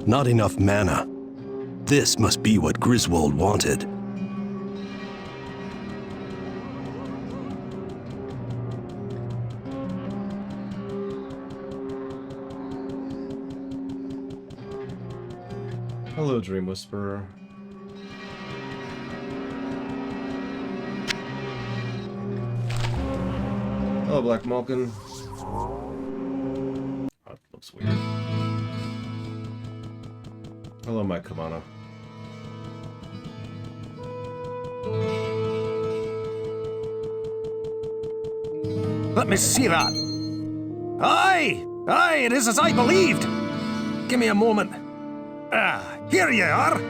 not enough mana. This must be what Griswold wanted. Hello, Dream Whisperer. Hello, Black Malkin. Oh, that looks weird. Hello, Mike Kamana. Let me see that. Aye! Aye, it is as I believed. Give me a moment. Ah, here you are.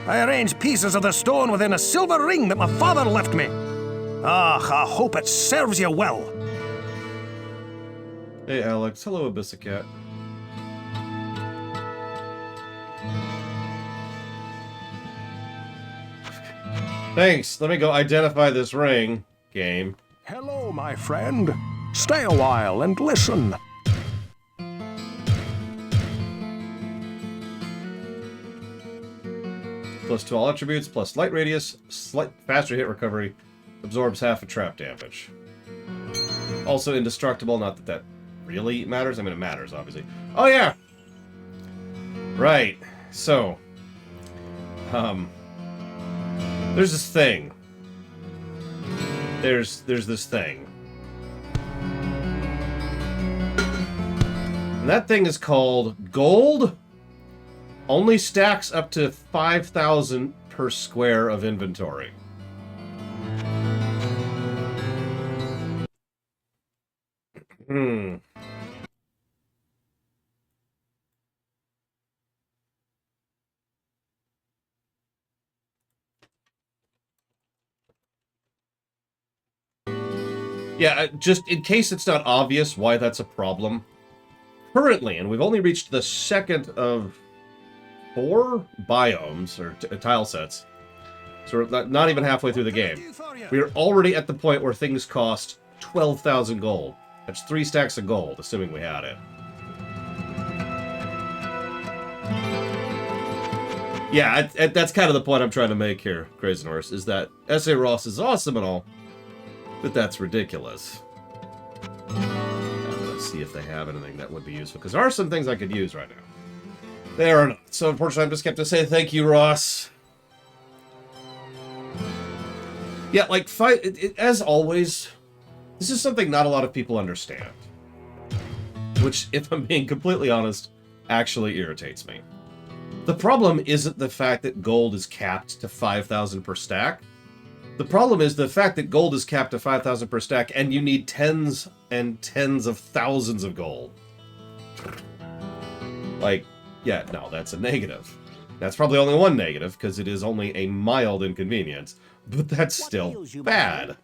I arranged pieces of the stone within a silver ring that my father left me. Ah, I hope it serves you well. Hey, Alex. Hello, Abyssacat. Thanks. Let me go identify this ring. Game. Hello, my friend. Stay a while and listen. Plus 2 all attributes, plus light radius, slight faster hit recovery, absorbs half of trap damage. Also indestructible, not that that really matters. I mean, it matters, obviously. Oh, yeah! Right. So, there's this thing. There's this thing. And that thing is called gold. Only stacks up to 5,000 per square of inventory. Yeah, just in case it's not obvious why that's a problem. Currently, and we've only reached the second of 4 biomes, or tile sets. So we're not even halfway through the game. We're already at the point where things cost 12,000 gold. That's 3 stacks of gold, assuming we had it. Yeah, that's kind of the point I'm trying to make here, Crazy Horse, is that S.A. Ross is awesome and all, but that's ridiculous. Let's see if they have anything that would be useful, because there are some things I could use right now. They are not. So unfortunately, I'm just kept to say thank you, Ross. Yeah, like, as always, this is something not a lot of people understand. Which, if I'm being completely honest, actually irritates me. The problem isn't the fact that gold is capped to 5,000 per stack. The problem is the fact that gold is capped to 5,000 per stack, and you need tens and tens of thousands of gold. Like, yeah, no, that's a negative. That's probably only one negative, because it is only a mild inconvenience. But that's still bad.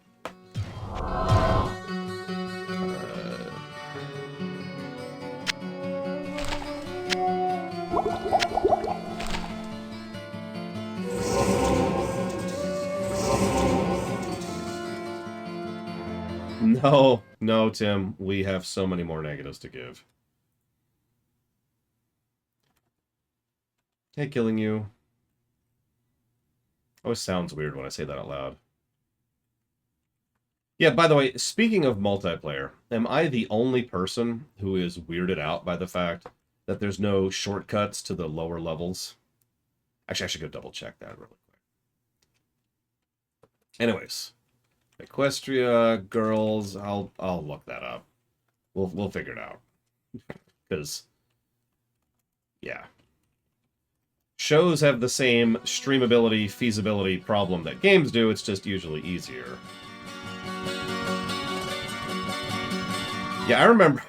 No, Tim. We have so many more negatives to give. Hey, killing you. Always sounds weird when I say that out loud. Yeah, by the way, speaking of multiplayer, am I the only person who is weirded out by the fact that there's no shortcuts to the lower levels? Actually, I should go double check that really quick. Anyways, Equestria, girls, I'll look that up. We'll figure it out. Because, yeah. Shows have the same streamability, feasibility problem that games do, it's just usually easier. Yeah, I remember...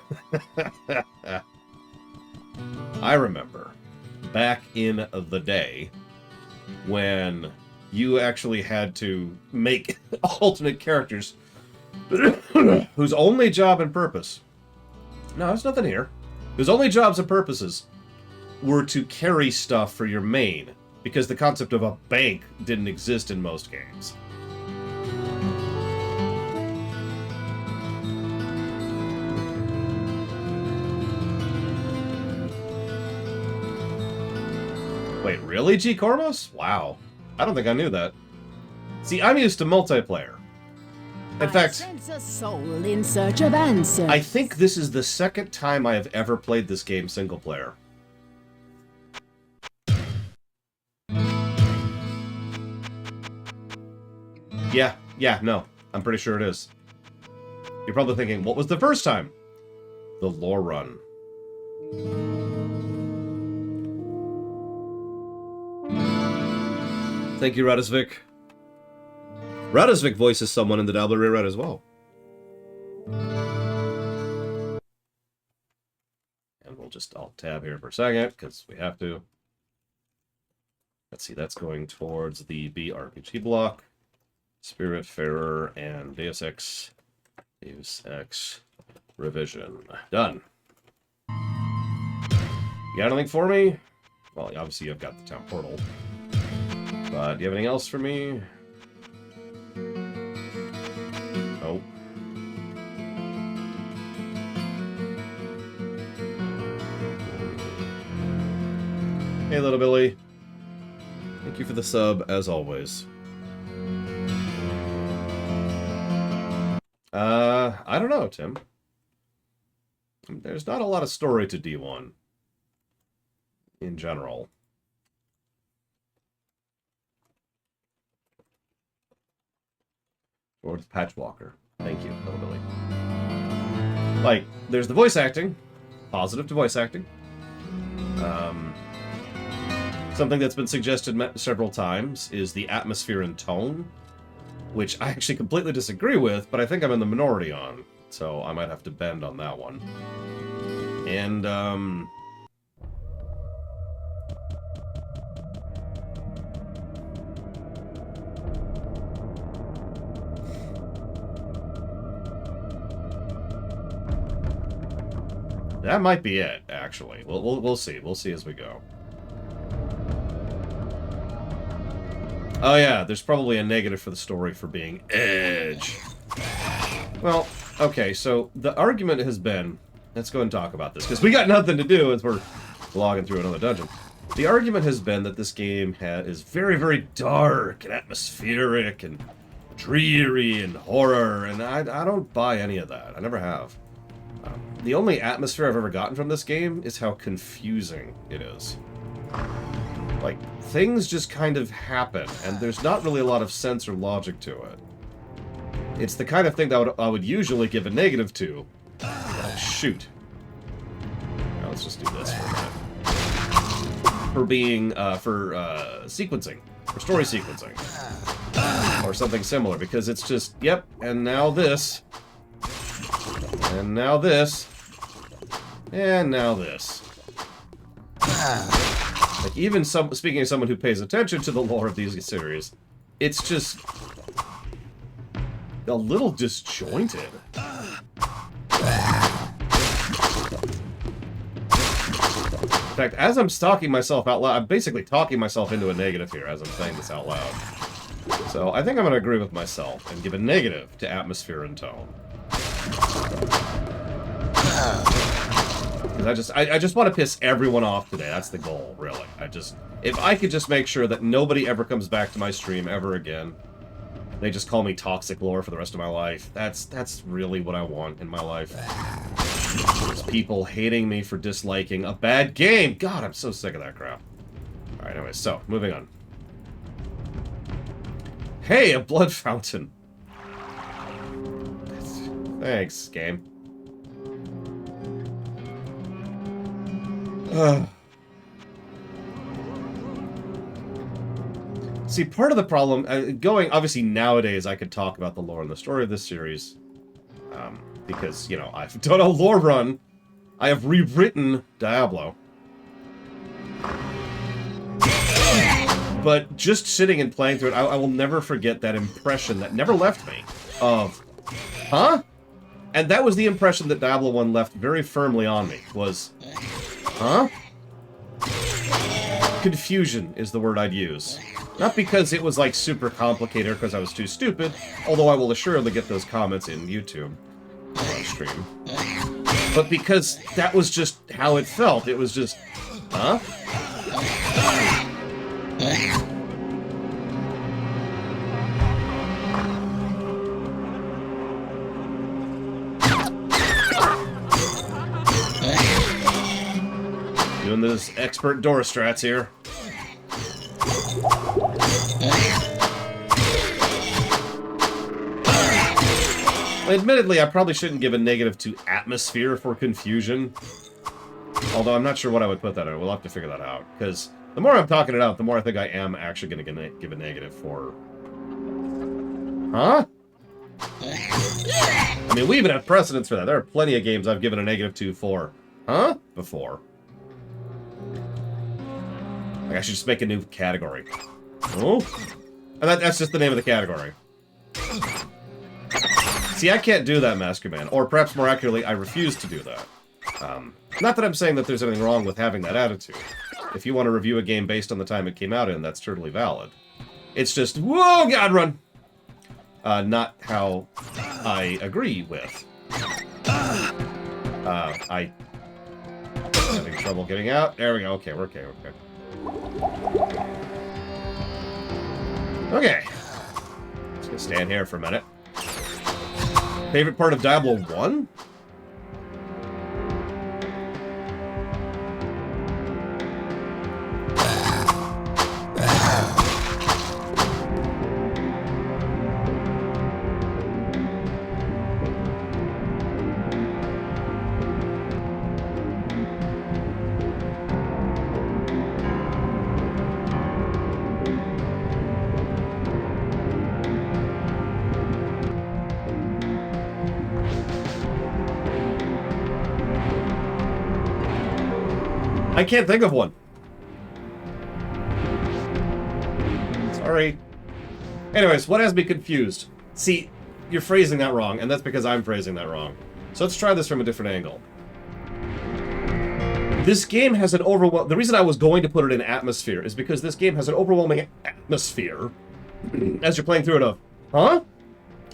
I remember back in the day when you actually had to make alternate characters whose only job and purpose... No, there's nothing here. Whose only jobs and purposes were to carry stuff for your main, because the concept of a bank didn't exist in most games. Wait, really, G. Cormos? Wow. I don't think I knew that. See, I'm used to multiplayer. In fact, sense a soul in search of answers. I think this is the second time I have ever played this game single player. Yeah, no. I'm pretty sure it is. You're probably thinking, what was the first time? The lore run. Thank you, Radisvik. Radisvik voices someone in the Diablo rewrite as well. And we'll just alt-tab here for a second, because we have to. Let's see, that's going towards the BRPG block. Spiritfarer and Deus Ex revision. Done. You got anything for me? Well, obviously I've got the town portal. But do you have anything else for me? Nope. Hey, little Billy. Thank you for the sub, as always. I don't know, Tim. There's not a lot of story to D1. In general. Or the Patchwalker. Thank you, little Billy. Like, there's the voice acting. Positive to voice acting. Something that's been suggested several times is the atmosphere and tone, which I actually completely disagree with, but I think I'm in the minority on, so I might have to bend on that one. And, that might be it, actually. We'll see. We'll see as we go. Oh yeah, there's probably a negative for the story for being edge. Well, okay, so the argument has been... Let's go and talk about this, because we got nothing to do as we're logging through another dungeon. The argument has been that this game is very, very dark and atmospheric and dreary and horror, and I don't buy any of that. I never have. The only atmosphere I've ever gotten from this game is how confusing it is. Like, things just kind of happen, and there's not really a lot of sense or logic to it. It's the kind of thing that I would usually give a negative to. Oh, shoot. Now let's just do this for a minute. For being, sequencing. For story sequencing. Or something similar, because it's just, yep, and now this. And now this. And now this. Like, even speaking of someone who pays attention to the lore of these series, it's just a little disjointed. In fact, as I'm talking myself out loud, I'm basically talking myself into a negative here as I'm saying this out loud. So I think I'm going to agree with myself and give a negative to atmosphere and tone. Because I just want to piss everyone off today. That's the goal, really. If I could just make sure that nobody ever comes back to my stream ever again, they just call me Toxic Lore for the rest of my life. That's really what I want in my life. There's people hating me for disliking a bad game. God, I'm so sick of that crap. All right, anyway, so moving on. Hey, a blood fountain. Thanks, game. See, part of the problem, obviously nowadays I could talk about the lore and the story of this series, because, you know, I've done a lore run, I have rewritten Diablo. But just sitting and playing through it, I will never forget that impression that never left me of, huh? And that was the impression that Diablo 1 left very firmly on me, was, huh? Confusion is the word I'd use. Not because it was, like, super complicated or because I was too stupid, although I will assuredly get those comments in YouTube stream. But because that was just how it felt. It was just, huh? Doing those expert door strats here. Admittedly, I probably shouldn't give a negative to atmosphere for confusion. Although I'm not sure what I would put that in. We'll have to figure that out. Because the more I'm talking it out, the more I think I am actually going to give a negative for... Huh? I mean, we even have precedents for that. There are plenty of games I've given a negative to for... Huh? Before. Like, I should just make a new category. Oh? And that's just the name of the category. See, I can't do that, Master Man. Or perhaps more accurately, I refuse to do that. Not that I'm saying that there's anything wrong with having that attitude. If you want to review a game based on the time it came out in, that's totally valid. It's just, whoa, God, run! Not how I agree with. I'm having trouble getting out. There we go. Okay, we're okay, okay. Okay. Just gonna stand here for a minute. Favorite part of Diablo 1? I can't think of one. Sorry. Anyways, what has me confused? See, you're phrasing that wrong, and that's because I'm phrasing that wrong. So let's try this from a different angle. This game has an overwhelming... The reason I was going to put it in atmosphere is because this game has an overwhelming atmosphere as you're playing through it of, huh?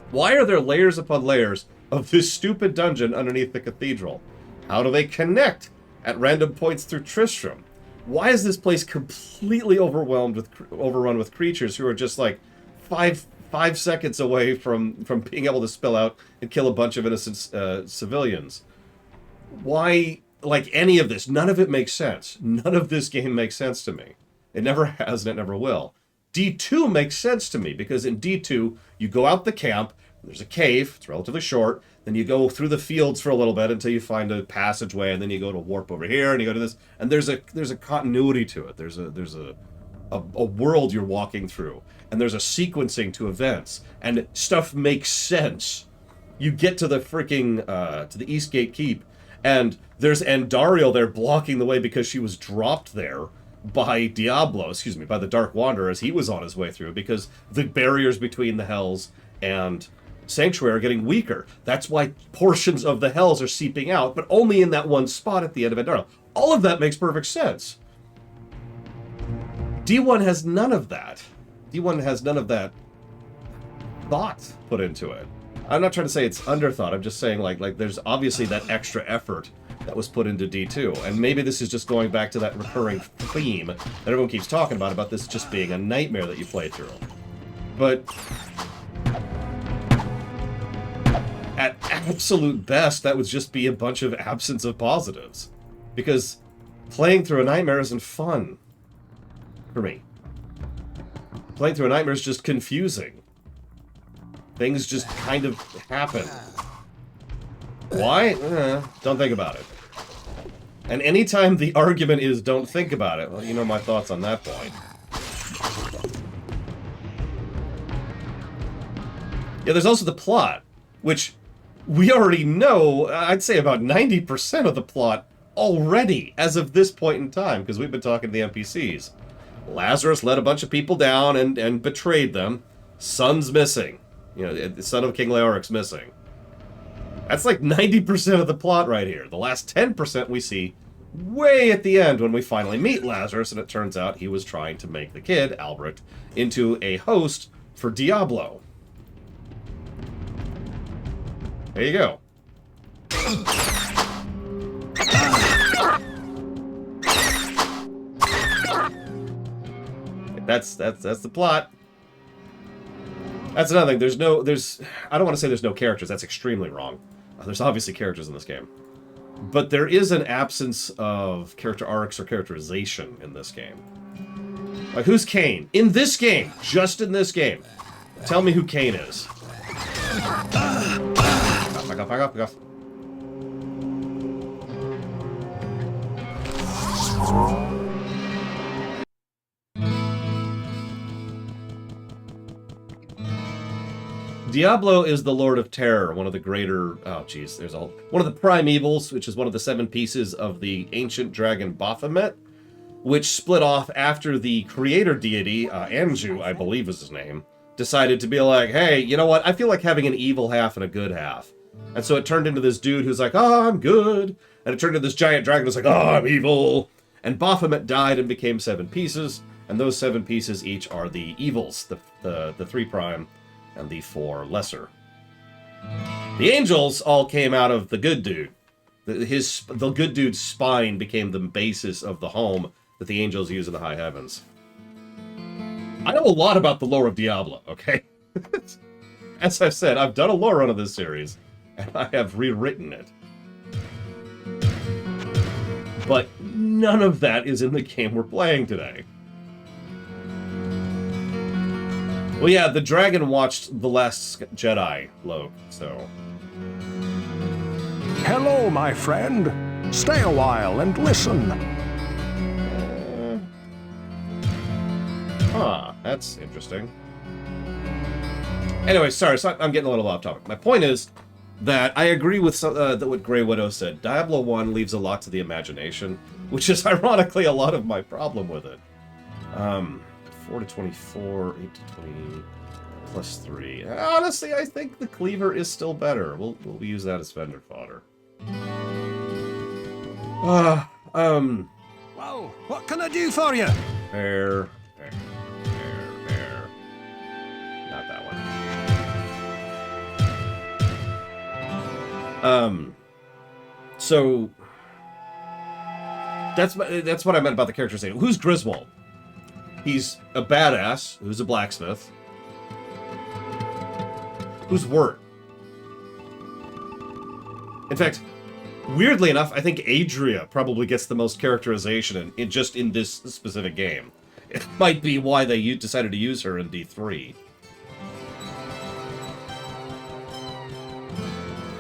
Why are there layers upon layers of this stupid dungeon underneath the cathedral? How do they connect at random points through Tristram? Why is this place completely overrun with creatures who are just like five seconds away from being able to spill out and kill a bunch of innocent civilians? Why, like, any of this? None of it makes sense. None of this game makes sense to me. It never has and it never will. D2 makes sense to me because in D2 you go out the camp, there's a cave, it's relatively short, then you go through the fields for a little bit until you find a passageway, and then you go to warp over here, and you go to this, and there's a continuity to it. There's a world you're walking through, and there's a sequencing to events, and stuff makes sense. You get to the freaking to the Eastgate Keep, and there's Andariel there blocking the way because she was dropped there by Diablo, by the Dark Wanderer as he was on his way through, because the barriers between the Hells and Sanctuary are getting weaker. That's why portions of the Hells are seeping out, but only in that one spot at the end of Andariel. All of that makes perfect sense. D1 has none of that. D1 has none of that thought put into it. I'm not trying to say it's underthought. I'm just saying like there's obviously that extra effort that was put into D2. And maybe this is just going back to that recurring theme that everyone keeps talking about this just being a nightmare that you play through. But at absolute best, that would just be a bunch of absence of positives. Because playing through a nightmare isn't fun. For me. Playing through a nightmare is just confusing. Things just kind of happen. Why? Don't think about it. And anytime the argument is don't think about it, well, you know my thoughts on that point. Yeah, there's also the plot, which we already know, I'd say about 90% of the plot already, as of this point in time, because we've been talking to the NPCs. Lazarus let a bunch of people down and betrayed them. Son's missing. You know, the son of King Leoric's missing. That's like 90% of the plot right here. The last 10% we see way at the end when we finally meet Lazarus, and it turns out he was trying to make the kid, Albrecht, into a host for Diablo. There you go. That's the plot. That's another thing. I don't want to say there's no characters. That's extremely wrong. There's obviously characters in this game. But there is an absence of character arcs or characterization in this game. Like, who's Kane? In this game! Just in this game. Tell me who Kane is. Back off, back off, back off. Diablo is the Lord of Terror, one of the greater... Oh, jeez, there's all... One of the primevals, which is one of the 7 pieces of the ancient dragon Baphomet, which split off after the creator deity, Anju, I believe is his name, decided to be like, hey, you know what? I feel like having an evil half and a good half. And so it turned into this dude who's like, oh, I'm good. And it turned into this giant dragon who's like, oh, I'm evil. And Baphomet died and became 7 pieces. And those 7 pieces each are the evils, the 3 prime and the 4 lesser. The angels all came out of the good dude. The good dude's spine became the basis of the home that the angels use in the high heavens. I know a lot about the lore of Diablo, okay? As I've said, I've done a lore run of this series, and I have rewritten it. But none of that is in the game we're playing today. Well, yeah, the dragon watched The Last Jedi, Loke, so... Hello, my friend. Stay a while and listen. That's interesting. Anyway, sorry, so I'm getting a little off topic. My point is that I agree with what Grey Widow said. Diablo 1 leaves a lot to the imagination, which is ironically a lot of my problem with it. 4 to 24, 8 to 20, plus 3. Honestly, I think the cleaver is still better. We'll use that as fender fodder. Well, what can I do for you? There. Not that one. So that's what I meant about the characterization. Who's Griswold? He's a badass who's a blacksmith. Who's Wirt? In fact, weirdly enough, I think Adria probably gets the most characterization in this specific game. It might be why they decided to use her in D3.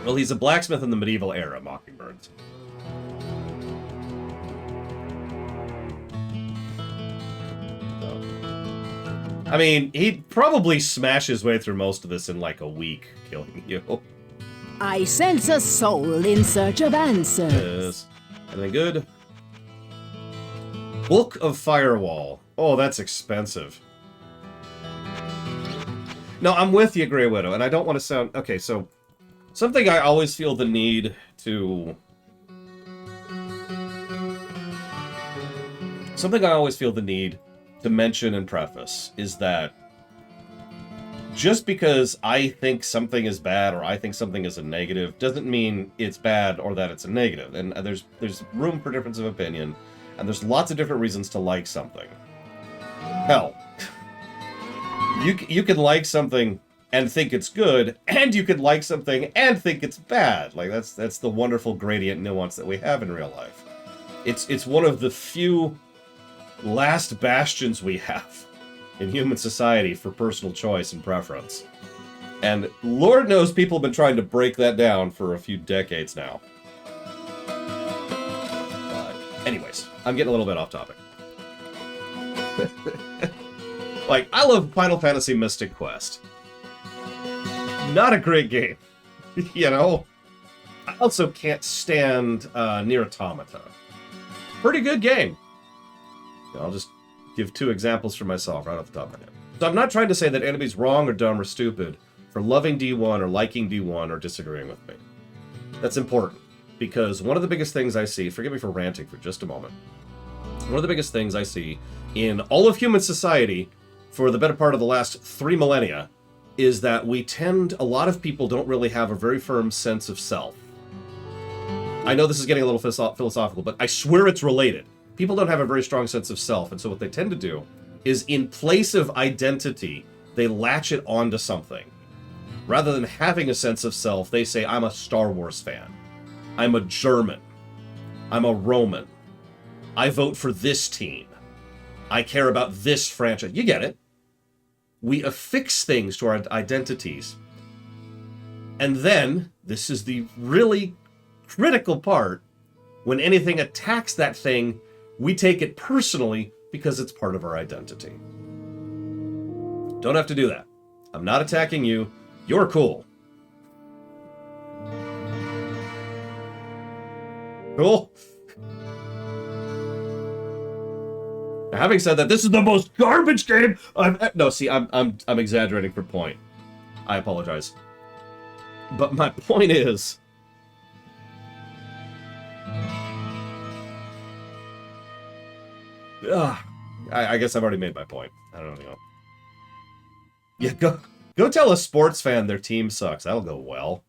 Well, he's a blacksmith in the medieval era, Mockingbirds. I mean, he'd probably smash his way through most of this in like a week, killing you. I sense a soul in search of answers. Yes. Anything good? Book of Firewall. Oh, that's expensive. No, I'm with you, Grey Widow, and I don't want to sound... Okay, so... Something I always feel the need to... mention and preface is that just because I think something is bad or I think something is a negative doesn't mean it's bad or that it's a negative. And there's room for difference of opinion, and there's lots of different reasons to like something. Hell, you can like something and think it's good, and you can like something and think it's bad. Like that's the wonderful gradient nuance that we have in real life. It's one of the few last bastions we have in human society for personal choice and preference. And Lord knows people have been trying to break that down for a few decades now. Anyways, I'm getting a little bit off topic. Like, I love Final Fantasy Mystic Quest. Not a great game. You know? I also can't stand Nier Automata. Pretty good game. I'll just give 2 examples for myself right off the top of my head. So I'm not trying to say that anybody's wrong or dumb or stupid for loving D1 or liking D1 or disagreeing with me. That's important, because one of the biggest things I see, forgive me for ranting for just a moment, one of the biggest things I see in all of human society for the better part of the last 3 millennia is that a lot of people don't really have a very firm sense of self. I know this is getting a little philosophical, but I swear it's related. People don't have a very strong sense of self, and so what they tend to do is in place of identity, they latch it onto something. Rather than having a sense of self, they say, I'm a Star Wars fan. I'm a German. I'm a Roman. I vote for this team. I care about this franchise. You get it. We affix things to our identities. And then, this is the really critical part, when anything attacks that thing, we take it personally because it's part of our identity. Don't have to do that. I'm not attacking you. You're cool. Cool? Now, having said that, this is the most garbage game I've... No, see, I'm exaggerating for point. I apologize. But my point is... I guess I've already made my point. I don't know. Yeah, go tell a sports fan their team sucks. That'll go well.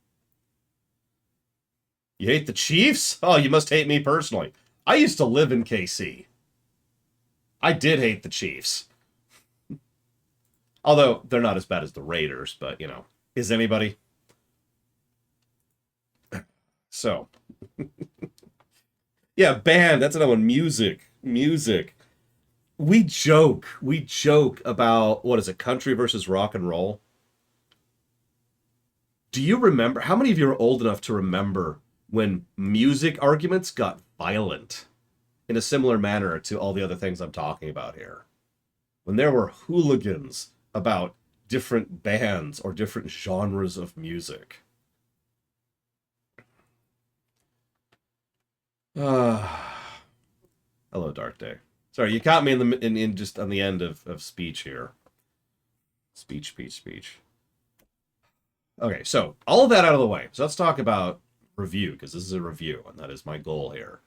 You hate the Chiefs? Oh, you must hate me personally. I used to live in KC. I did hate the Chiefs. Although, they're not as bad as the Raiders, but, you know. Is anybody? So. Yeah, band. That's another one. Music. We joke about, what is it, country versus rock and roll? Do you remember, how many of you are old enough to remember when music arguments got violent in a similar manner to all the other things I'm talking about here? When there were hooligans about different bands or different genres of music. Hello, Dark Day. Sorry, you caught me in just on the end of speech here. Speech. Okay, so all of that out of the way. So let's talk about review, because this is a review, and that is my goal here.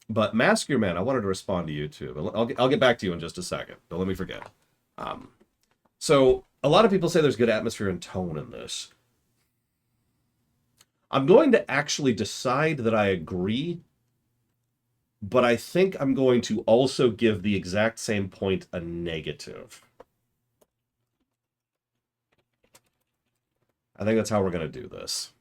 But Mask Your Man, I wanted to respond to you too. But I'll get back to you in just a second. Don't let me forget. So a lot of people say there's good atmosphere and tone in this. I'm going to actually decide that I agree, but I think I'm going to also give the exact same point a negative. I think that's how we're going to do this.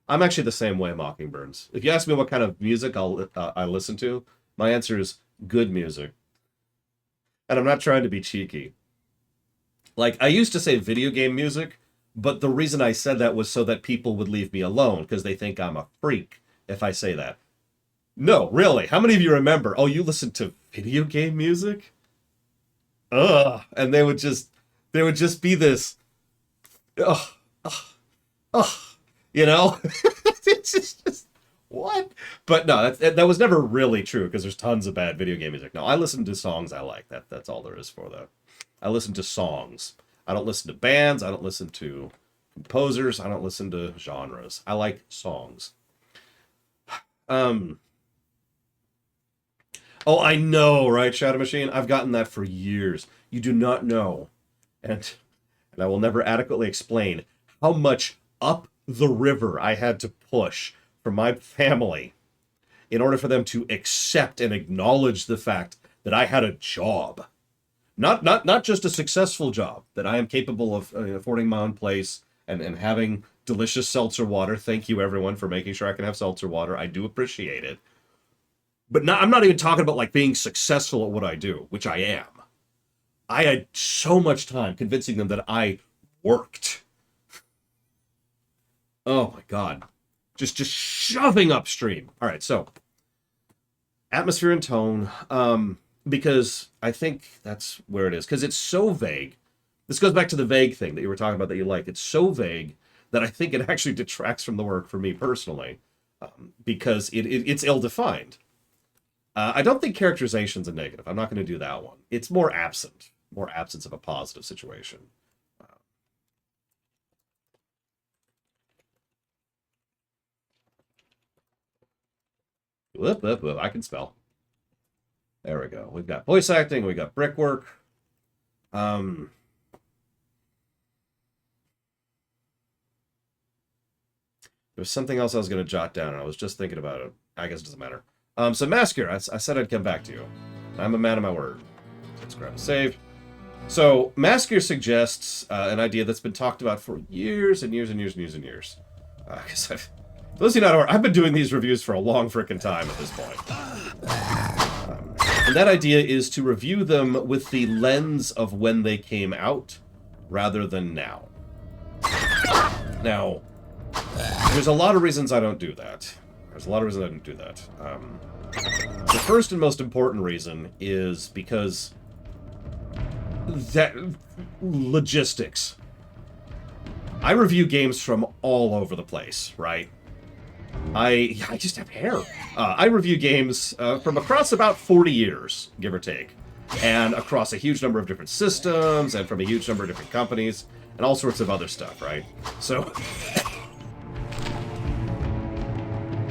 I'm actually the same way, Mockingbirds. If you ask me what kind of music I listen to, my answer is good music. And I'm not trying to be cheeky. Like, I used to say video game music, but the reason I said that was so that people would leave me alone, because they think I'm a freak if I say that. No, really. How many of you remember, oh, you listen to video game music? Ugh. And they would just be this, you know? It's just, what? But no, that was never really true, because there's tons of bad video game music. No, I listen to songs I like. That's all there is for that. I listen to songs. I don't listen to bands. I don't listen to composers. I don't listen to genres. I like songs. Oh, I know, right, Shadow Machine? I've gotten that for years. You do not know, and I will never adequately explain how much up the river I had to push for my family in order for them to accept and acknowledge the fact that I had a job. Not just a successful job, that I am capable of affording my own place and having delicious seltzer water. Thank you, everyone, for making sure I can have seltzer water. I do appreciate it. But I'm not even talking about like being successful at what I do, which I am. I had so much time convincing them that I worked. Oh my God. Just shoving upstream. All right, so atmosphere and tone, because I think that's where it is, because it's so vague. This goes back to the vague thing that you were talking about that you like. It's so vague that I think it actually detracts from the work for me personally, because it's ill-defined. I don't think characterization's a negative. I'm not going to do that one. It's more absence of a positive situation. Whoop. I can spell. There we go. We've got voice acting. We got brickwork. There's something else I was going to jot down, and I was just thinking about it. I guess it doesn't matter. So Masker, I said I'd come back to you. I'm a man of my word. Let's grab a save. So, Masker suggests an idea that's been talked about for years and years and years and years and years. Because for those of you not aware, I've been doing these reviews for a long frickin' time at this point. And that idea is to review them with the lens of when they came out, rather than now. Now, there's a lot of reasons I don't do that. The first and most important reason is because that logistics. I review games from all over the place, right? I just have hair. I review games from across about 40 years, give or take, and across a huge number of different systems, and from a huge number of different companies, and all sorts of other stuff, right? So,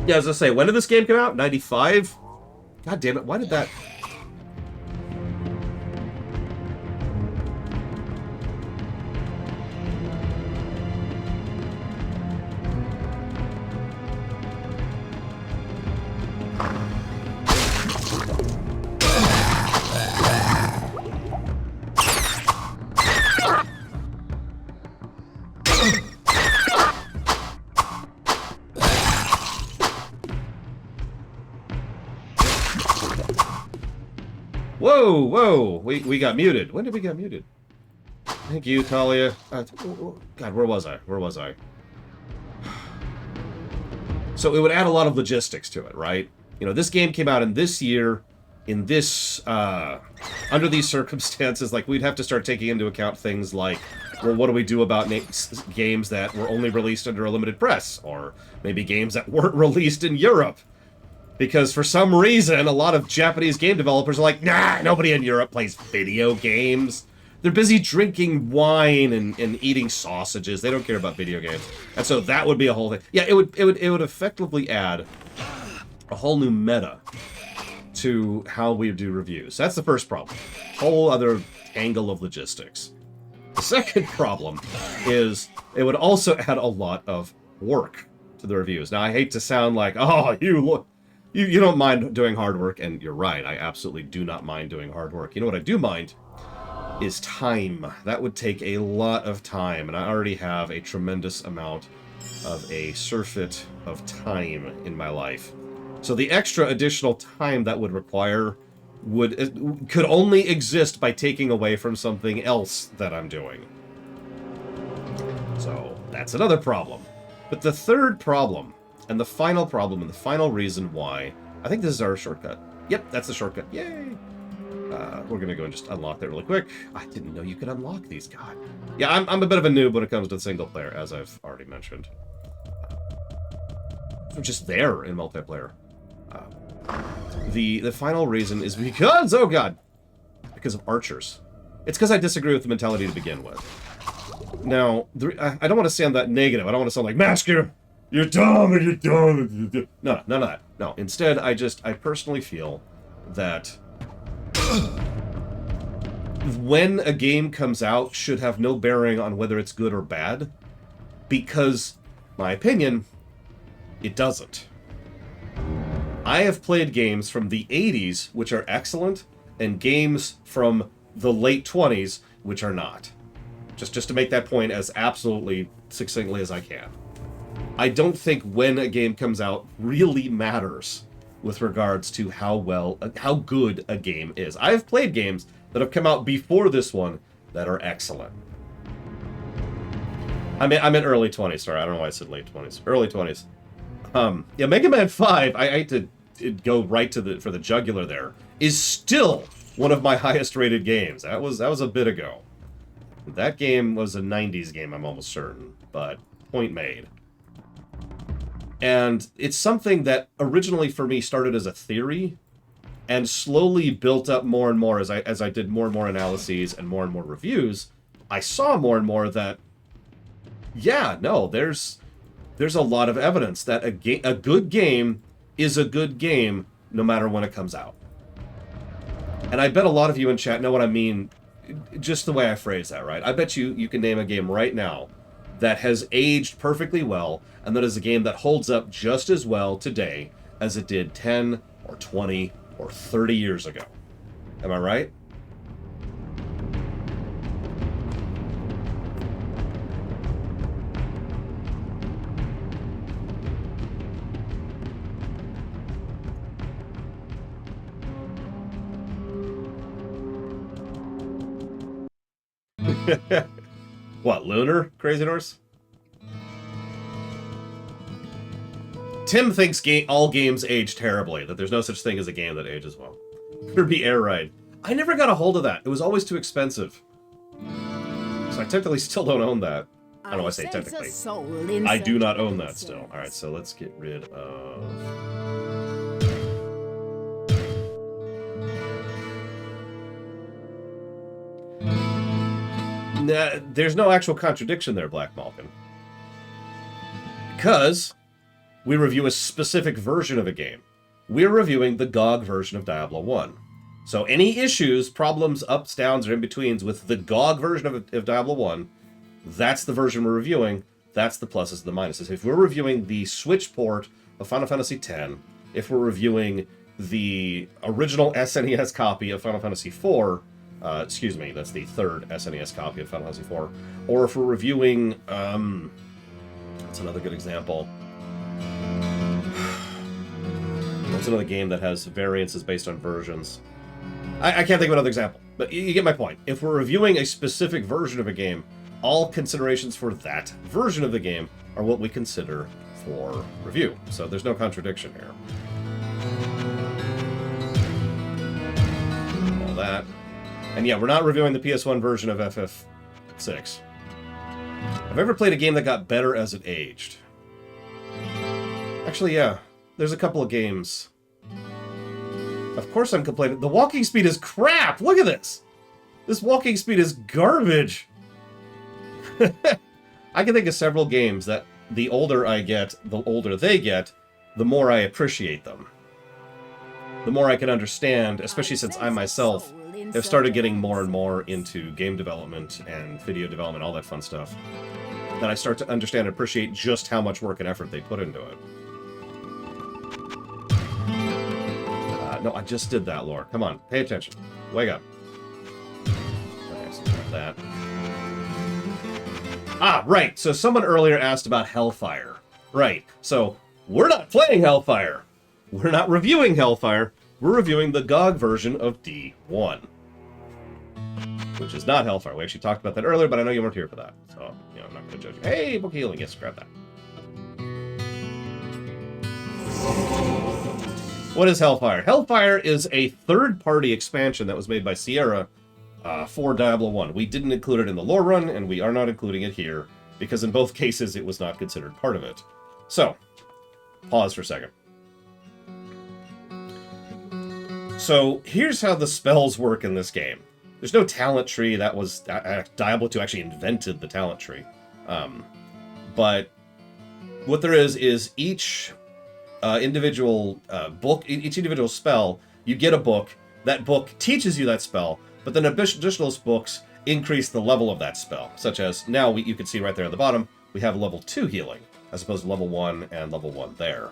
yeah, as I say, when did this game come out? 95? God damn it, why did that... Whoa, we got muted. When did we get muted? Thank you, Talia. God, where was I? So it would add a lot of logistics to it, right? You know, this game came out in this year, in this, under these circumstances, like, we'd have to start taking into account things like, well, what do we do about games that were only released under a limited press? Or maybe games that weren't released in Europe? Because for some reason, a lot of Japanese game developers are like, nah, nobody in Europe plays video games. They're busy drinking wine and eating sausages. They don't care about video games. And so that would be a whole thing. Yeah, it would effectively add a whole new meta to how we do reviews. That's the first problem. Whole other angle of logistics. The second problem is it would also add a lot of work to the reviews. Now, I hate to sound like, oh, you don't mind doing hard work, and you're right, I absolutely do not mind doing hard work. You know what I do mind is time. That would take a lot of time, and I already have a tremendous amount of a surfeit of time in my life. So the extra additional time that would require could only exist by taking away from something else that I'm doing. So that's another problem. But the third problem, and the final problem, and the final reason why... I think this is our shortcut. Yep, that's the shortcut. Yay! We're going to go and just unlock that really quick. I didn't know you could unlock these. God. Yeah, I'm a bit of a noob when it comes to single player, as I've already mentioned. They're just there in multiplayer. The final reason is because... Oh, God! Because of archers. It's because I disagree with the mentality to begin with. Now, I don't want to sound that negative. I don't want to sound like, Masker! You're dumb, and you're dumb. No, none of that. No, instead, I personally feel that when a game comes out should have no bearing on whether it's good or bad, because, my opinion, it doesn't. I have played games from the 80s, which are excellent, and games from the late 20s, which are not. Just to make that point as absolutely succinctly as I can. I don't think when a game comes out really matters with regards to how good a game is. I've played games that have come out before this one that are excellent. I'm in early 20s, sorry, I don't know why I said late 20s. Early 20s. Yeah, Mega Man 5, I hate to go right for the jugular there, is still one of my highest rated games. That was a bit ago. That game was a 90s game, I'm almost certain, but point made. And it's something that originally for me started as a theory and slowly built up more and more as I did more and more analyses and more reviews. I saw more and more that, yeah, no, there's a lot of evidence that a good game is a good game no matter when it comes out. And I bet a lot of you in chat know what I mean, just the way I phrase that, right? I bet you can name a game right now that has aged perfectly well, and that is a game that holds up just as well today as it did 10 or 20 or 30 years ago. Am I right? What, Lunar, Crazy Horse? Tim thinks all games age terribly, that there's no such thing as a game that ages well. Kirby Air Ride. I never got a hold of that. It was always too expensive. So I technically still don't own that. I don't know why I say technically. I do not own that still. Alright, so let's get rid of... Nah, there's no actual contradiction there, Black Malkin. Because we review a specific version of a game. We're reviewing the GOG version of Diablo 1. So any issues, problems, ups, downs, or in-betweens with the GOG version of Diablo 1, that's the version we're reviewing. That's the pluses and the minuses. If we're reviewing the Switch port of Final Fantasy X, if we're reviewing the original SNES copy of Final Fantasy IV, excuse me, that's the third SNES copy of Final Fantasy IV, or if we're reviewing, that's another good example. What's another game that has variances based on versions? I can't think of another example, but you get my point. If we're reviewing a specific version of a game, all considerations for that version of the game are what we consider for review. So there's no contradiction here. All that. And yeah, we're not reviewing the PS1 version of FF6. Have I ever played a game that got better as it aged? Actually, yeah. There's a couple of games. Of course I'm complaining. The walking speed is crap! Look at this! This walking speed is garbage! I can think of several games that the older I get, the older they get, the more I appreciate them. The more I can understand, especially since I myself have started getting more and more into game development and video development, all that fun stuff, that I start to understand and appreciate just how much work and effort they put into it. No, I just did that, Lore. Come on, pay attention. Wake up. Okay, so like that. Ah, right. So someone earlier asked about Hellfire. Right. So we're not playing Hellfire. We're not reviewing Hellfire. We're reviewing the GOG version of D1. Which is not Hellfire. We actually talked about that earlier, but I know you weren't here for that. So, you know, I'm not going to judge you. Hey, book healing. Yes, grab that. What is Hellfire? Hellfire is a third-party expansion that was made by Sierra for Diablo 1. We didn't include it in the lore run, and we are not including it here, because in both cases it was not considered part of it. So, pause for a second. So, here's how the spells work in this game. There's no talent tree. That was... Diablo 2 actually invented the talent tree. But what there is each... individual book, each individual spell, you get a book. That book teaches you that spell, but then additional books increase the level of that spell, such as now you can see right there at the bottom, we have level 2 healing, as opposed to level 1 and level 1 there.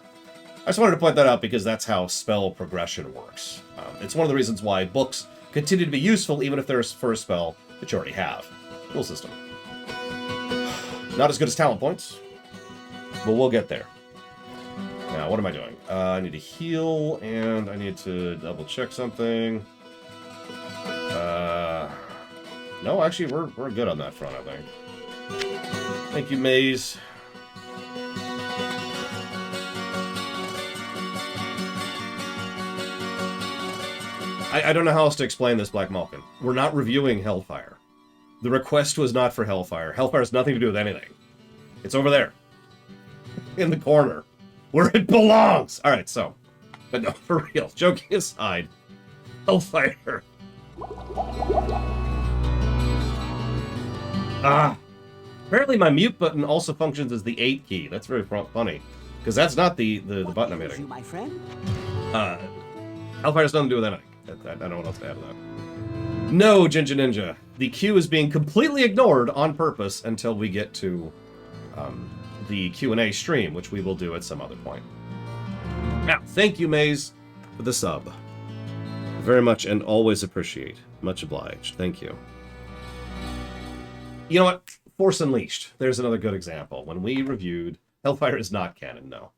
I just wanted to point that out because that's how spell progression works. It's one of the reasons why books continue to be useful even if they're for a spell that you already have. Cool system. Not as good as talent points, but we'll get there. Now, what am I doing? I need to heal, and I need to double-check something. No, actually, we're good on that front, I think. Thank you, Maze. I don't know how else to explain this, Black Malkin. We're not reviewing Hellfire. The request was not for Hellfire. Hellfire has nothing to do with anything. It's over there. In the corner. Where it belongs! Alright, so. But no, for real. Joking aside. Hellfire. Apparently my mute button also functions as the 8 key. That's very funny. Because that's not the button I'm hitting. My friend? Hellfire has nothing to do with anything. I don't know what else to add to that. No, Jinja Ninja. The queue is being completely ignored on purpose until we get to the Q&A stream, which we will do at some other point. Now, thank you, Maze, for the sub. Very much and always appreciate. Much obliged. Thank you. You know what? Force Unleashed. There's another good example. When we reviewed... Hellfire is not canon, no.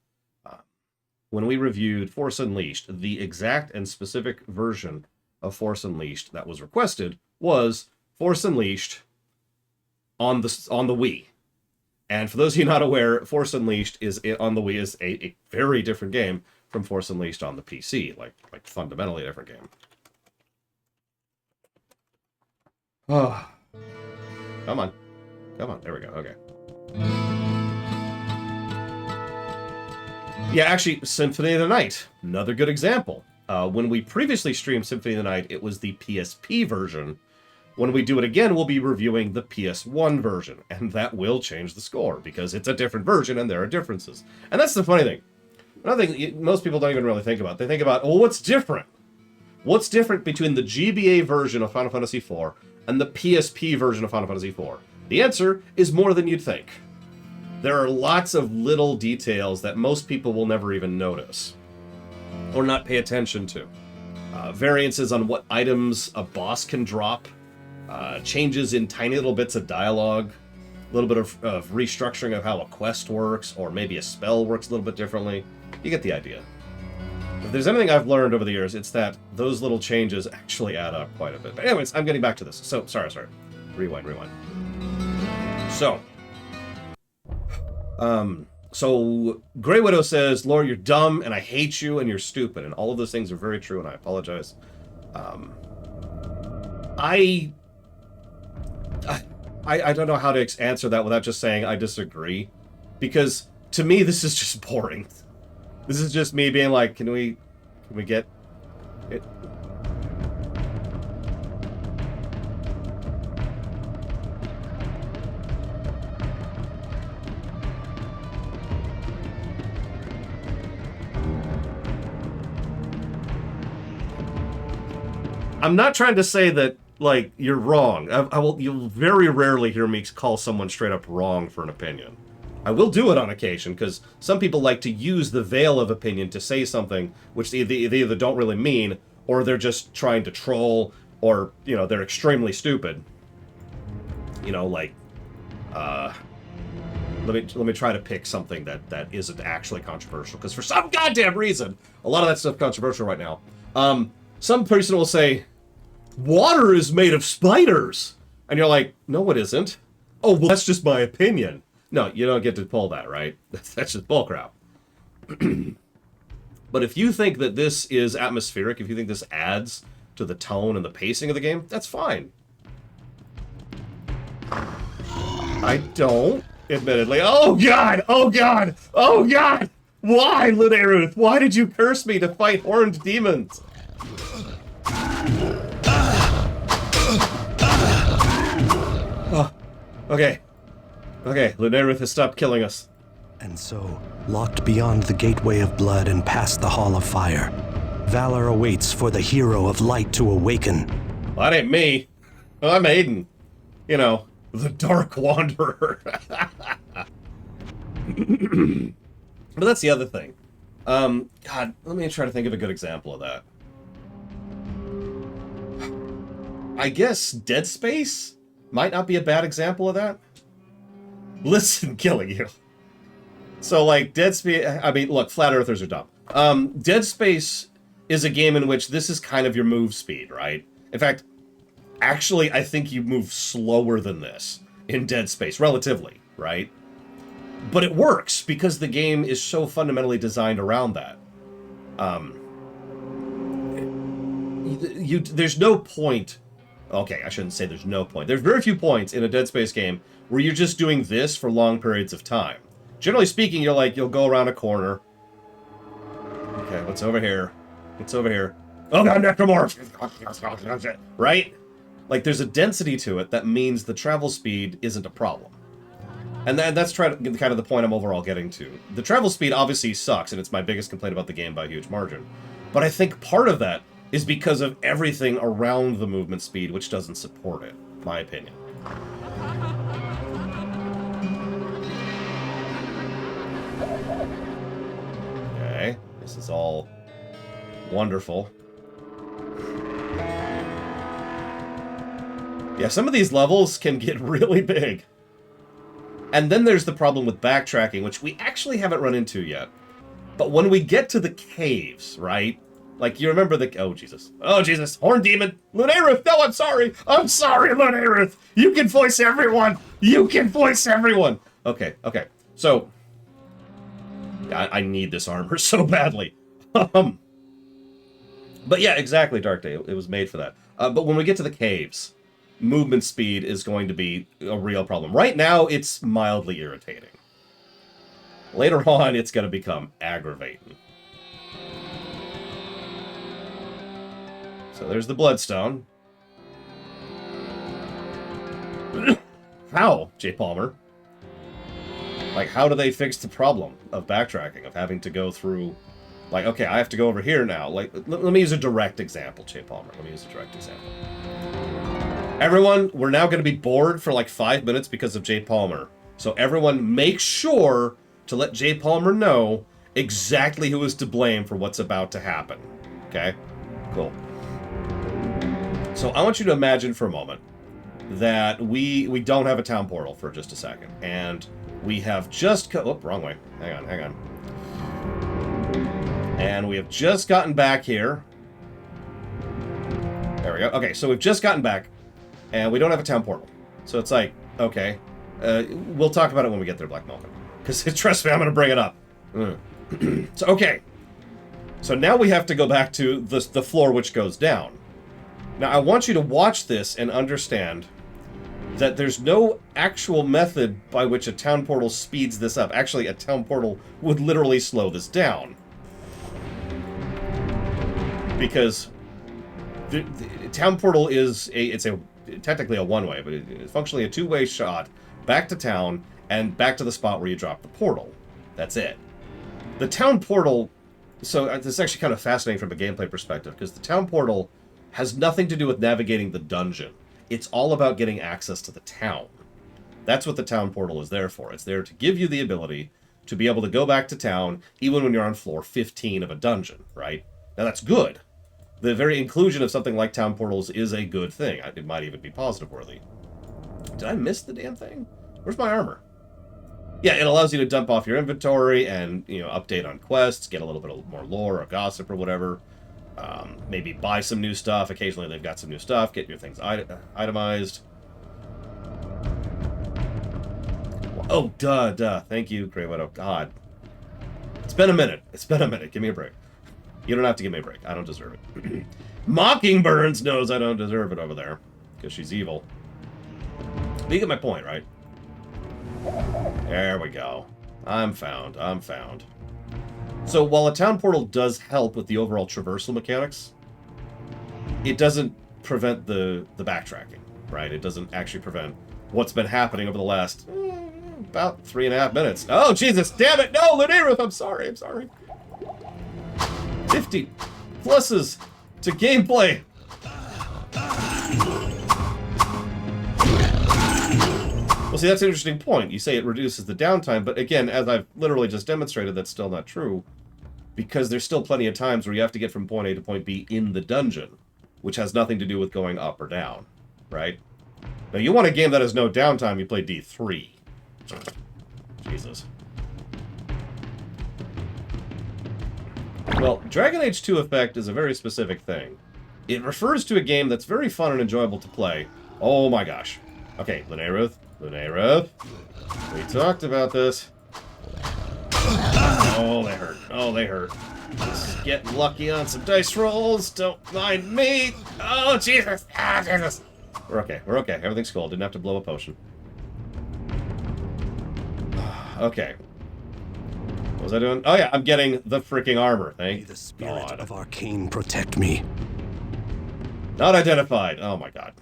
When we reviewed Force Unleashed, the exact and specific version of Force Unleashed that was requested was Force Unleashed on the Wii. And for those of you not aware, Force Unleashed on the Wii is a very different game from Force Unleashed on the PC, like fundamentally a different game. Oh. Come on. There we go. Okay. Yeah, actually, Symphony of the Night, another good example. When we previously streamed Symphony of the Night, it was the PSP version. When we do it again, we'll be reviewing the PS1 version, and that will change the score, because it's a different version and there are differences. And that's the funny thing. Another thing most people don't even really think about. They think about, well, what's different? What's different between the GBA version of Final Fantasy IV and the PSP version of Final Fantasy IV? The answer is more than you'd think. There are lots of little details that most people will never even notice or not pay attention to. Variances on what items a boss can drop, changes in tiny little bits of dialogue, a little bit of restructuring of how a quest works, or maybe a spell works a little bit differently. You get the idea. If there's anything I've learned over the years, it's that those little changes actually add up quite a bit. But anyways, I'm getting back to this. So, sorry. Rewind. So Grey Widow says, Laura, you're dumb, and I hate you, and you're stupid. And all of those things are very true, and I apologize. I don't know how to answer that without just saying I disagree. Because, to me, this is just boring. This is just me being like, can we get it? I'm not trying to say that, like, you're wrong. You'll very rarely hear me call someone straight up wrong for an opinion. I will do it on occasion, because some people like to use the veil of opinion to say something which they either don't really mean, or they're just trying to troll, or, you know, they're extremely stupid. You know, like, let me try to pick something that isn't actually controversial, because for some goddamn reason, a lot of that stuff's controversial right now. Some person will say, water is made of spiders! And you're like, no it isn't. Oh, well, that's just my opinion. No, you don't get to pull that, right? That's just bullcrap. But if you think that this is atmospheric, if you think this adds to the tone and the pacing of the game, that's fine. I don't, admittedly. Oh god! Oh god! Oh god! Why, Lunaruth? Why did you curse me to fight horned demons? Oh, okay. Okay, Lunaruth has stopped killing us. And so, locked beyond the gateway of blood and past the hall of fire, valor awaits for the hero of light to awaken. Well, that ain't me. I'm Aiden. You know, the Dark Wanderer. But that's the other thing. God, let me try to think of a good example of that. I guess Dead Space might not be a bad example of that. Listen, killing you. So, like, Dead Space... I mean, look, Flat Earthers are dumb. Dead Space is a game in which this is kind of your move speed, right? In fact, actually, I think you move slower than this in Dead Space, relatively, right? But it works, because the game is so fundamentally designed around that. There's no point... Okay, I shouldn't say there's no point. There's very few points in a Dead Space game where you're just doing this for long periods of time. Generally speaking, you'll go around a corner. Okay, what's over here? What's over here? Oh god, necromorph! Right? Like, there's a density to it that means the travel speed isn't a problem. And that's kind of the point I'm overall getting to. The travel speed obviously sucks, and it's my biggest complaint about the game by a huge margin. But I think part of that is because of everything around the movement speed, which doesn't support it, my opinion. Okay, this is all wonderful. Yeah, some of these levels can get really big. And then there's the problem with backtracking, which we actually haven't run into yet. But when we get to the caves, right? Like, you remember the... Oh, Jesus. Oh, Jesus. Horn Demon. Lunaruth. No, I'm sorry. I'm sorry, Lunaruth. You can voice everyone. You can voice everyone. Okay, okay. So, I need this armor so badly. But yeah, exactly, Dark Day. It was made for that. But when we get to the caves, movement speed is going to be a real problem. Right now, it's mildly irritating. Later on, it's going to become aggravating. So there's the Bloodstone. How, J. Palmer? Like, how do they fix the problem of backtracking, of having to go through... Like, okay, I have to go over here now. Like, let me use a direct example, J. Palmer. Let me use a direct example. Everyone, we're now going to be bored for like 5 minutes because of J. Palmer. So everyone make sure to let J. Palmer know exactly who is to blame for what's about to happen. Okay? Cool. So I want you to imagine for a moment that we don't have a town portal for just a second. And we have just... Oh, wrong way. Hang on, hang on. And we have just gotten back here. There we go. Okay, so we've just gotten back. And we don't have a town portal. So it's like, okay. We'll talk about it when we get there, Black Malkin. Because trust me, I'm going to bring it up. So, okay. So now we have to go back to the floor which goes down. Now, I want you to watch this and understand that there's no actual method by which a town portal speeds this up. Actually, a town portal would literally slow this down. Because the town portal is technically a one-way, but it's functionally a two-way shot back to town and back to the spot where you drop the portal. That's it. The town portal... So this is actually kind of fascinating from a gameplay perspective, because the town portal has nothing to do with navigating the dungeon. It's all about getting access to the town. That's what the town portal is there for. It's there to give you the ability to be able to go back to town even when you're on floor 15 of a dungeon, right? Now that's good. The very inclusion of something like town portals is a good thing. It might even be positive worthy. Did I miss the damn thing? Where's my armor? Yeah, it allows you to dump off your inventory and, you know, update on quests, get a little bit more lore or gossip or whatever. Maybe buy some new stuff. Occasionally they've got some new stuff. Get your things itemized. Oh, duh. Thank you, Grey Widow. God. It's been a minute. It's been a minute. Give me a break. You don't have to give me a break. I don't deserve it. Mockingburns knows I don't deserve it over there. Because she's evil. But you get my point, right? There we go. I'm found. I'm found. So while a town portal does help with the overall traversal mechanics, it doesn't prevent the backtracking, right? It doesn't actually prevent what's been happening over the last about 3.5 minutes. Oh, Jesus, damn it! No, Lunaruth, I'm sorry, I'm sorry. 50 pluses to gameplay. Well, see, that's an interesting point. You say it reduces the downtime, but again, as I've literally just demonstrated, that's still not true. Because there's still plenty of times where you have to get from point A to point B in the dungeon, which has nothing to do with going up or down, right? Now, you want a game that has no downtime, you play D3. Jesus. Well, Dragon Age 2 effect is a very specific thing. It refers to a game that's very fun and enjoyable to play. Oh my gosh. Okay, Lunaruth. Lunaruth. We talked about this. Oh, they hurt. Oh, they hurt. Just get lucky on some dice rolls. Don't mind me. Oh, Jesus. Ah, Jesus. We're okay. We're okay. Everything's cool. Didn't have to blow a potion. Okay. What was I doing? Oh, yeah. I'm getting the freaking armor. Thank May the spirit God. of Arcane protect me. Not identified. Oh, my God.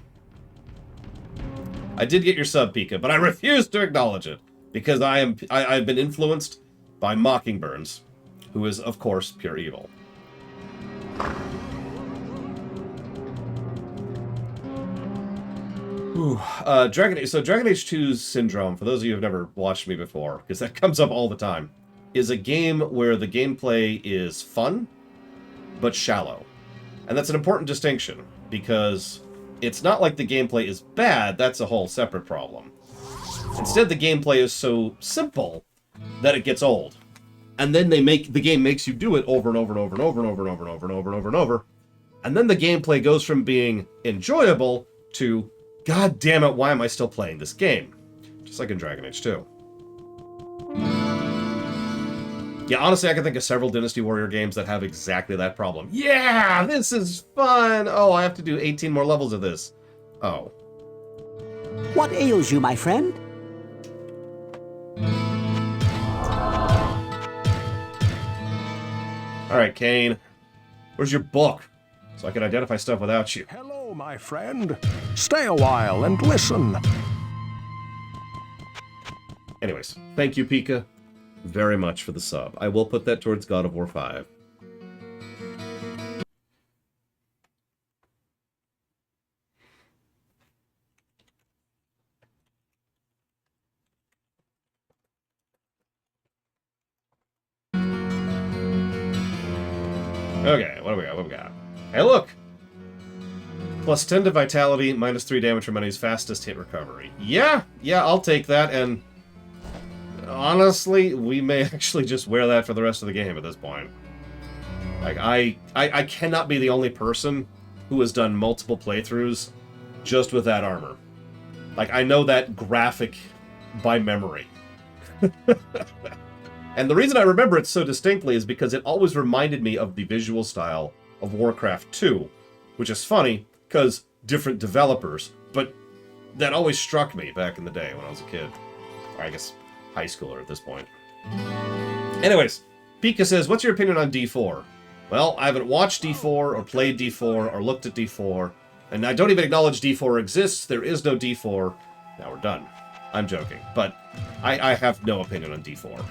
I did get your sub, Pika, but I refuse to acknowledge it. Because I've been influenced by Mockingburns, who is, of course, pure evil. Dragon Age 2's Syndrome, for those of you who have never watched me before, because that comes up all the time, is a game where the gameplay is fun, but shallow. And that's an important distinction, because it's not like the gameplay is bad, that's a whole separate problem. Instead, the gameplay is so simple that it gets old. And then the game makes you do it over and over and over and over and over and over and over and over and over and over. And then the gameplay goes from being enjoyable to, God damn it, why am I still playing this game? Just like in Dragon Age 2. Yeah, honestly, I can think of several Dynasty Warrior games that have exactly that problem. Yeah, this is fun! Oh, I have to do 18 more levels of this. Oh. What ails you, my friend? Alright, Kane. Where's your book? So I can identify stuff without you. Hello, my friend. Stay a while and listen. Anyways, thank you, Pika, very much for the sub. I will put that towards God of War 5. Okay, what do we got? What do we got? Hey, look! Plus 10 to vitality, minus 3 damage from enemies, fastest hit recovery. Yeah, I'll take that, and honestly, we may actually just wear that for the rest of the game at this point. Like, I cannot be the only person who has done multiple playthroughs just with that armor. Like, I know that graphic by memory. And the reason I remember it so distinctly is because it always reminded me of the visual style of Warcraft 2, which is funny, because different developers, but that always struck me back in the day when I was a kid. Or I guess high schooler at this point. Anyways, Pika says, what's your opinion on D4? Well, I haven't watched D4, or played D4, or looked at D4, and I don't even acknowledge D4 exists. There is no D4. Now we're done. I'm joking, but I have no opinion on D4.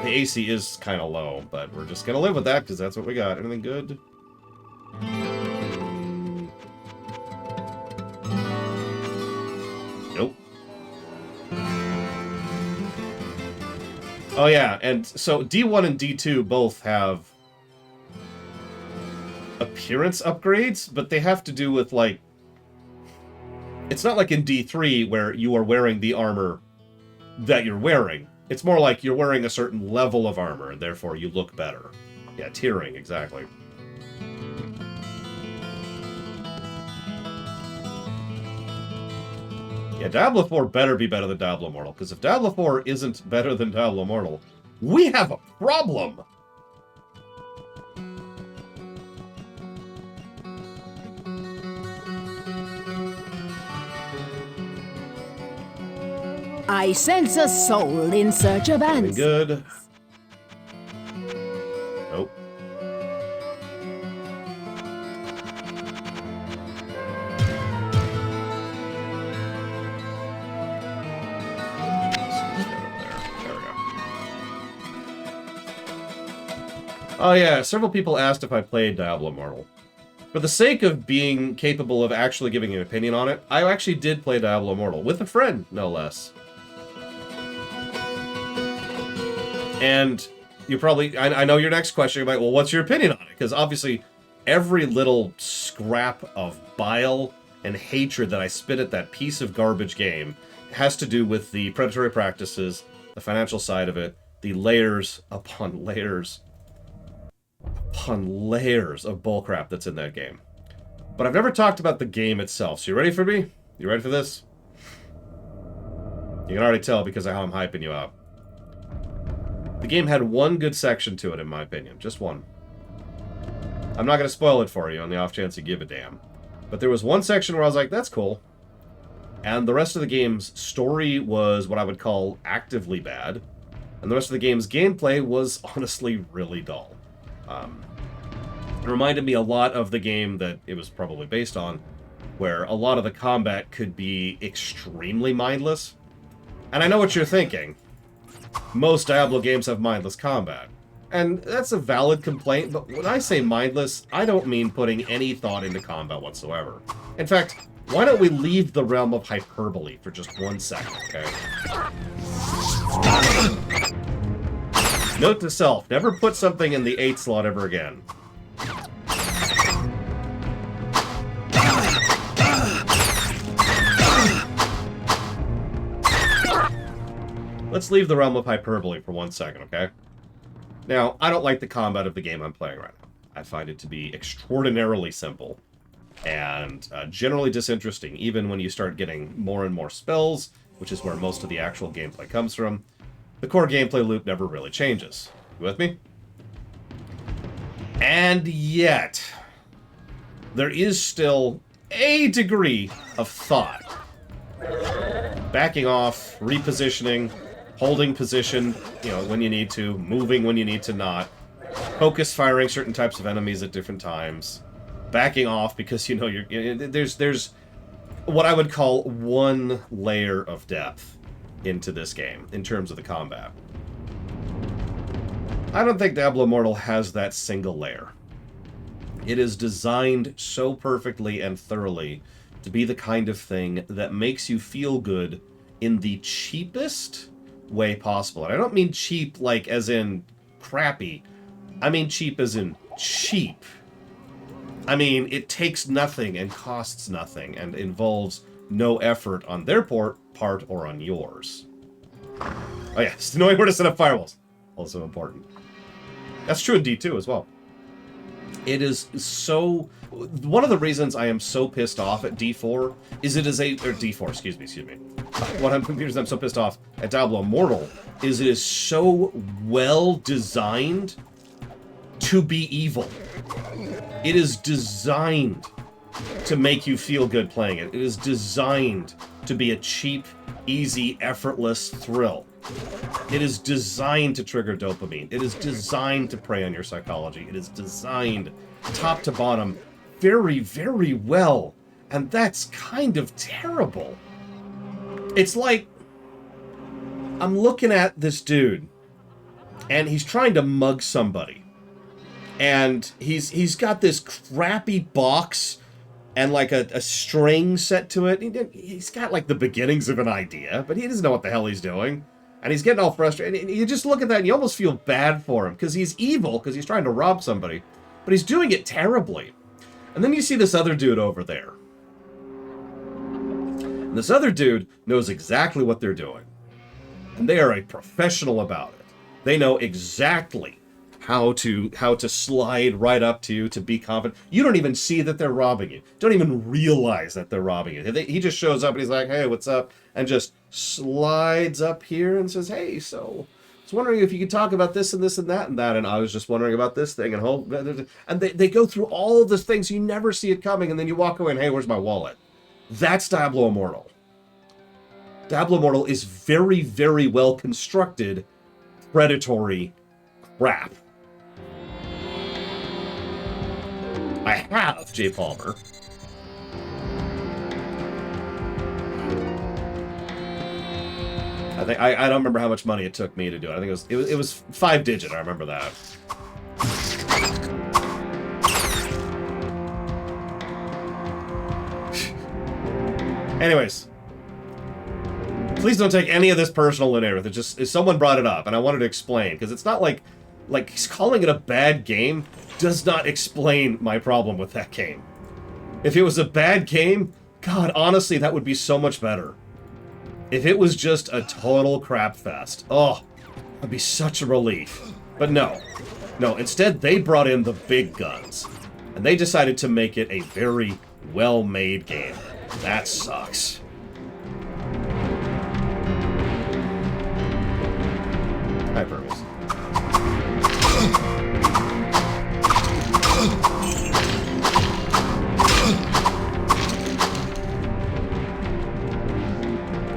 The AC is kind of low, but we're just going to live with that, because that's what we got. Anything good? Nope. Oh yeah, and so D1 and D2 both have appearance upgrades, but they have to do with, like... It's not like in D3 where you are wearing the armor that you're wearing. It's more like you're wearing a certain level of armor, and therefore you look better. Yeah, tiering, exactly. Yeah, Diablo 4 better be better than Diablo Immortal, because if Diablo 4 isn't better than Diablo Immortal, we have a problem! I sense a soul in search of answers. Good. Nope. Oh yeah, several people asked if I played Diablo Immortal. For the sake of being capable of actually giving an opinion on it, I actually did play Diablo Immortal, with a friend, no less. And you probably, I know your next question, you're like, well, what's your opinion on it? Because obviously, every little scrap of bile and hatred that I spit at that piece of garbage game has to do with the predatory practices, the financial side of it, the layers upon layers of bullcrap that's in that game. But I've never talked about the game itself. So you ready for me? You ready for this? You can already tell because of how I'm hyping you up. The game had one good section to it, in my opinion. Just one. I'm not going to spoil it for you on the off chance you give a damn. But there was one section where I was like, that's cool. And the rest of the game's story was what I would call actively bad. And the rest of the game's gameplay was honestly really dull. It reminded me a lot of the game that it was probably based on, where a lot of the combat could be extremely mindless. And I know what you're thinking. Most Diablo games have mindless combat. And that's a valid complaint, but when I say mindless, I don't mean putting any thought into combat whatsoever. In fact, why don't we leave the realm of hyperbole for just 1 second, okay? Note to self, never put something in the 8 slot ever again. Let's leave the realm of hyperbole for 1 second, okay? Now, I don't like the combat of the game I'm playing right now. I find it to be extraordinarily simple and generally disinteresting, even when you start getting more and more spells, which is where most of the actual gameplay comes from. The core gameplay loop never really changes. You with me? And yet, there is still a degree of thought. Backing off, repositioning, holding position, you know, when you need to, moving when you need to not, focus firing certain types of enemies at different times, backing off because, you know, there's what I would call one layer of depth into this game in terms of the combat. I don't think Diablo Immortal has that single layer. It is designed so perfectly and thoroughly to be the kind of thing that makes you feel good in the cheapest way possible. And I don't mean cheap like as in crappy. I mean cheap as in cheap. I mean, it takes nothing and costs nothing and involves no effort on their part or on yours. Oh yeah, it's knowing where to set up firewalls. Also important. That's true in D2 as well. It is so... One of the reasons I am so pissed off at D4 is it is a... Or D4, excuse me. What I'm confused, I'm so pissed off at Diablo Immortal is it is so well designed to be evil. It is designed to make you feel good playing it. It is designed to be a cheap, easy, effortless thrill. It is designed to trigger dopamine. It is designed to prey on your psychology. It is designed, top to bottom, very, very well. And that's kind of terrible. It's like, I'm looking at this dude, and he's trying to mug somebody. And he's got this crappy box and like a string set to it. He's got like the beginnings of an idea, but he doesn't know what the hell he's doing. And he's getting all frustrated. And you just look at that and you almost feel bad for him because he's evil because he's trying to rob somebody. But he's doing it terribly. And then you see this other dude over there. And this other dude knows exactly what they're doing. And they are a professional about it. They know exactly how to slide right up to you, to be confident. You don't even see that they're robbing you. Don't even realize that they're robbing you. He just shows up and he's like, hey, what's up? And just slides up here and says, hey, so I was wondering if you could talk about this and this and that and that. And I was just wondering about this thing. And they go through all the things. You never see it coming. And then you walk away and, hey, where's my wallet? That's Diablo Immortal. Diablo Immortal is very, very well constructed, predatory crap. I have J. Palmer. I don't remember how much money it took me to do it. I think it was 5-digit. I remember that. Anyways, please don't take any of this personal in it. Just someone brought it up, and I wanted to explain because it's not like calling it a bad game does not explain my problem with that game. If it was a bad game, God, honestly, that would be so much better. If it was just a total crap fest, oh, that'd be such a relief. But no, instead they brought in the big guns, and they decided to make it a very well-made game. That sucks. Hi, Burmese.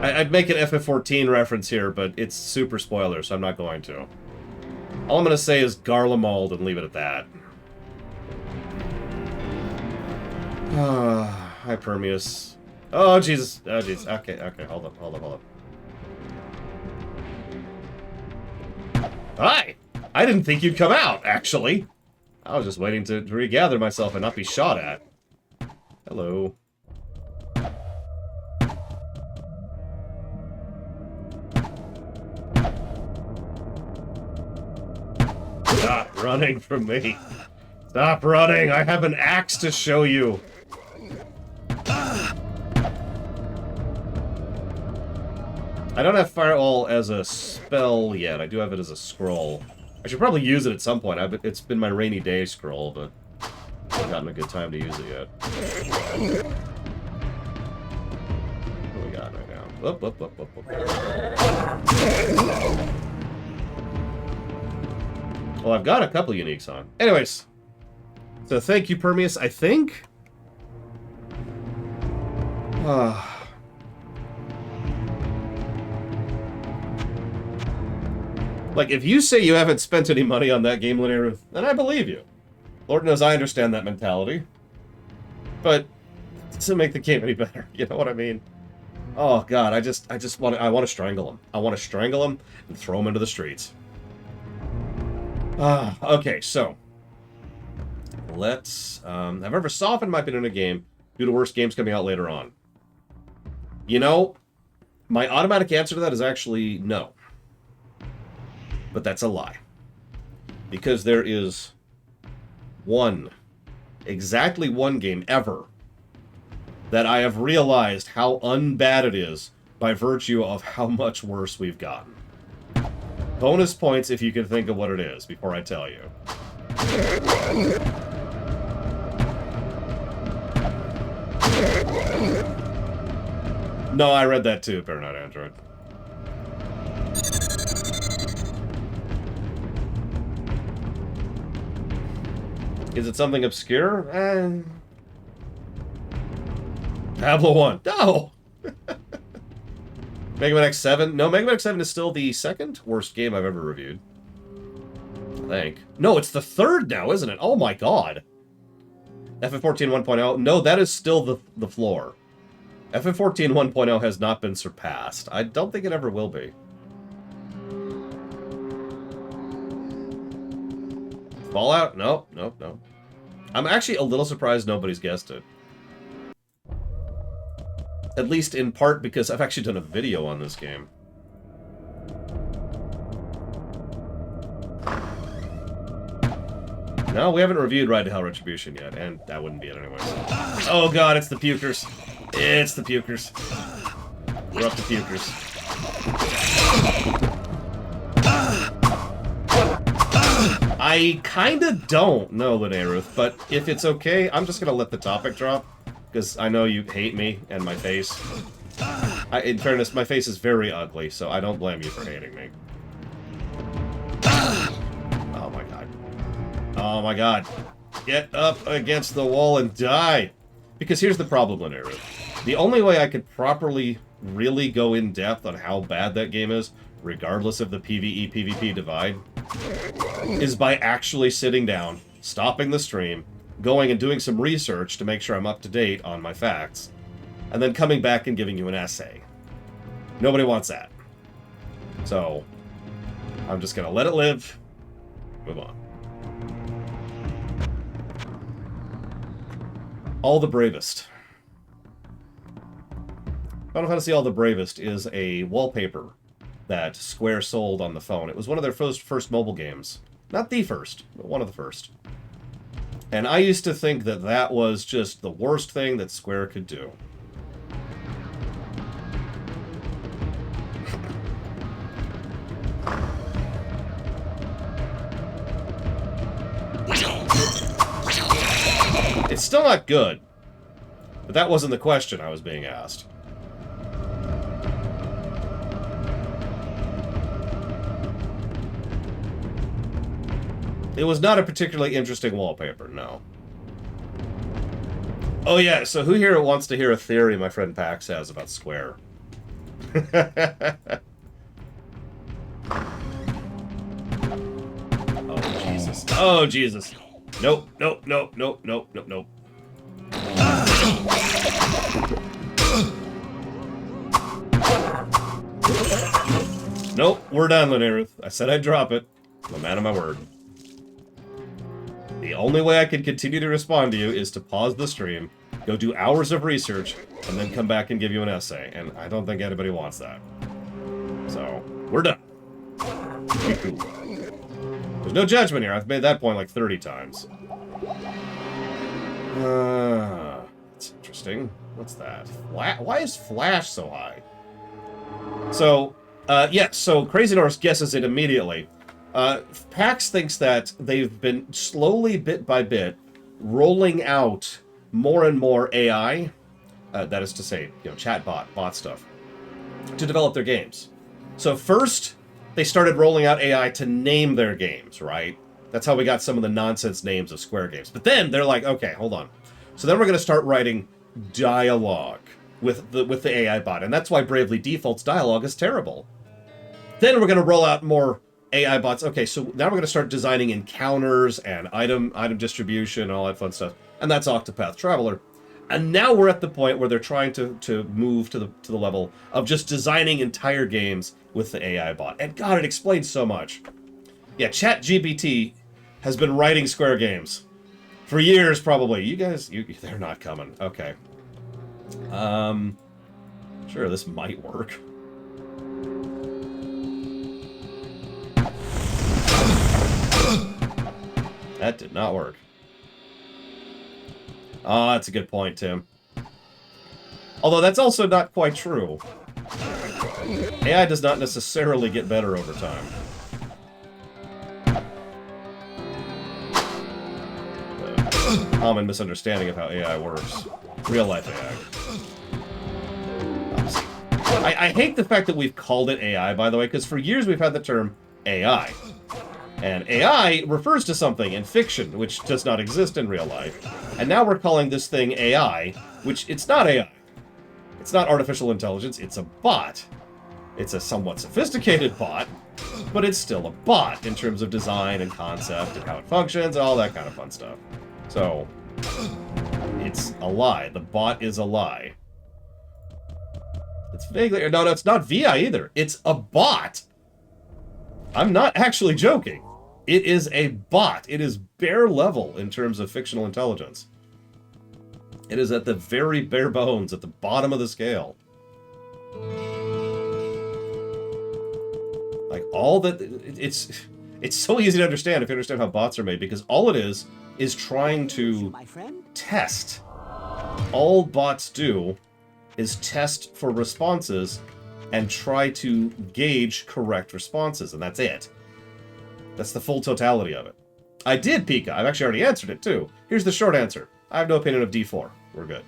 I'd make an FF14 reference here, but it's super spoiler, so I'm not going to. All I'm going to say is Garlemald and leave it at that. Hi, Permeus. Oh, Jesus. Oh, Jesus. Okay, hold up. Hi! I didn't think you'd come out, actually. I was just waiting to regather myself and not be shot at. Hello. Stop running from me. Stop running. I have an axe to show you. I don't have Firewall as a spell yet. I do have it as a scroll. I should probably use it at some point. It's been my rainy day scroll, but I haven't gotten a good time to use it yet. What do we got right now? Up, up, up, up, up. Well, I've got a couple uniques on. Anyways, so thank you, Permeus, I think. Like, if you say you haven't spent any money on that game, Linear, then I believe you. Lord knows I understand that mentality. But it doesn't make the game any better. You know what I mean? Oh God, I want to strangle him. I want to strangle him and throw him into the streets. Okay, so let's. I've ever softened my opinion on a game due to worse games coming out later on. You know, my automatic answer to that is actually no. But that's a lie. Because there is exactly one game ever that I have realized how unbad it is by virtue of how much worse we've gotten. Bonus points if you can think of what it is before I tell you. No, I read that too, Better Not Android. Is it something obscure? Diablo 1. No! Mega Man X7? No, Mega Man X7 is still the second worst game I've ever reviewed. I think. No, it's the third now, isn't it? Oh my god. FF14 1.0? No, that is still the floor. FF14 1.0 has not been surpassed. I don't think it ever will be. Fallout? Nope, nope, nope. I'm actually a little surprised nobody's guessed it. At least in part because I've actually done a video on this game. No, we haven't reviewed Ride to Hell Retribution yet, and that wouldn't be it anyways. Oh god, it's the pukers. It's the pukers. We're up to pukers. I kinda don't know, Linearuth, but if it's okay, I'm just gonna let the topic drop, because I know you hate me and my face. In fairness, my face is very ugly, so I don't blame you for hating me. Oh my god. Oh my god. Get up against the wall and die! Because here's the problem, Linearuth. The only way I could properly really go in depth on how bad that game is, regardless of the PvE-PvP divide, is by actually sitting down, stopping the stream, going and doing some research to make sure I'm up to date on my facts, and then coming back and giving you an essay. Nobody wants that. So, I'm just gonna let it live, move on. All the Bravest. Final Fantasy All the Bravest is a wallpaper that Square sold on the phone. It was one of their first mobile games. Not the first, but one of the first. And I used to think that that was just the worst thing that Square could do. It's still not good, but that wasn't the question I was being asked. It was not a particularly interesting wallpaper, no. Oh yeah, so who here wants to hear a theory my friend Pax has about Square? Oh, Jesus. Oh, Jesus. Nope, nope, nope, nope, nope, nope, nope. Nope, we're done, Linearuth. I said I'd drop it. I'm a man of my word. The only way I can continue to respond to you is to pause the stream, go do hours of research, and then come back and give you an essay. And I don't think anybody wants that. So, we're done. Be cool. There's No judgment here. I've made that point like 30 times. That's interesting. What's that? Why is Flash so high? So, yeah, so Crazy Norse guesses it immediately. Pax thinks that they've been slowly, bit by bit, rolling out more and more AI, that is to say, chatbot, bot stuff, to develop their games. So first, they started rolling out AI to name their games, right? That's how we got some of the nonsense names of Square games. But then they're like, okay, hold on. So then we're going to start writing dialogue with the AI bot, and that's why Bravely Default's dialogue is terrible. Then we're going to roll out more AI bots. Okay, so now we're going to start designing encounters and item distribution and all that fun stuff. And that's Octopath Traveler. And now we're at the point where they're trying to move to the level of just designing entire games with the AI bot. And God, it explains so much. Yeah, ChatGPT has been writing Square games for years, probably. You guys, they're not coming. Okay. Sure, this might work. That did not work. Oh, that's a good point, Tim. Although that's also not quite true. AI does not necessarily get better over time. The common misunderstanding of how AI works. Real life AI. I hate the fact that we've called it AI, by the way, because for years we've had the term AI. And AI refers to something in fiction, which does not exist in real life. And now we're calling this thing AI, which it's not AI. It's not artificial intelligence, it's a bot. It's a somewhat sophisticated bot, but it's still a bot in terms of design and concept and how it functions and all that kind of fun stuff. So, it's a lie. The bot is a lie. It's vaguely... No, it's not VI either. It's a bot. I'm not actually joking. It is a bot. It is bare level in terms of fictional intelligence. It is at the very bare bones, at the bottom of the scale. Like, all that... It's so easy to understand if you understand how bots are made, because all it is trying to test. All bots do is test for responses and try to gauge correct responses, and that's it. That's the full totality of it. I did, Pika. I've actually already answered it, too. Here's the short answer. I have no opinion of D4. We're good.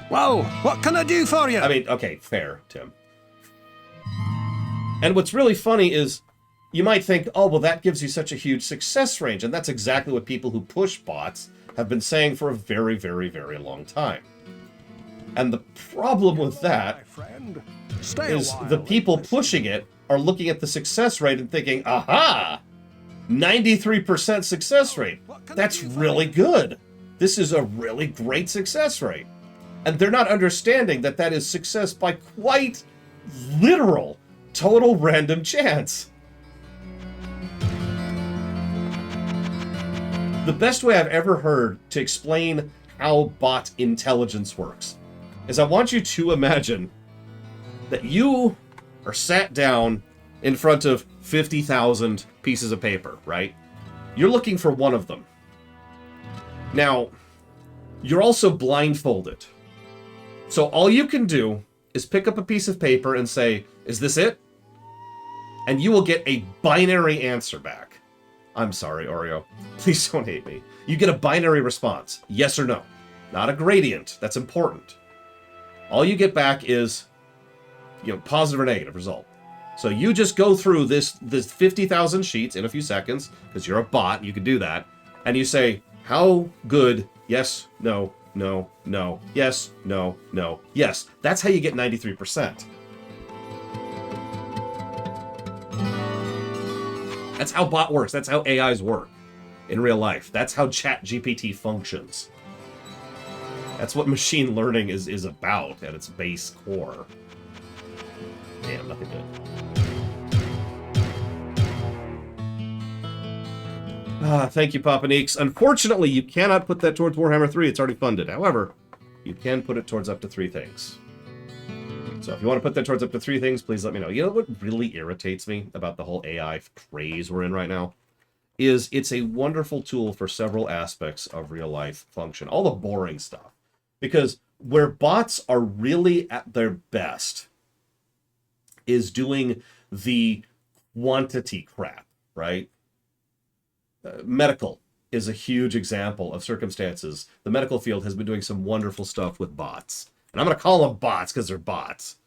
Whoa, what can I do for you? I mean, okay, fair, Tim. And what's really funny is, you might think, oh, well, that gives you such a huge success range, and that's exactly what people who push bots have been saying for a very, very, very long time. And the problem with that is the people pushing it are looking at the success rate and thinking, aha, 93% success rate. That's really good. This is a really great success rate. And they're not understanding that that is success by quite literal, total random chance. The best way I've ever heard to explain how bot intelligence works is I want you to imagine that you are sat down in front of 50,000 pieces of paper, right? You're looking for one of them. Now, you're also blindfolded. So all you can do is pick up a piece of paper and say, is this it? And you will get a binary answer back. I'm sorry, Oreo. Please don't hate me. You get a binary response, yes or no. Not a gradient. That's important. All you get back is, positive or negative result. So you just go through this 50,000 sheets in a few seconds, because you're a bot, you can do that, and you say, how good, yes, no, no, no, yes, no, no, yes. That's how you get 93%. That's how bot works. That's how AIs work in real life. That's how ChatGPT functions. That's what machine learning is about at its base core. Damn, nothing good. Thank you, Papa Neeks. Unfortunately, you cannot put that towards Warhammer 3. It's already funded. However, you can put it towards up to 3 things. So if you want to put that towards up to 3 things, please let me know. You know what really irritates me about the whole AI craze we're in right now? Is it's a wonderful tool for several aspects of real-life function. All the boring stuff. Because where bots are really at their best is doing the quantity crap, right? Medical is a huge example of circumstances. The medical field has been doing some wonderful stuff with bots. And I'm going to call them bots because they're bots.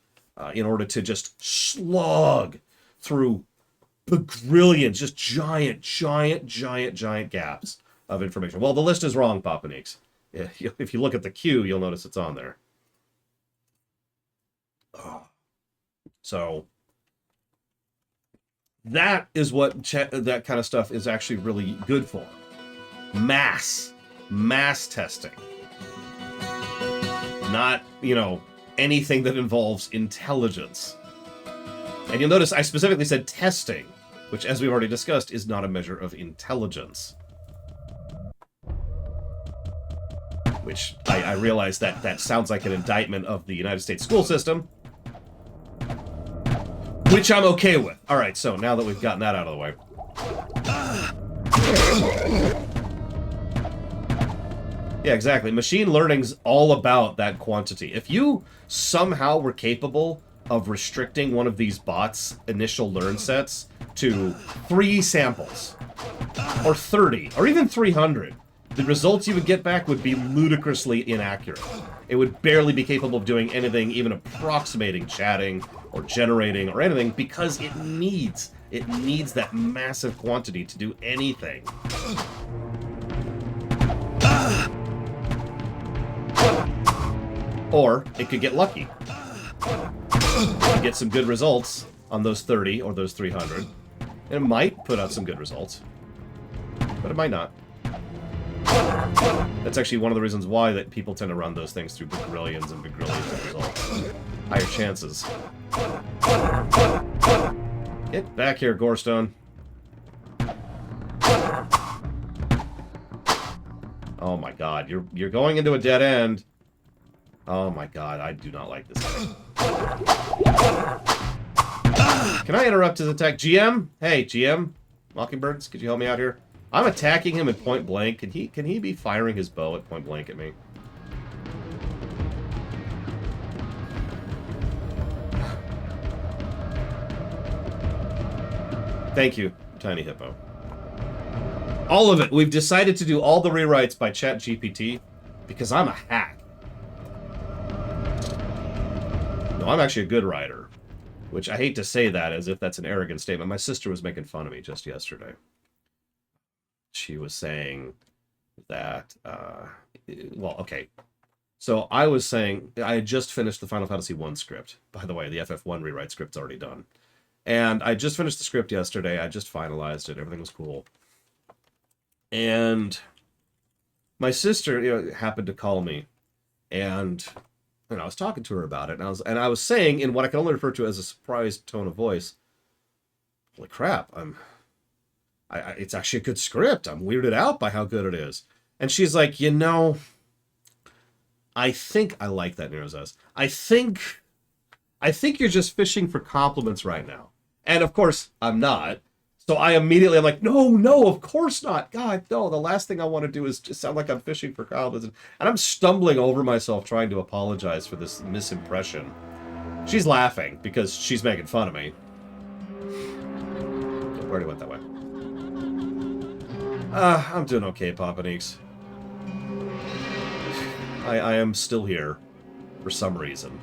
In order to just slog through bagrillions, just giant gaps of information. Well, the list is wrong, Papaneeks. If you look at the queue, you'll notice it's on there. So that is what that kind of stuff is actually really good for. Mass testing. Not, anything that involves intelligence. And you'll notice I specifically said testing, which, as we've already discussed, is not a measure of intelligence. Which I realize that sounds like an indictment of the United States school system, which I'm okay with. All right, so now that we've gotten that out of the way. Yeah, exactly. Machine learning's all about that quantity. If you somehow were capable of restricting one of these bots' initial learn sets to 3 samples, or 30, or even 300, the results you would get back would be ludicrously inaccurate. It would barely be capable of doing anything even approximating chatting or generating or anything because it needs that massive quantity to do anything. Or it could get lucky. It could get some good results on those 30 or those 300. And it might put out some good results. But it might not. That's actually one of the reasons why that people tend to run those things through bagrillions and bagrillions of results. Higher chances. Get back here, Gorestone. Oh my god, you're going into a dead end. Oh my god, I do not like this thing. Can I interrupt his attack? GM? Hey, GM? Mockingbirds, could you help me out here? I'm attacking him at point blank. Can he be firing his bow at point blank at me? Thank you, Tiny Hippo. All of it. We've decided to do all the rewrites by ChatGPT because I'm a hack. No, I'm actually a good writer. Which I hate to say that as if that's an arrogant statement. My sister was making fun of me just yesterday. She was saying that, well, okay. So I was saying, I had just finished the Final Fantasy 1 script. By the way, the FF1 rewrite script's already done. And I just finished the script yesterday. I just finalized it. Everything was cool. And my sister, happened to call me. And I was talking to her about it. And I was saying, in what I can only refer to as a surprised tone of voice, holy crap, it's actually a good script. I'm weirded out by how good it is. And she's like, I think I like that, Nero says. I think you're just fishing for compliments right now. And of course, I'm not. So I'm like, no, of course not. God, no, the last thing I want to do is just sound like I'm fishing for compliments. And I'm stumbling over myself trying to apologize for this misimpression. She's laughing because she's making fun of me. I already went that way. I'm doing okay, Papaneeks. I am still here for some reason.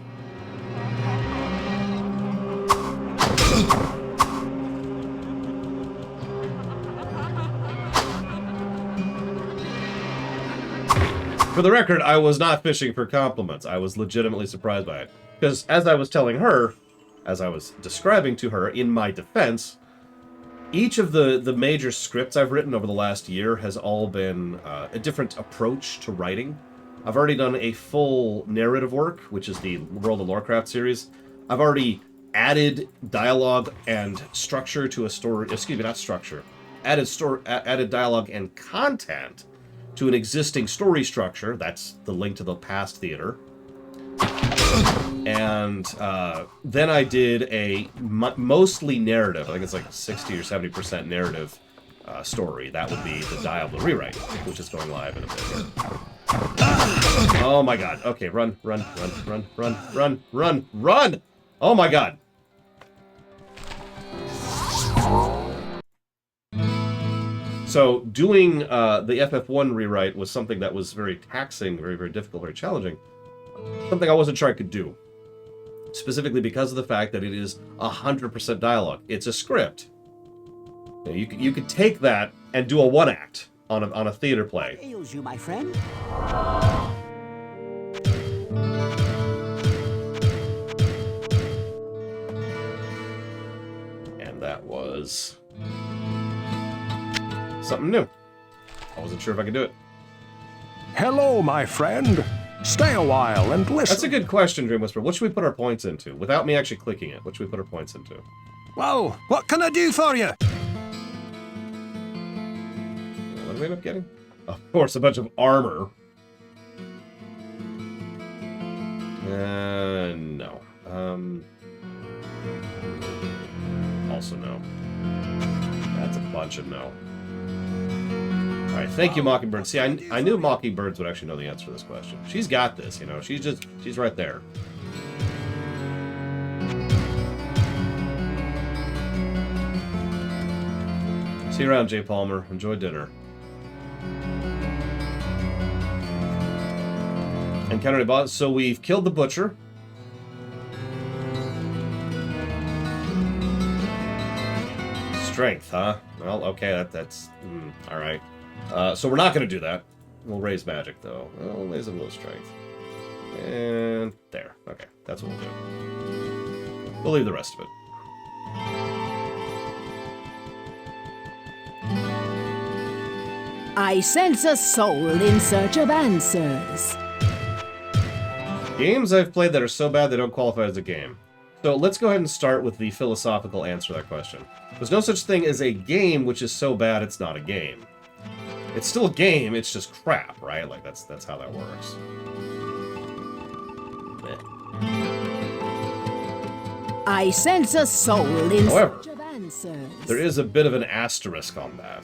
For the record, I was not fishing for compliments. I was legitimately surprised by it. Because as I was telling her, as I was describing to her in my defense, each of the major scripts I've written over the last year has all been a different approach to writing. I've already done a full narrative work, which is the World of Lorecraft series. I've already added dialogue and structure to a story. Excuse me, not structure. Added dialogue and content to an existing story structure. That's the Link to the Past theater. And And then I did a mostly narrative, I think it's like 60 or 70% narrative story. That would be the Diablo rewrite, which is going live in a bit here. Oh my god. Okay, run. Oh my god. So doing the FF1 rewrite was something that was very taxing, very, very difficult, very challenging. Something I wasn't sure I could do. Specifically because of the fact that it is 100% dialogue. It's a script. You could take that and do a one-act on a theater play. What ails you, my friend? And that was something new. I wasn't sure if I could do it. Hello, my friend. Stay a while and listen. That's a good question, Dream Whisperer. What should we put our points into? Without me actually clicking it, what should we put our points into? Well, what can I do for you? What did we end up getting? Of course, a bunch of armor. No. Also no. That's a bunch of no. Alright, thank you, Mockingbird. See, I knew Mockingbirds would actually know the answer to this question. She's got this, you know. She's right there. See you around, Jay Palmer. Enjoy dinner. Encounter any boss. So we've killed the butcher. Strength, huh? Well, okay, that's all right. So we're not going to do that. We'll raise magic, though. We'll raise a little strength. And there. Okay, that's what we'll do. We'll leave the rest of it. I sense a soul in search of answers. Games I've played that are so bad they don't qualify as a game. So let's go ahead and start with the philosophical answer to that question. There's no such thing as a game which is so bad it's not a game. It's still a game, it's just crap, right? Like, that's how that works. I sense a soul in However, search of answers. there is a bit of an asterisk on that.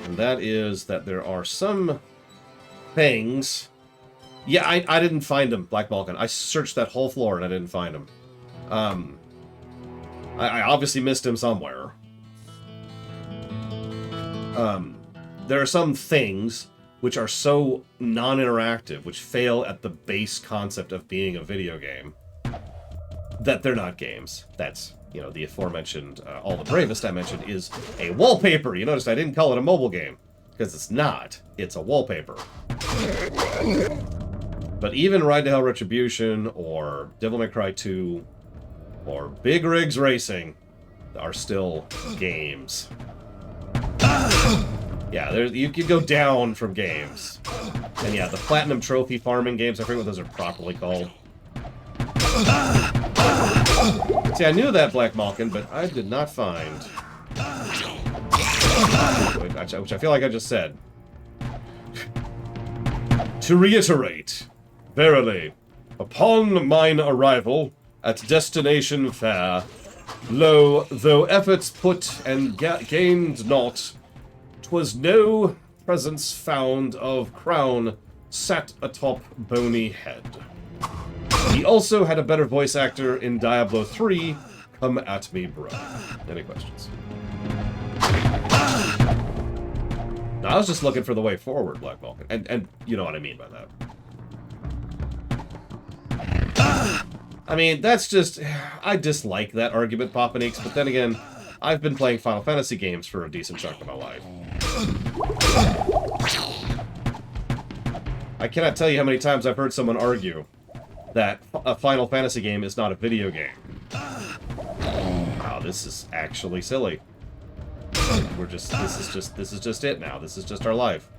And that is that there are some things... Yeah, I didn't find them, Black Balkan. I searched that whole floor and I didn't find him. I obviously missed him somewhere. There are some things which are so non-interactive, which fail at the base concept of being a video game, that they're not games. That's, you know, the aforementioned All the Bravest I mentioned is a wallpaper. You noticed I didn't call it a mobile game, because it's not. It's a wallpaper. But even Ride to Hell Retribution, or Devil May Cry 2, or Big Rigs Racing are still games. Yeah, you can go down from games. And yeah, the Platinum Trophy farming games, I forget what those are properly called. See, I knew that, Black Malkin, but I did not find... Which I feel like I just said. To reiterate, verily, upon mine arrival at destination fair, lo, though efforts put and gained not, 'twas no presence found of crown sat atop bony head. He also had a better voice actor in Diablo 3. Come at me, bro. Any questions? No, I was just looking for the way forward, Black Vulcan. And you know what I mean by that. I mean, that's just... I dislike that argument, Papanix, but then again, I've been playing Final Fantasy games for a decent chunk of my life. I cannot tell you how many times I've heard someone argue that a Final Fantasy game is not a video game. Wow, this is actually silly. This is just it now. This is just our life.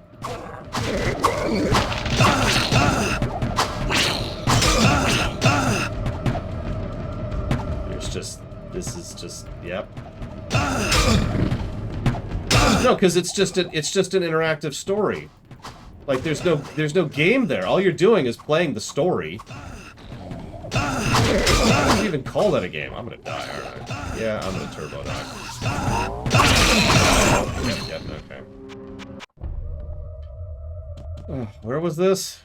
This is just, yep. No, because it's just an interactive story. Like there's no game there. All you're doing is playing the story. I don't even call that a game. I'm gonna die, alright. Yeah, I'm gonna turbo die. Yep, okay. Where was this?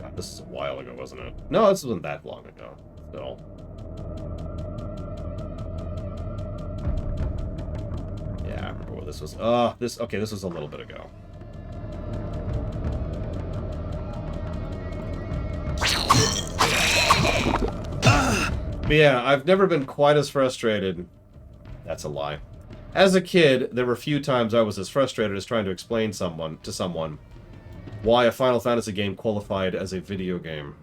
God, this is a while ago, wasn't it? No, this wasn't that long ago. Still. Yeah, I remember where this was. Okay, this was a little bit ago. But yeah, I've never been quite as frustrated. That's a lie. As a kid, there were few times I was as frustrated as trying to explain to someone why a Final Fantasy game qualified as a video game.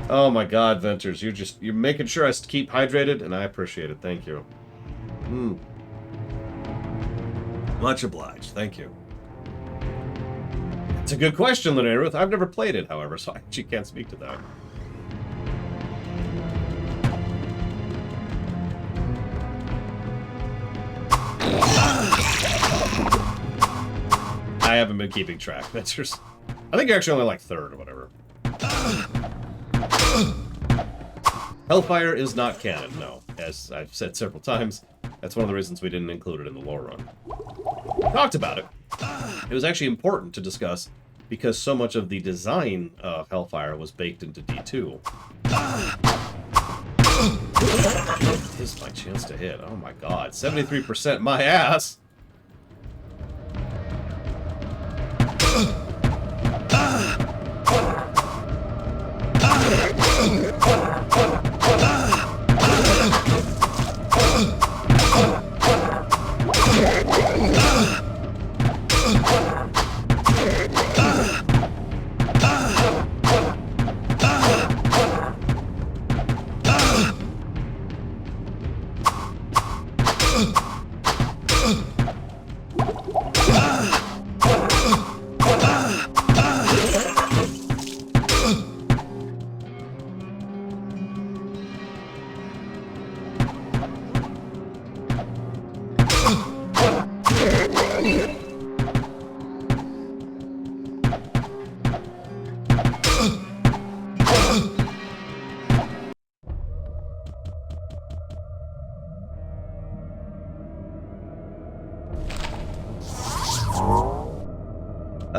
Oh my god, Ventures, you're making sure I keep hydrated, and I appreciate it. Thank you. Much obliged. Thank you. It's a good question, Linnea. I've never played it, however, so I actually can't speak to that. I haven't been keeping track. Ventures. I think you're actually only like third or whatever. Hellfire is not canon, no. As I've said several times, that's one of the reasons we didn't include it in the lore run. We talked about it. It was actually important to discuss because so much of the design of Hellfire was baked into D2. This is my chance to hit. Oh my god. 73% my ass!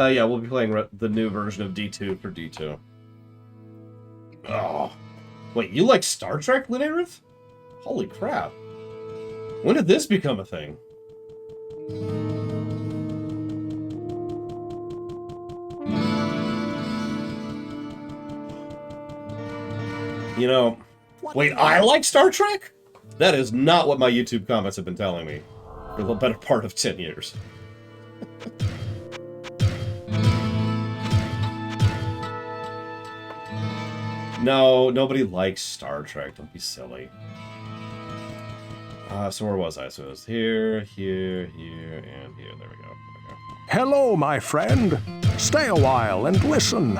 Yeah, we'll be playing the new version of D2 for D2. Oh. Wait, you like Star Trek, Linnea? Holy crap. When did this become a thing? You know, wait, I like Star Trek? That is not what my YouTube comments have been telling me for the better part of 10 years. No, nobody likes Star Trek. Don't be silly. So where was I? So it was here, here, here, and here. There we go. Okay. Hello, my friend. Stay a while and listen.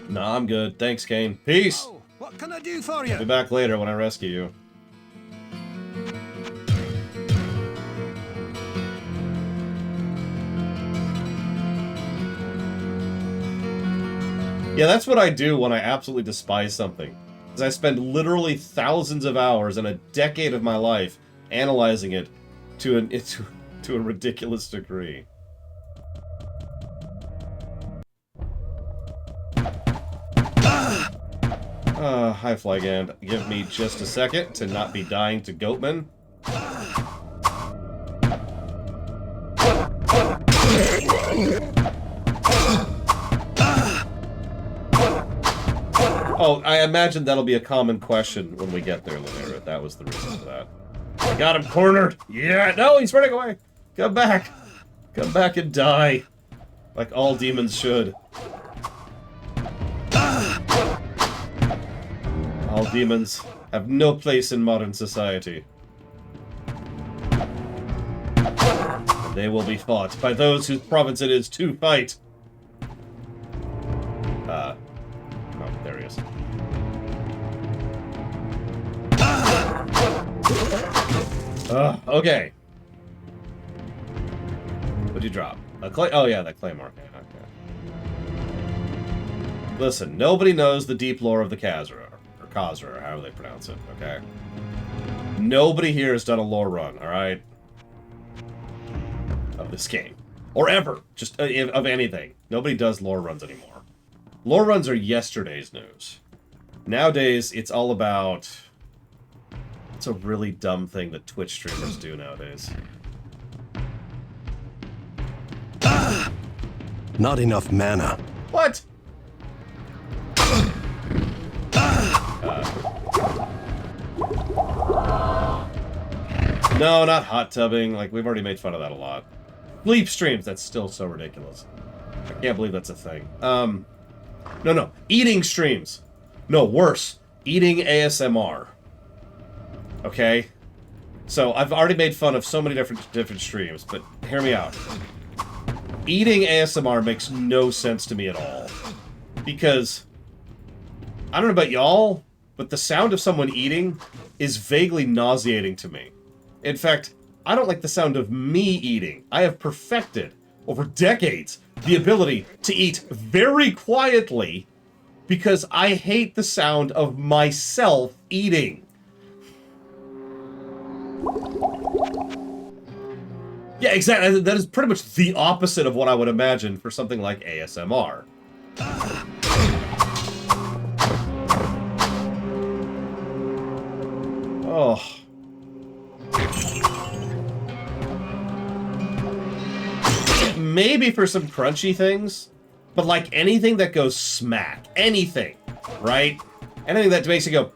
Nah, I'm good. Thanks, Kane. Peace! Oh, what can I do for you? I'll be back later when I rescue you. Yeah, that's what I do when I absolutely despise something. Is I spend literally thousands of hours and a decade of my life analyzing it to a ridiculous degree. Hi, Flygand. Give me just a second to not be dying to Goatman. Oh, I imagine that'll be a common question when we get there, Linnea. That was the reason for that. I got him cornered! Yeah! No, he's running away! Come back! Come back and die! Like all demons should. All demons have no place in modern society. And they will be fought by those whose province it is to fight. Oh, there he is. Okay. you drop? A clay? Oh yeah, that claymore. Okay. Listen, nobody knows the deep lore of the Khazra, or Khazra, or however they pronounce it, okay? Nobody here has done a lore run, alright? Of this game. Or ever. Just of anything. Nobody does lore runs anymore. Lore runs are yesterday's news. Nowadays, it's all about... It's a really dumb thing that Twitch streamers do nowadays. Not enough mana. What? No, not hot tubbing. Like, we've already made fun of that a lot. Sleep streams. That's still so ridiculous. I can't believe that's a thing. No. Eating streams. No, worse. Eating ASMR. Okay? So, I've already made fun of so many different streams, but hear me out. Eating ASMR makes no sense to me at all. Because, I don't know about y'all, but the sound of someone eating is vaguely nauseating to me. In fact, I don't like the sound of me eating. I have perfected, over decades, the ability to eat very quietly because I hate the sound of myself eating. Yeah, exactly. That is pretty much the opposite of what I would imagine for something like ASMR. Oh. Maybe for some crunchy things, but like anything that goes smack. Anything, right? Anything that makes you go...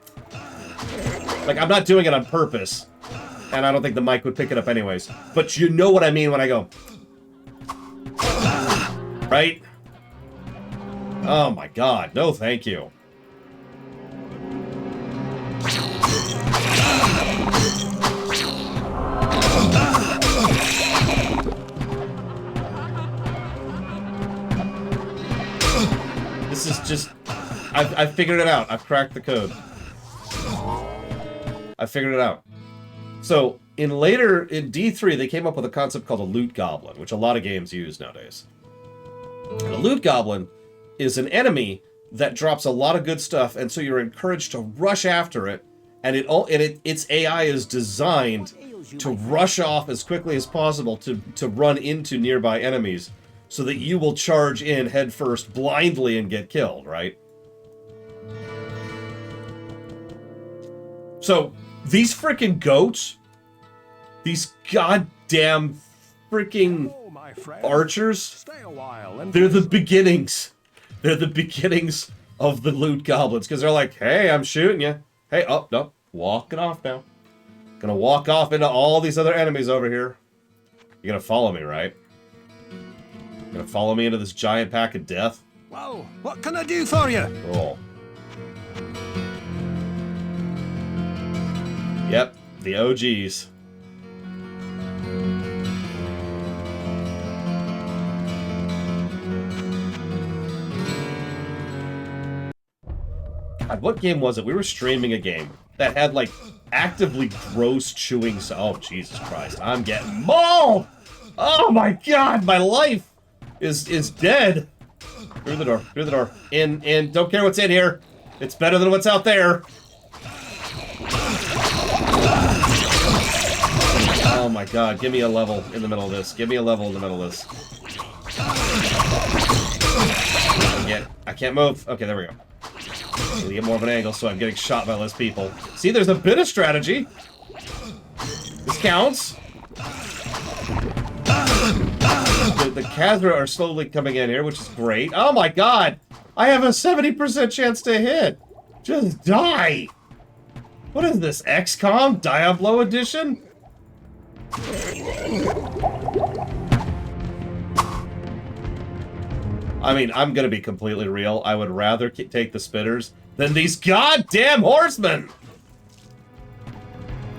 Like, I'm not doing it on purpose, and I don't think the mic would pick it up anyways. But you know what I mean when I go... Right? Oh my god, no thank you. This is just... I've figured it out. I've cracked the code. I figured it out. So, in D3, they came up with a concept called a loot goblin, which a lot of games use nowadays. And a loot goblin is an enemy that drops a lot of good stuff, and so you're encouraged to rush after it, and its AI is designed to rush off as quickly as possible to run into nearby enemies, so that you will charge in headfirst blindly and get killed, right? So, these freaking goats, these goddamn freaking archers, they're the beginnings. They're the beginnings of the loot goblins, because they're like, hey, I'm shooting you. Hey, oh, no, walking off now. Gonna walk off into all these other enemies over here. You're gonna follow me, right? You're gonna follow me into this giant pack of death? Well, what can I do for you? Roll. Yep, the OGs. God, what game was it? We were streaming a game that had, like, actively gross chewing oh, Jesus Christ. I'm getting mauled! Oh my god, my life is dead. Through the door, through the door. In, don't care what's in here. It's better than what's out there. Oh my god, give me a level in the middle of this. Give me a level in the middle of this. I can't move. Okay, there we go. Need to get more of an angle so I'm getting shot by less people. See, there's a bit of strategy. This counts. The Khazra are slowly coming in here, which is great. Oh my god! I have a 70% chance to hit! Just die! What is this, XCOM? Diablo edition? I mean, I'm gonna be completely real. I would rather take the spitters than these goddamn horsemen!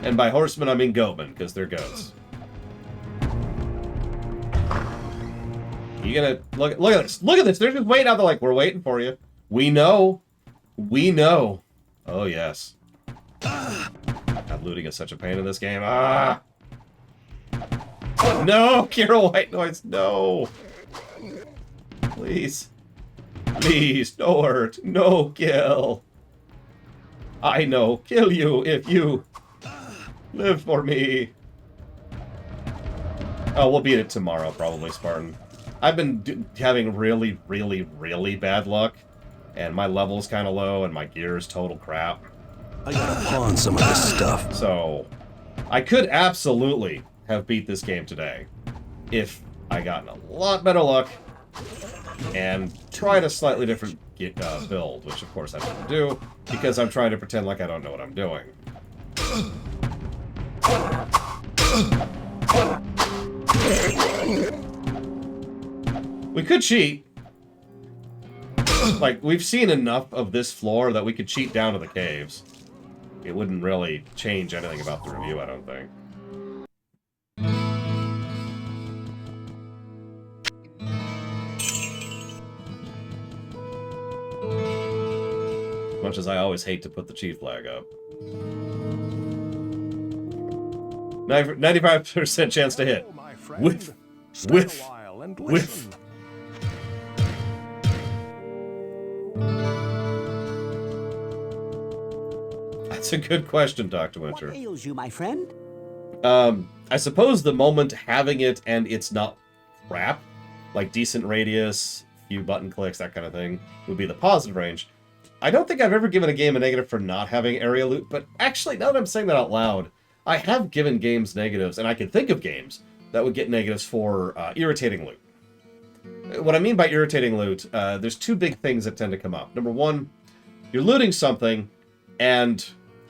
And by horsemen, I mean goatmen, because they're goats. You gonna... Look at this. Look at this! They're just waiting out there like, we're waiting for you. We know. We know. Oh, yes. God, looting is such a pain in this game. Ah! No, Kira White Noise, no. Please. Please, no hurt, no kill. I know, kill you if you live for me. Oh, we'll beat it tomorrow, probably, Spartan. I've been having really, really, really bad luck, and my level's kind of low, and my gear is total crap. I gotta pawn some of this stuff. So, I could absolutely have beat this game today if I gotten a lot better luck and tried a slightly different build, which of course I didn't do because I'm trying to pretend like I don't know what I'm doing. We could cheat. Like, we've seen enough of this floor that we could cheat down to the caves. It wouldn't really change anything about the review, I don't think. As much as I always hate to put the cheat flag up. 95% chance to hit. Whiff. Whiff. Whiff. That's a good question, Dr. Winter. What ails you, my friend? I suppose the moment having it and it's not crap, like decent radius, few button clicks, that kind of thing, would be the positive range. I don't think I've ever given a game a negative for not having area loot, but actually, now that I'm saying that out loud, I have given games negatives, and I can think of games that would get negatives for irritating loot. What I mean by irritating loot, there's two big things that tend to come up. Number one, you're looting something, and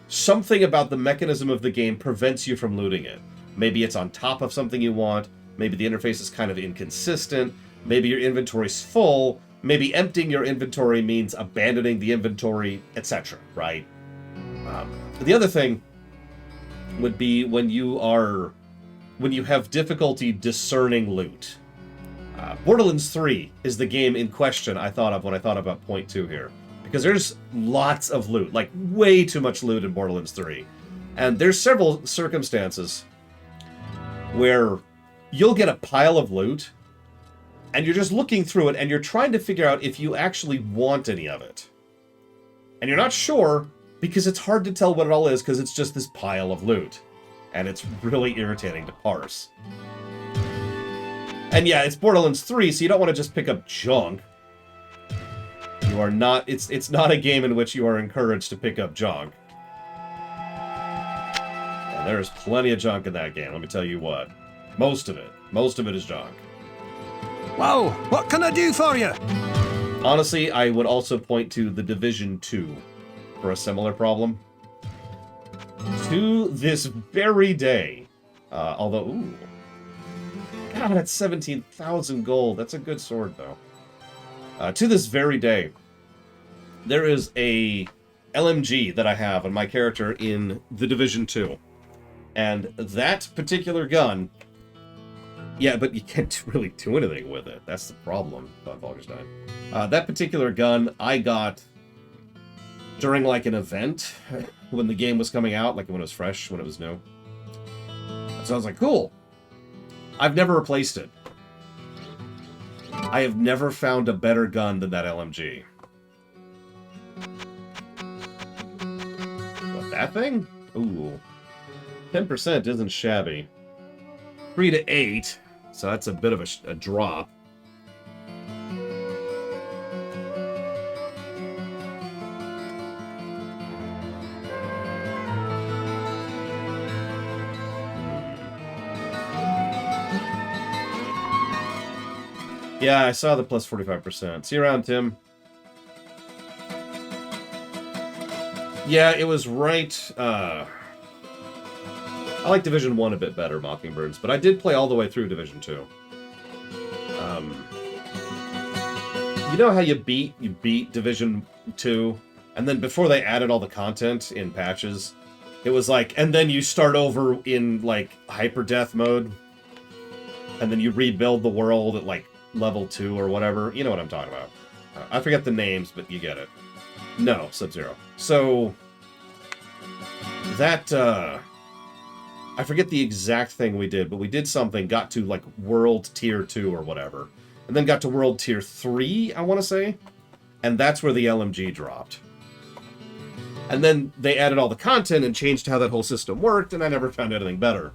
something about the mechanism of the game prevents you from looting it. Maybe it's on top of something you want, maybe the interface is kind of inconsistent, maybe your inventory's full, maybe emptying your inventory means abandoning the inventory, etc., right? The other thing would be when you have difficulty discerning loot. Borderlands 3 is the game in question I thought of when I thought about point 2 here. Because there's lots of loot, like way too much loot in Borderlands 3. And there's several circumstances where you'll get a pile of loot, and you're just looking through it, and you're trying to figure out if you actually want any of it. And you're not sure, because it's hard to tell what it all is, because it's just this pile of loot. And it's really irritating to parse. And yeah, it's Borderlands 3, so you don't want to just pick up junk. You are not, it's not a game in which you are encouraged to pick up junk. And there's plenty of junk in that game, let me tell you what. Most of it is junk. Whoa, what can I do for you? Honestly, I would also point to The Division 2 for a similar problem. To this very day, although, ooh, God, that's 17,000 gold. That's a good sword, though. To this very day, there is a LMG that I have on my character in The Division 2. And that particular gun, yeah, but you can't really do anything with it. That's the problem, Don Falkenstein. That particular gun I got during, like, an event when the game was coming out, like when it was fresh, when it was new. So I was like, cool. I've never replaced it. I have never found a better gun than that LMG. What, that thing? Ooh. 10% isn't shabby. 3 to 8, so that's a bit of a drop. Yeah, I saw the plus 45%. See you around, Tim. Yeah, it was right. I like Division 1 a bit better, Mockingbirds, but I did play all the way through Division 2. You know how you beat Division 2, and then before they added all the content in patches, it was like, and then you start over in, like, hyper-death mode, and then you rebuild the world at, like, level 2 or whatever. You know what I'm talking about. I forget the names, but you get it. No, Sub-Zero. So, that I forget the exact thing we did, but we did something, got to like World Tier 2 or whatever, and then got to World Tier 3, I want to say, and that's where the LMG dropped. And then they added all the content and changed how that whole system worked, and I never found anything better.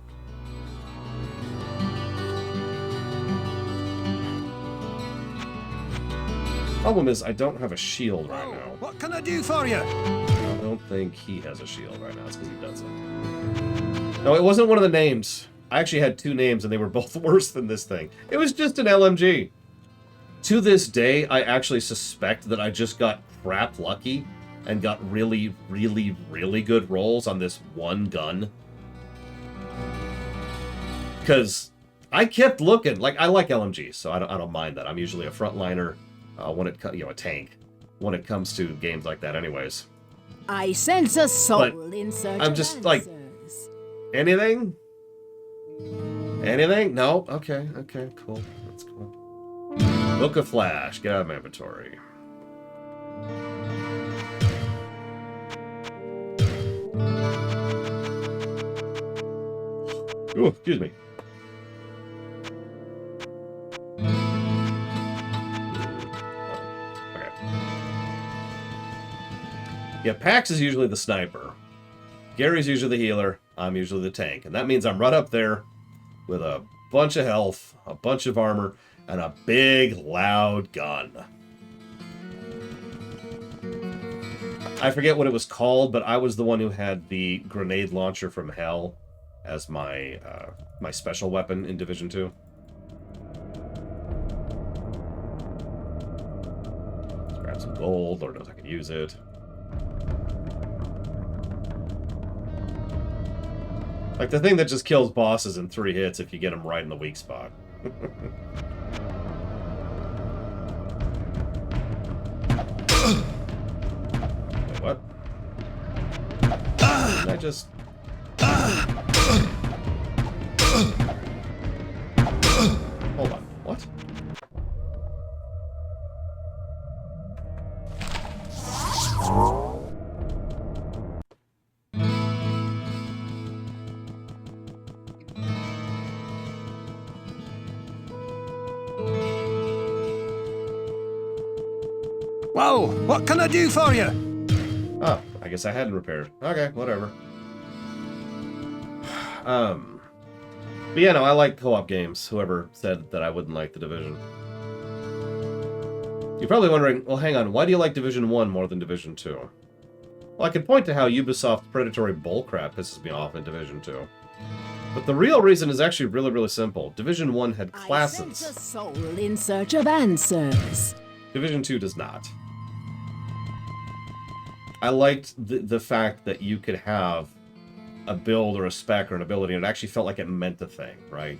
Problem is, I don't have a shield right now. What can I do for you? I don't think he has a shield right now. It's because he doesn't. No, it wasn't one of the names. I actually had 2 names, and they were both worse than this thing. It was just an LMG. To this day, I actually suspect that I just got crap lucky and got really, really, really good rolls on this one gun. Because I kept looking. Like, I like LMGs, so I don't mind that. I'm usually a frontliner when it a tank when it comes to games like that, anyways. I sense a soul But in search I'm of just like, answers. anything? Anything? No? Okay, cool. That's cool. Book of Flash. Get out of my inventory. Ooh, excuse me. Okay. Yeah, Pax is usually the sniper. Gary's usually the healer. I'm usually the tank. And that means I'm right up there with a bunch of health, a bunch of armor, and a big, loud gun. I forget what it was called, but I was the one who had the grenade launcher from hell as my my special weapon in Division 2. Let's grab some gold. Lord knows I can use it. Like the thing that just kills bosses in 3 hits if you get them right in the weak spot. Wait, what? Did I just... Hold on, what? Whoa, what can I do for you? Oh, I guess I hadn't repaired. Okay, whatever. But yeah, no, I like co-op games. Whoever said that I wouldn't like The Division. You're probably wondering, well, hang on, why do you like Division 1 more than Division 2? Well, I can point to how Ubisoft's predatory bullcrap pisses me off in Division 2. But the real reason is actually really, really simple. Division 1 had I classes. sense a soul in search of answers. Division 2 does not. I liked the fact that you could have a build or a spec or an ability, and it actually felt like it meant the thing, right?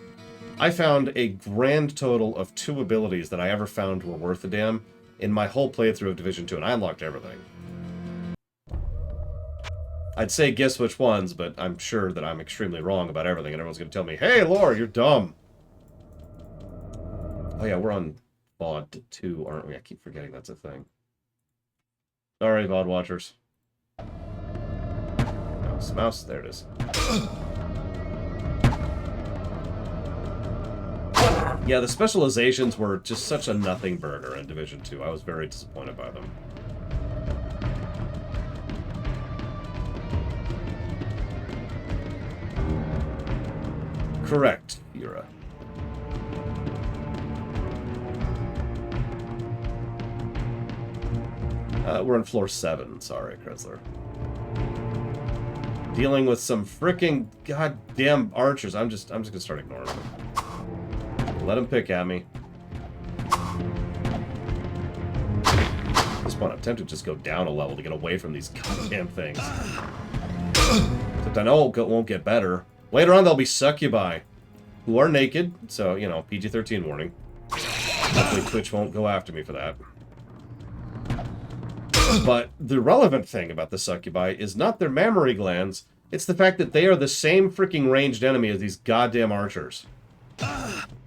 I found a grand total of 2 abilities that I ever found were worth a damn in my whole playthrough of Division 2, and I unlocked everything. I'd say guess which ones, but I'm sure that I'm extremely wrong about everything, and everyone's going to tell me, hey, Laura, you're dumb. Oh yeah, we're on VOD 2, aren't we? I keep forgetting that's a thing. Sorry, VOD watchers. Mouse, there it is. Yeah, the specializations were just such a nothing burger in Division 2. I was very disappointed by them. Correct, Yura. We're on floor 7. Sorry, Chrysler. Dealing with some freaking goddamn archers. I'm just gonna start ignoring them. Let them pick at me. At this point, I'm tempted to just go down a level to get away from these goddamn things. Except I know it won't get better. Later on, there'll be succubi who are naked, so, you know, PG-13 warning. Hopefully Twitch won't go after me for that. But the relevant thing about the succubi is not their mammary glands, it's the fact that they are the same freaking ranged enemy as these goddamn archers.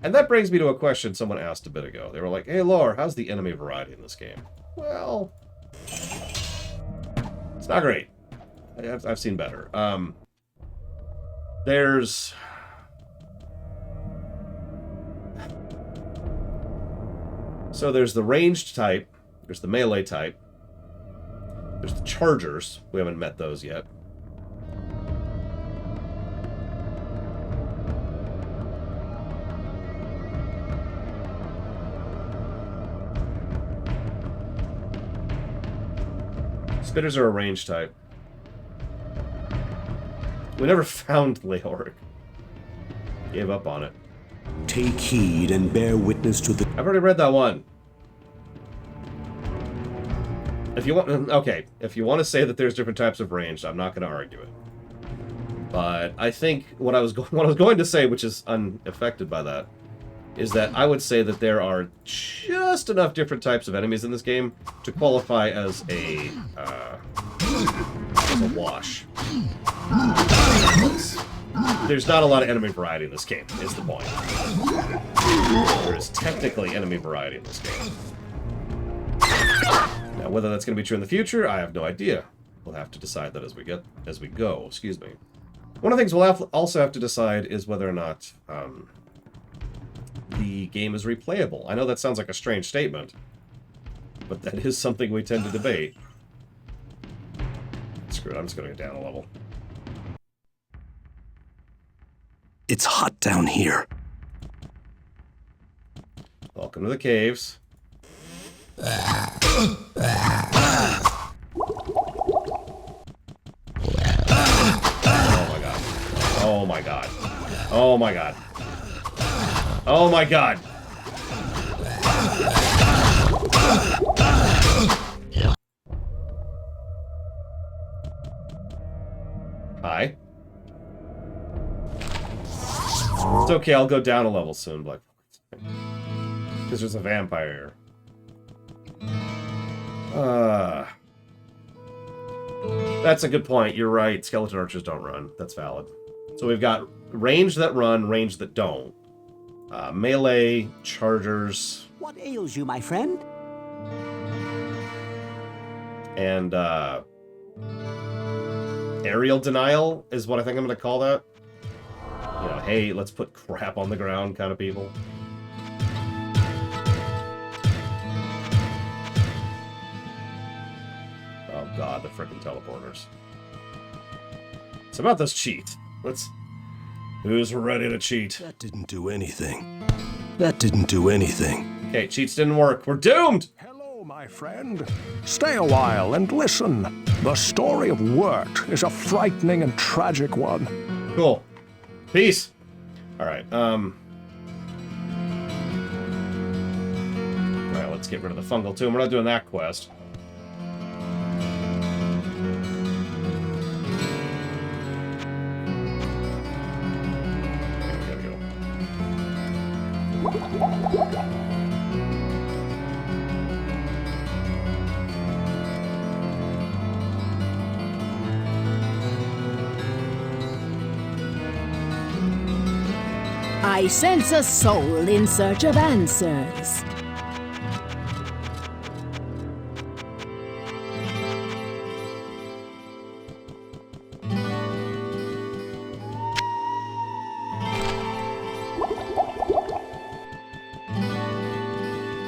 And that brings me to a question someone asked a bit ago. They were like, hey, Lore, how's the enemy variety in this game? Well, it's not great. I've seen better. There's... So there's the ranged type, there's the melee type, there's the chargers. We haven't met those yet. Spitters are a ranged type. We never found leoric. Gave up on it. Take heed and bear witness to the... I've already read that one. If you want, okay, if you want to say that there's different types of ranged, I'm not going to argue it. But I think what I was going to say, which is unaffected by that, is that I would say that there are just enough different types of enemies in this game to qualify as a wash. There's not a lot of enemy variety in this game, is the point. There is technically enemy variety in this game. Now, whether that's going to be true in the future, I have no idea. We'll have to decide that as we go. Excuse me. One of the things we'll also have to decide is whether or not the game is replayable. I know that sounds like a strange statement, but that is something we tend to debate. Screw it, I'm just going to go down a level. It's hot down here. Welcome to the caves. Oh my god. Oh my god. Oh my god. Hi. It's okay, I'll go down a level soon, but because there's a vampire here. That's a good point. You're right. Skeleton archers don't run. That's valid. So we've got range that run, range that don't. Melee, chargers. What ails you, my friend? And aerial denial is what I think I'm going to call that. You know, hey, let's put crap on the ground kind of people. Oh god, the frickin' teleporters. It's about this cheat. Who's ready to cheat? That didn't do anything. That didn't do anything. Okay, cheats didn't work. We're doomed! Hello, my friend. Stay a while and listen. The story of Wirt is a frightening and tragic one. Cool. Peace! Alright, Alright, let's get rid of the fungal tomb. We're not doing that quest. I sense a soul in search of answers.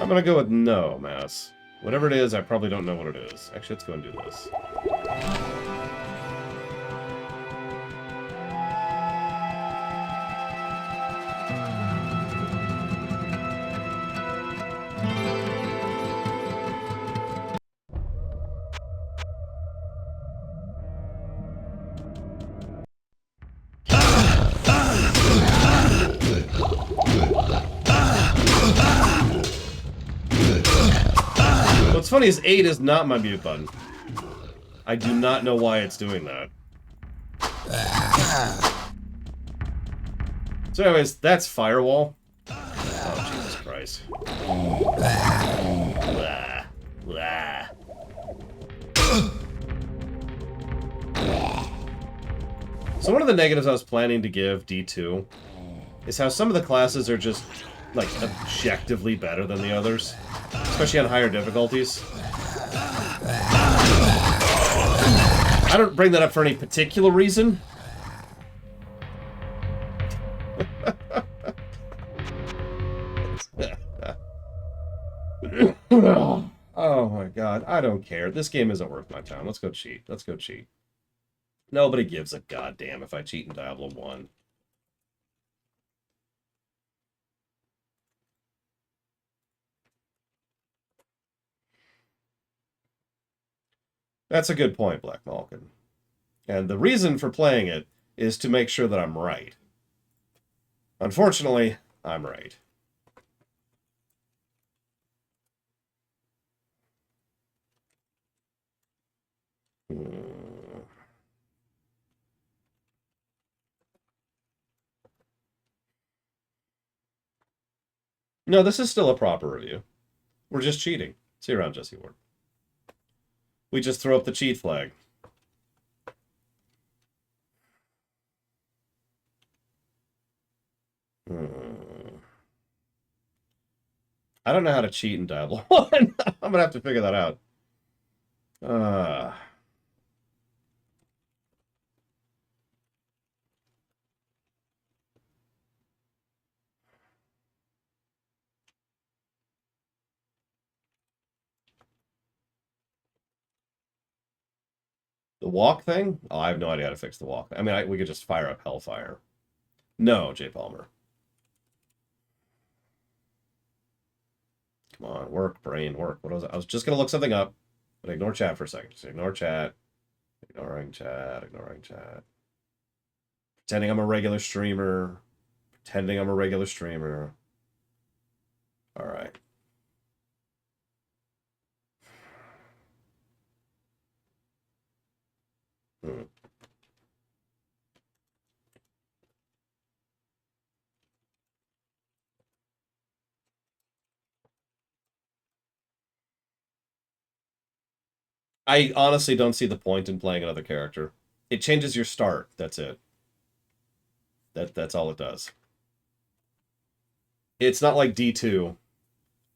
I'm gonna go with no, Mass. Whatever it is, I probably don't know what it is. Actually, let's go and do this. What's funny is 8 is not my mute button. I do not know why it's doing that. So anyways, that's Firewall. Oh, Jesus Christ. Blah. Blah. So one of the negatives I was planning to give D2 is how some of the classes are just, like, objectively better than the others. Especially on higher difficulties. I don't bring that up for any particular reason. I don't care. This game isn't worth my time. Let's go cheat. Let's go cheat. Nobody gives a goddamn if I cheat in Diablo 1. That's a good point, Black Malkin. And the reason for playing it is to make sure that I'm right. Unfortunately, I'm right. No, this is still a proper review. We're just cheating. See you around, Jesse Ward. We just throw up the cheat flag. I don't know how to cheat in Diablo 1. I'm going to have to figure that out. The walk thing? Oh, I have no idea how to fix the walk. I mean, we could just fire up Hellfire. No, Jay Palmer. Come on, work, brain, work. What was it? I was just going to look something up, but ignore chat for a second. Just ignore chat. Ignoring chat, ignoring chat. Pretending I'm a regular streamer. Pretending I'm a regular streamer. All right. I honestly don't see the point in playing another character. It changes your start. That's it. That's all it does. It's not like D2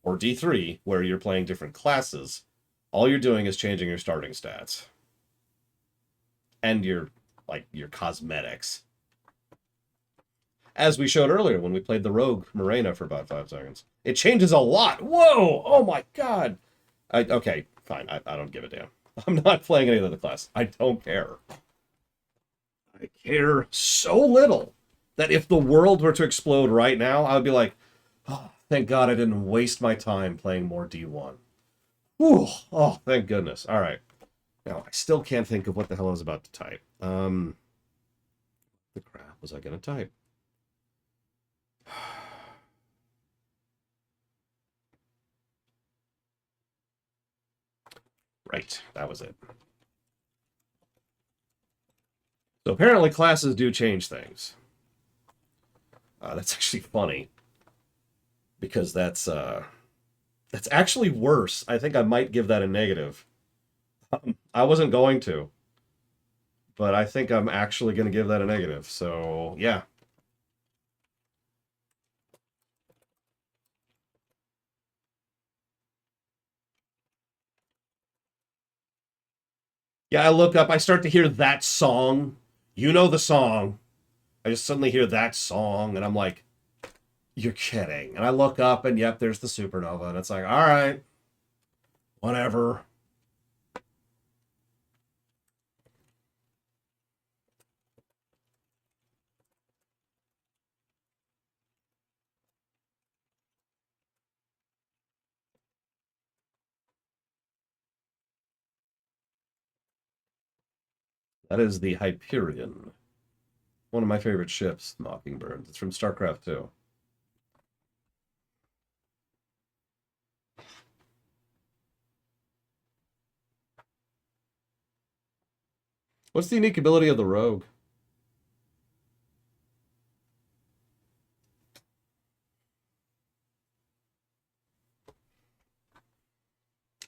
or D3 where you're playing different classes. All you're doing is changing your starting stats. And your cosmetics. As we showed earlier when we played the Rogue Morena for about 5 seconds. It changes a lot. Whoa! Oh my god! Okay, fine. I don't give a damn. I'm not playing any other class. I don't care. I care so little that if the world were to explode right now, I would be like, oh, thank God I didn't waste my time playing more D1. Whew. Oh, thank goodness. All right. Now, I still can't think of what the hell I was about to type. The crap was I going to type? Right, that was it. So apparently classes do change things. That's actually funny. Because that's actually worse. I think I might give that a negative. I wasn't going to. But I think I'm actually going to give that a negative. So, yeah. Yeah, I look up, I start to hear that song. You know the song. I just suddenly hear that song, and I'm like, you're kidding. And I look up, and yep, there's the supernova, and it's like, all right, whatever. That is the Hyperion. One of my favorite ships, Mockingbirds. It's from StarCraft 2. What's the unique ability of the Rogue?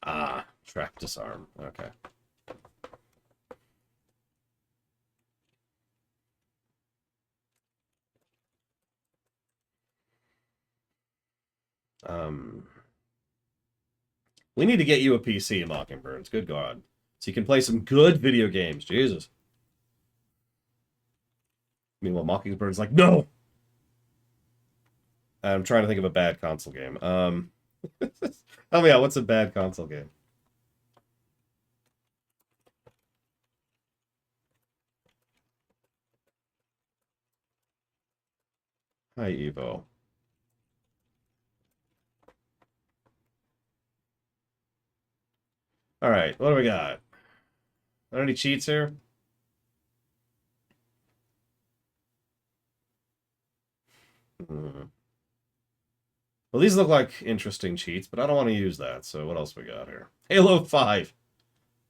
Ah, trap disarm. Okay. We need to get you a PC, Mockingbirds. Good God. So you can play some good video games. Jesus. Meanwhile, Mockingbird's like, no! I'm trying to think of a bad console game. Tell me out, what's a bad console game? Hi, Evo. Alright, what do we got? Are there any cheats here? Well, these look like interesting cheats, but I don't want to use that, so what else we got here? Halo 5.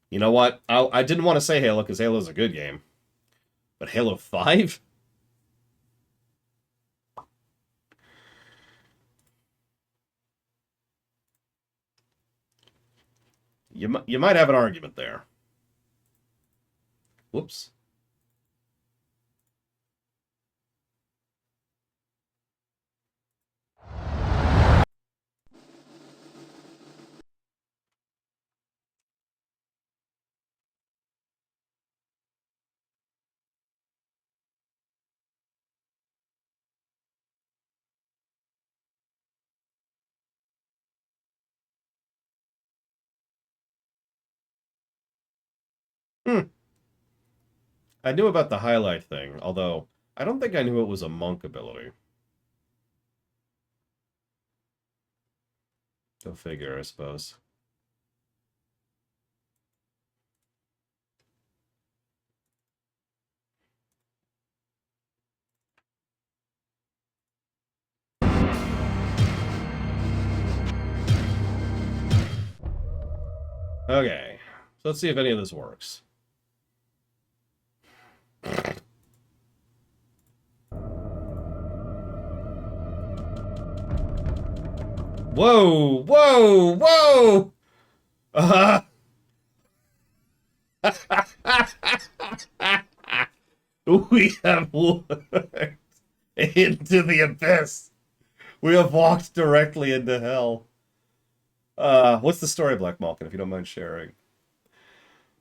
You know what? I didn't want to say Halo, because Halo's a good game. But Halo 5? You might have an argument there. Whoops. I knew about the highlight thing, although I don't think I knew it was a monk ability. Go figure, I suppose. Okay, so let's see if any of this works. Whoa! Whoa! Whoa! We have walked into the abyss. We have walked directly into hell. What's the story, Black Malkin, if you don't mind sharing?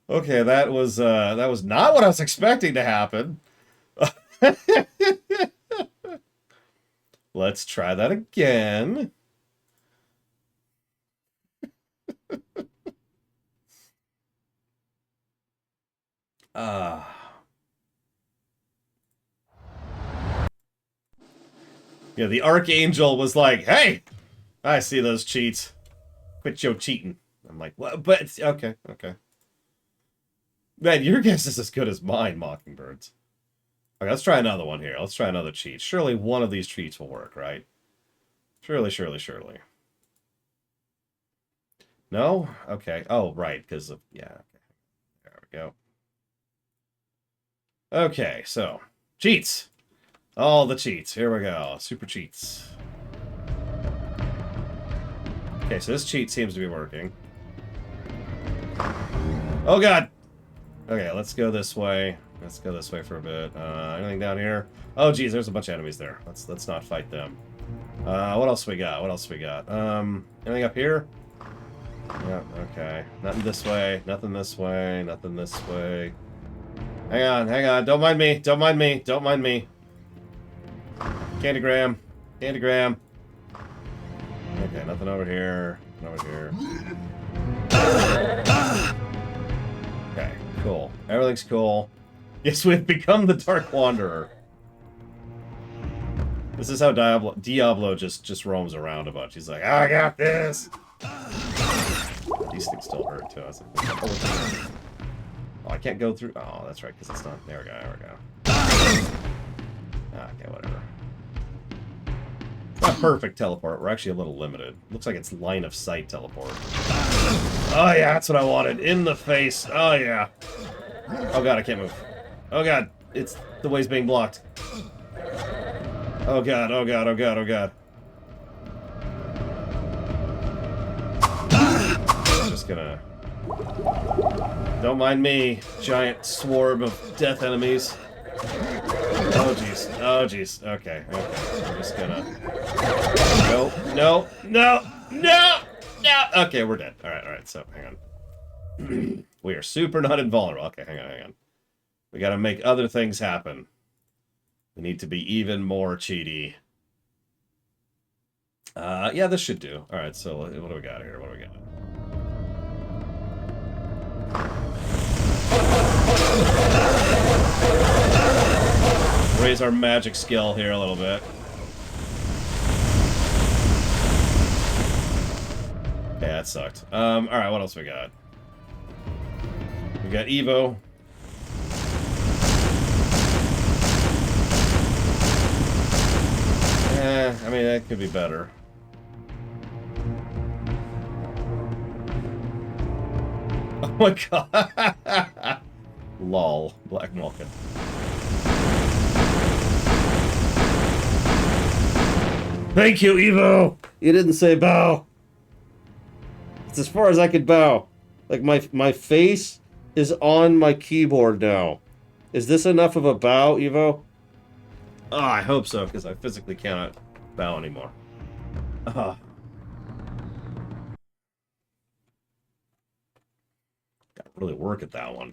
Okay, that was not what I was expecting to happen. Let's try that again. Yeah, the Archangel was like, "Hey, I see those cheats. Quit your cheating." I'm like, "What?" But okay, okay. Man, your guess is as good as mine, Mockingbirds. Okay, let's try another one here. Let's try another cheat. Surely one of these cheats will work, right? Surely, surely, surely. No? Okay. Oh, right, because of... Yeah, okay. There we go. Okay, so... Cheats! All the cheats. Here we go. Super cheats. Okay, so this cheat seems to be working. Oh, God! Okay, let's go this way. Let's go this way for a bit. Anything down here? Oh, geez, there's a bunch of enemies there. Let's not fight them. What else we got? What else we got? Anything up here? Yep, okay. Nothing this way. Nothing this way. Nothing this way. Hang on, hang on. Don't mind me. Don't mind me. Don't mind me. Candygram. Candygram. Okay, nothing over here. Nothing over here. Okay, cool. Everything's cool. Yes, we've become the Dark Wanderer. This is how Diablo just roams around a bunch. He's like, I got this! These things still hurt, too. I was like, oh, I can't go through... Oh, that's right, because it's not... There we go, there we go. Okay, whatever. Not perfect teleport. We're actually a little limited. Looks like it's line of sight teleport. Oh, yeah, that's what I wanted. In the face. Oh, yeah. Oh, God, I can't move. Oh, God. It's... The way's being blocked. Oh, God, oh, God, oh, God, oh, God. I'm just gonna... Don't mind me, giant swarm of death enemies. Oh, jeez. Oh, jeez. Okay, okay. I'm just gonna... No, no, no, no, no! Okay, we're dead. Alright, so, hang on. We are super not invulnerable. Okay, hang on. We gotta make other things happen. We need to be even more cheaty. Yeah, this should do. Alright, so what do we got here? What do we got? Raise our magic skill here a little bit. That sucked. Alright, what else we got? We got Evo. I mean, that could be better. Oh my god! Lol. Black Malkin. Thank you, Evo! You didn't say bow. It's as far as I could bow. Like, my face is on my keyboard now. Is this enough of a bow, Evo? Oh, I hope so, because I physically cannot bow anymore. Got to really work at that one.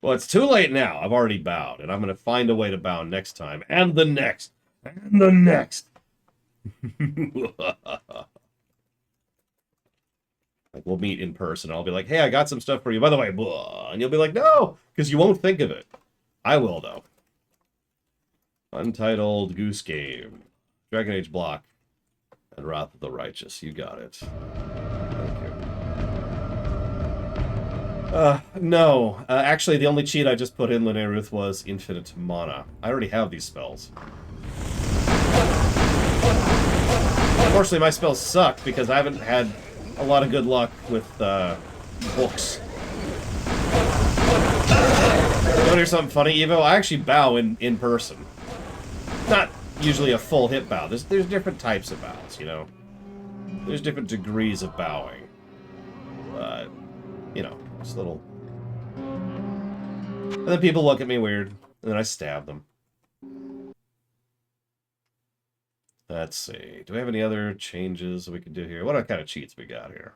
Well, it's too late now. I've already bowed, and I'm going to find a way to bow next time, and the next, and the next. Like, we'll meet in person. I'll be like, hey, I got some stuff for you. By the way, blah. And you'll be like, no, because you won't think of it. I will, though. Untitled Goose Game. Dragon Age Block. And Wrath of the Righteous. You got it. Thank you. No. Actually, the only cheat I just put in, Linnea Ruth, was infinite mana. I already have these spells. Unfortunately, my spells suck because I haven't had a lot of good luck with books. You want to hear something funny, Evo? I actually bow in person. Not usually a full hit bow. There's different types of bows, you know? There's different degrees of bowing. But, you know, just a little... And then people look at me weird, and then I stab them. Let's see. Do we have any other changes we can do here? What kind of cheats we got here?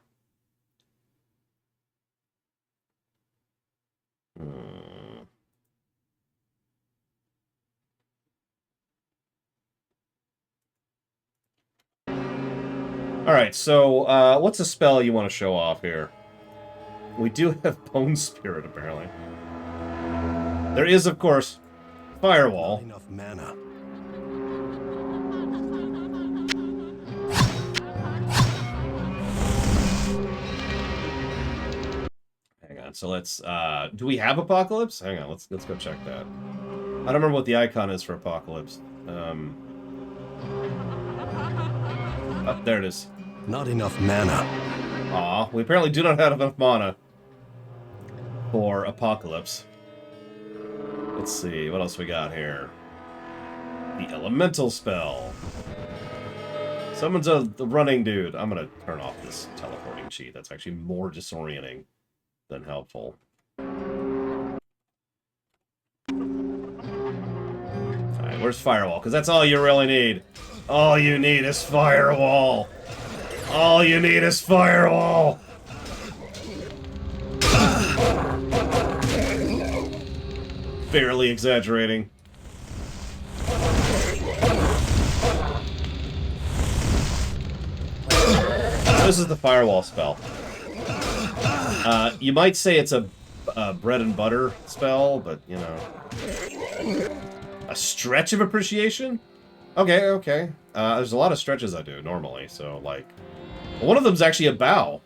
Alright, so what's a spell you want to show off here? We do have Bone Spirit, apparently. There is, of course, Firewall. Not enough mana. Hang on, so let's, do we have Apocalypse? Hang on, let's go check that. I don't remember what the icon is for Apocalypse. Oh, there it is. Not enough mana. Aw, we apparently do not have enough mana for Apocalypse. Let's see, what else we got here? The Elemental Spell. Summons the running dude. I'm gonna turn off this teleporting cheat. That's actually more disorienting than helpful. Alright, where's Firewall? Because that's all you really need. All you need is Firewall. All you need is Firewall. Barely exaggerating. This is the Firewall spell. You might say it's a bread and butter spell, but, you know. A stretch of appreciation? Okay, okay. There's a lot of stretches I do normally, so, like... One of them's actually a bow.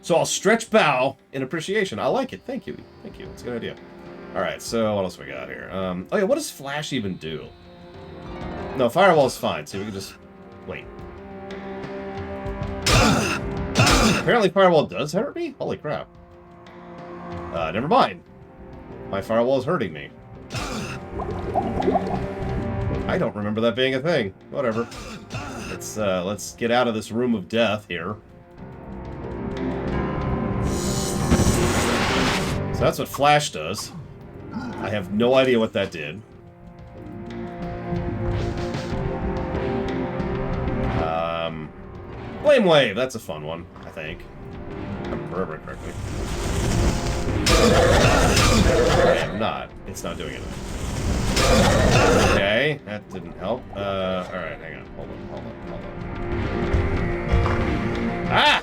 So I'll stretch bow in appreciation. I like it. Thank you. Thank you. It's a good idea. Alright, so what else we got here? Oh yeah, what does Flash even do? No, Firewall's fine. See, we can just... Wait. Apparently Firewall does hurt me? Holy crap. Never mind. My Firewall is hurting me. I don't remember that being a thing. Whatever. Let's get out of this room of death here. So that's what Flash does. I have no idea what that did. Flame Wave, that's a fun one, I think. If I remember it correctly. I am not. It's not doing anything. Okay, that didn't help. Alright, hang on. Hold on. Ah!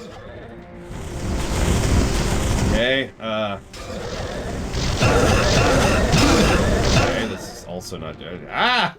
Okay, okay, this is also not doing... Ah!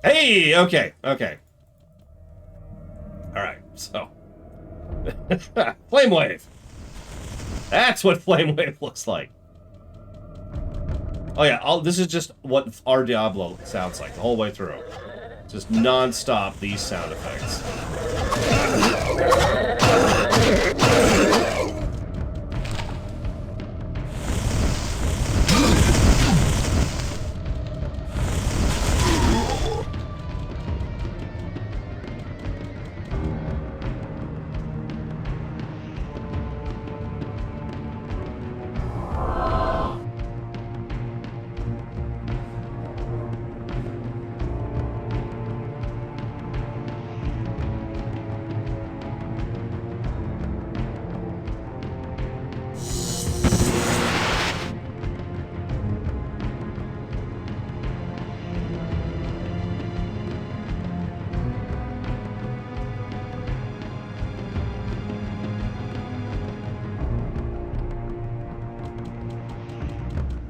Hey, okay. Alright, so. Flame Wave. That's what Flame Wave looks like. Oh yeah, this is just what our Diablo sounds like the whole way through. Just non-stop these sound effects.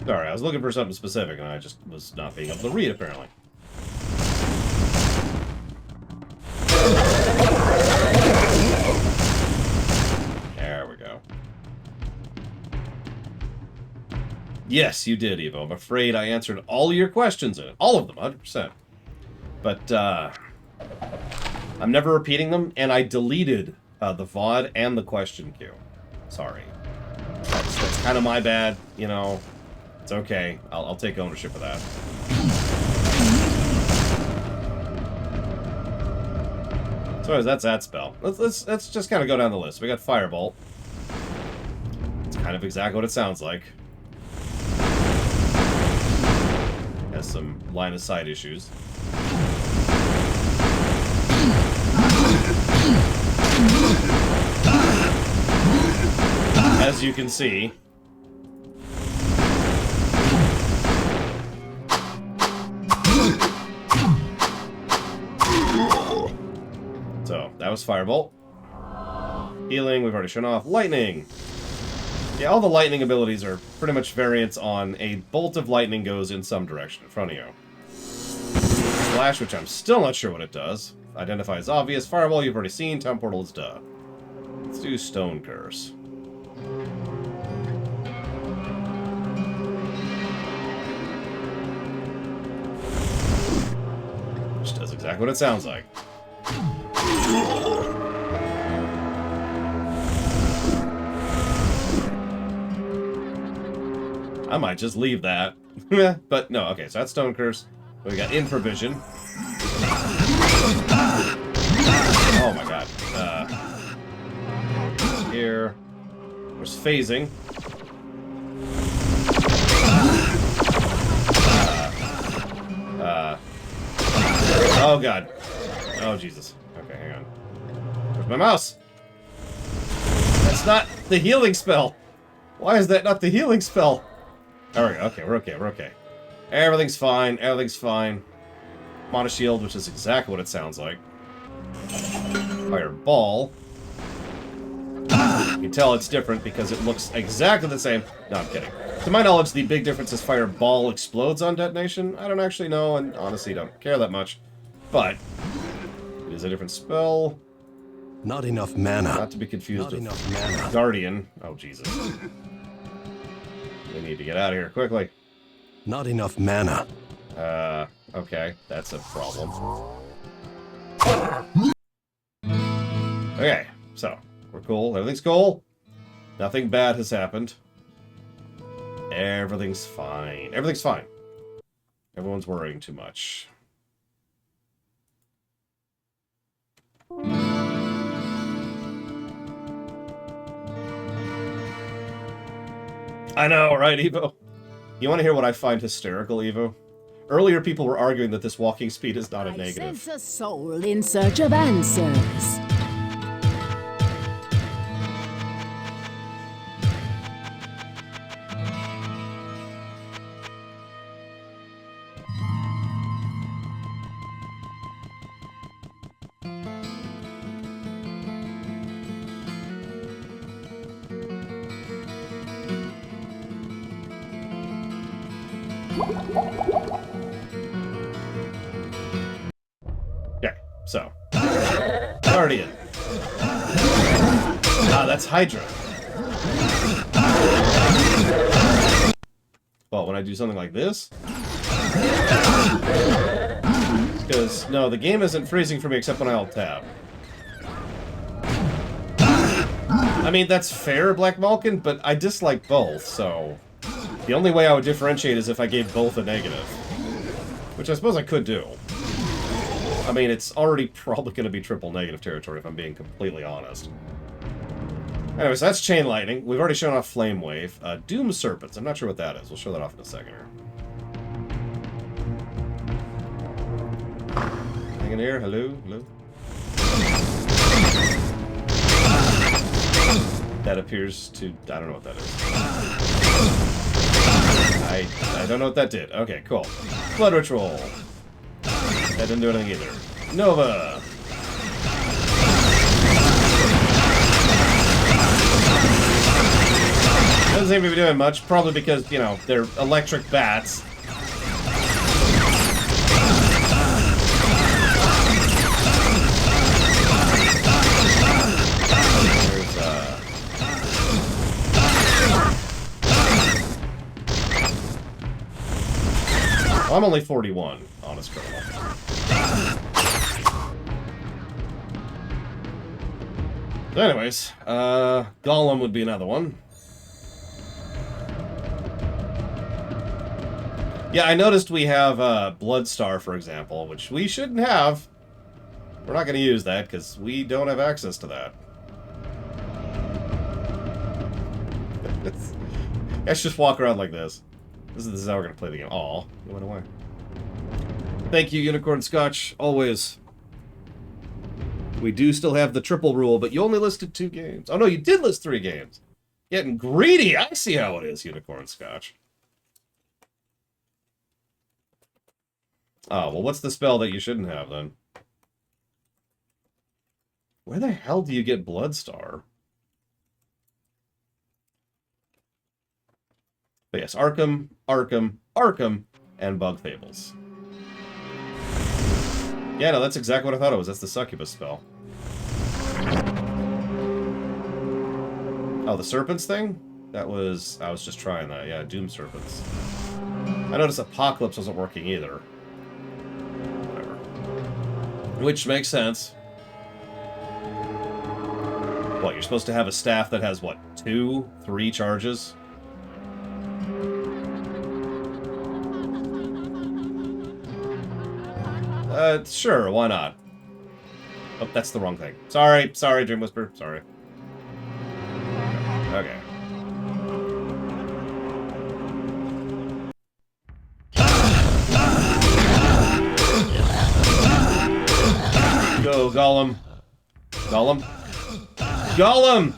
Sorry, I was looking for something specific and I just was not being able to read, apparently. There we go. Yes, you did, Evo. I'm afraid I answered all your questions in it. All of them, 100%. But, I'm never repeating them, and I deleted the VOD and the question queue. Sorry. That's kind of my bad, you know. It's okay. I'll take ownership of that. So anyways, that's that spell. Let's just kind of go down the list. We got Firebolt. It's kind of exactly what it sounds like. Has some line of sight issues. As you can see. So, that was Firebolt. Healing, we've already shown off. Lightning! Yeah, all the lightning abilities are pretty much variants on a bolt of lightning goes in some direction in front of you. Flash, which I'm still not sure what it does. Identify as obvious. Fireball, you've already seen. Time Portal is duh. Let's do Stone Curse. Which does exactly what it sounds like. I might just leave that. But no, okay, so that's Stone Curse. We got Infravision. Oh my god. Here. There's Phasing. Oh god. Oh Jesus. Okay, hang on. Where's my mouse? That's not the healing spell. Why is that not the healing spell? There we go. Okay, we're okay. We're okay. Everything's fine. Everything's fine. Mono Shield, which is exactly what it sounds like. Fireball. You can tell it's different because it looks exactly the same. No, I'm kidding. To my knowledge, the big difference is Fireball explodes on detonation. I don't actually know, and honestly don't care that much. But it is a different spell. Not enough mana. Not to be confused Not with enough mana. Guardian. Oh, Jesus. We need to get out of here quickly. Not enough mana. Okay. That's a problem. Okay, so, we're cool. Everything's cool. Nothing bad has happened. Everything's fine. Everything's fine. Everyone's worrying too much. I know, right, Evo? You want to hear what I find hysterical, Evo? Earlier, people were arguing that this walking speed is not a negative. I sense a soul in search of answers. Okay, so. Guardian. Ah, that's Hydra. Well, when I do something like this? Because, no, the game isn't freezing for me except when I alt-tab. I mean, that's fair, Black Malkin, but I dislike both, so... The only way I would differentiate is if I gave both a negative. Which I suppose I could do. I mean, it's already probably going to be triple negative territory if I'm being completely honest. Anyways, that's Chain Lightning. We've already shown off Flame Wave. Doom Serpents. I'm not sure what that is. We'll show that off in a second here. Hang in here. Hello? Hello? That appears to... I don't know what that is. I don't know what that did. Okay, cool. Blood Ritual. That didn't do anything either. Nova. Doesn't seem to be doing much, probably because, you know, they're electric bats. I'm only 41, honest criminal. So anyways, Golem would be another one. Yeah, I noticed we have Bloodstar, for example, which we shouldn't have. We're not going to use that, because we don't have access to that. Let's just walk around like this. This is how we're going to play the game. Aw, it went away. Thank you, Unicorn Scotch. Always. We do still have the triple rule, but you only listed 2 games. Oh no, you did list 3 games. Getting greedy. I see how it is, Unicorn Scotch. Oh, well, what's the spell that you shouldn't have, then? Where the hell do you get Bloodstar? But yes, Arkham, Arkham, Arkham, and Bug Fables. Yeah, no, that's exactly what I thought it was. That's the Succubus spell. Oh, the Serpents thing? That was... I was just trying that. Yeah, Doom Serpents. I noticed Apocalypse wasn't working either. Whatever. Which makes sense. What, you're supposed to have a staff that has, what, 2, 3 charges? Sure, why not? Oh, that's the wrong thing. Sorry, Dream Whisper, sorry. Okay. Go, Gollum. Gollum? Gollum!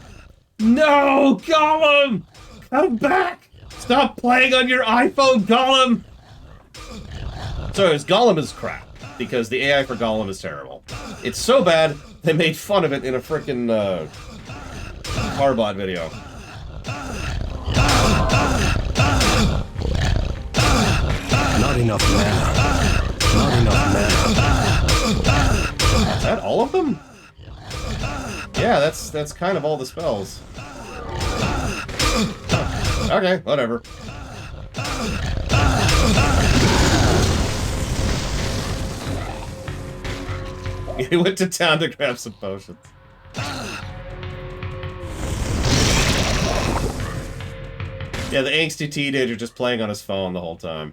No, Gollum! Come back! Stop playing on your iPhone, Gollum! So, Gollum is crap. Because the AI for Gollum is terrible. It's so bad, they made fun of it in a frickin' Carbot video. Not enough mana. Not enough mana. Is that all of them? Yeah, that's kind of all the spells. Okay, whatever. He went to town to grab some potions. Yeah, the angsty teenager just playing on his phone the whole time.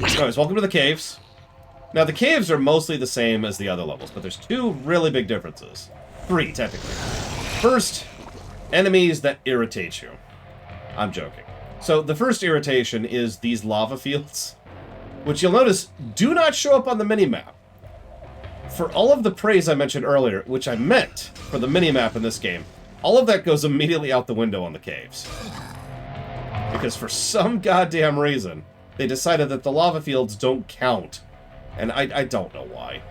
Anyways, welcome to the caves. Now, the caves are mostly the same as the other levels, but there's two really big differences. Three, technically. First, enemies that irritate you. I'm joking. So, the first irritation is these lava fields, which you'll notice do not show up on the minimap. For all of the praise I mentioned earlier, which I meant for the minimap in this game, all of that goes immediately out the window on the caves. Because for some goddamn reason, they decided that the lava fields don't count. And I don't know why.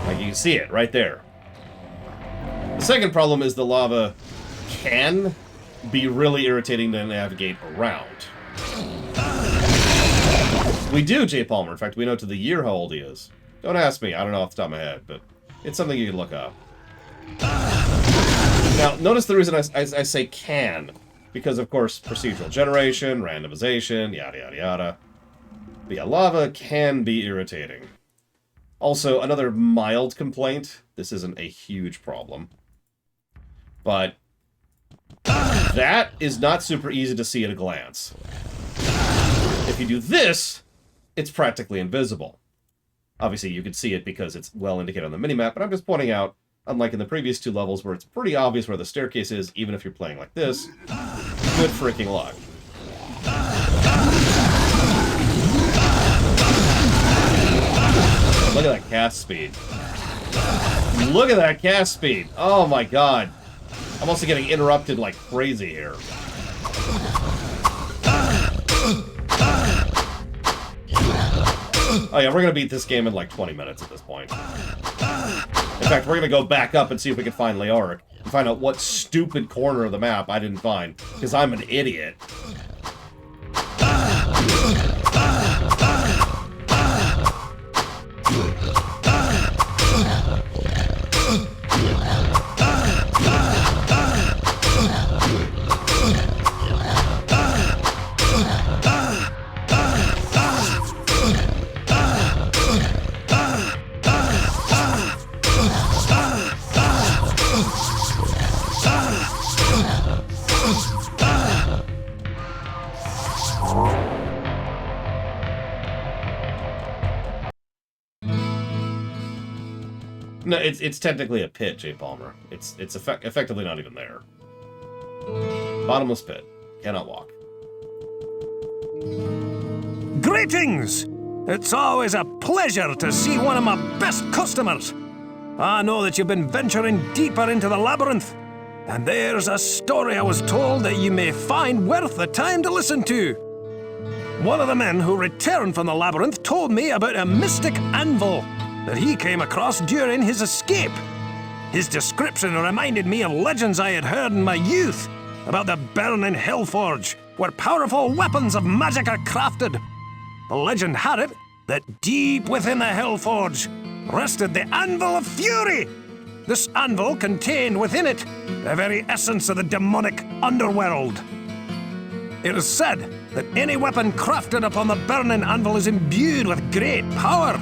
Like, you can see it right there. The second problem is the lava can be really irritating to navigate around. We do, J. Palmer. In fact, we know to the year how old he is. Don't ask me. I don't know off the top of my head, but it's something you can look up. Now, notice the reason I say can. Because, of course, procedural generation, randomization, yada, yada, yada. But yeah, lava can be irritating. Also, another mild complaint. This isn't a huge problem. But that is not super easy to see at a glance. If you do this, it's practically invisible. Obviously, you can see it because it's well indicated on the minimap, but I'm just pointing out, unlike in the previous two levels where it's pretty obvious where the staircase is, even if you're playing like this, good freaking luck. Look at that cast speed. Look at that cast speed. Oh my god. I'm also getting interrupted like crazy here. Oh yeah, we're gonna beat this game in like 20 minutes at this point. In fact, we're gonna go back up and see if we can find leoric. And find out what stupid corner of the map I didn't find. Because I'm an idiot. No, it's technically a pit, J. Palmer. It's effectively not even there. Bottomless pit. Cannot walk. Greetings! It's always a pleasure to see one of my best customers. I know that you've been venturing deeper into the labyrinth, and there's a story I was told that you may find worth the time to listen to. One of the men who returned from the labyrinth told me about a mystic anvil that he came across during his escape. His description reminded me of legends I had heard in my youth about the burning Hellforge, where powerful weapons of magic are crafted. The legend had it that deep within the Hellforge rested the Anvil of Fury. This anvil contained within it the very essence of the demonic underworld. It is said that any weapon crafted upon the burning anvil is imbued with great power.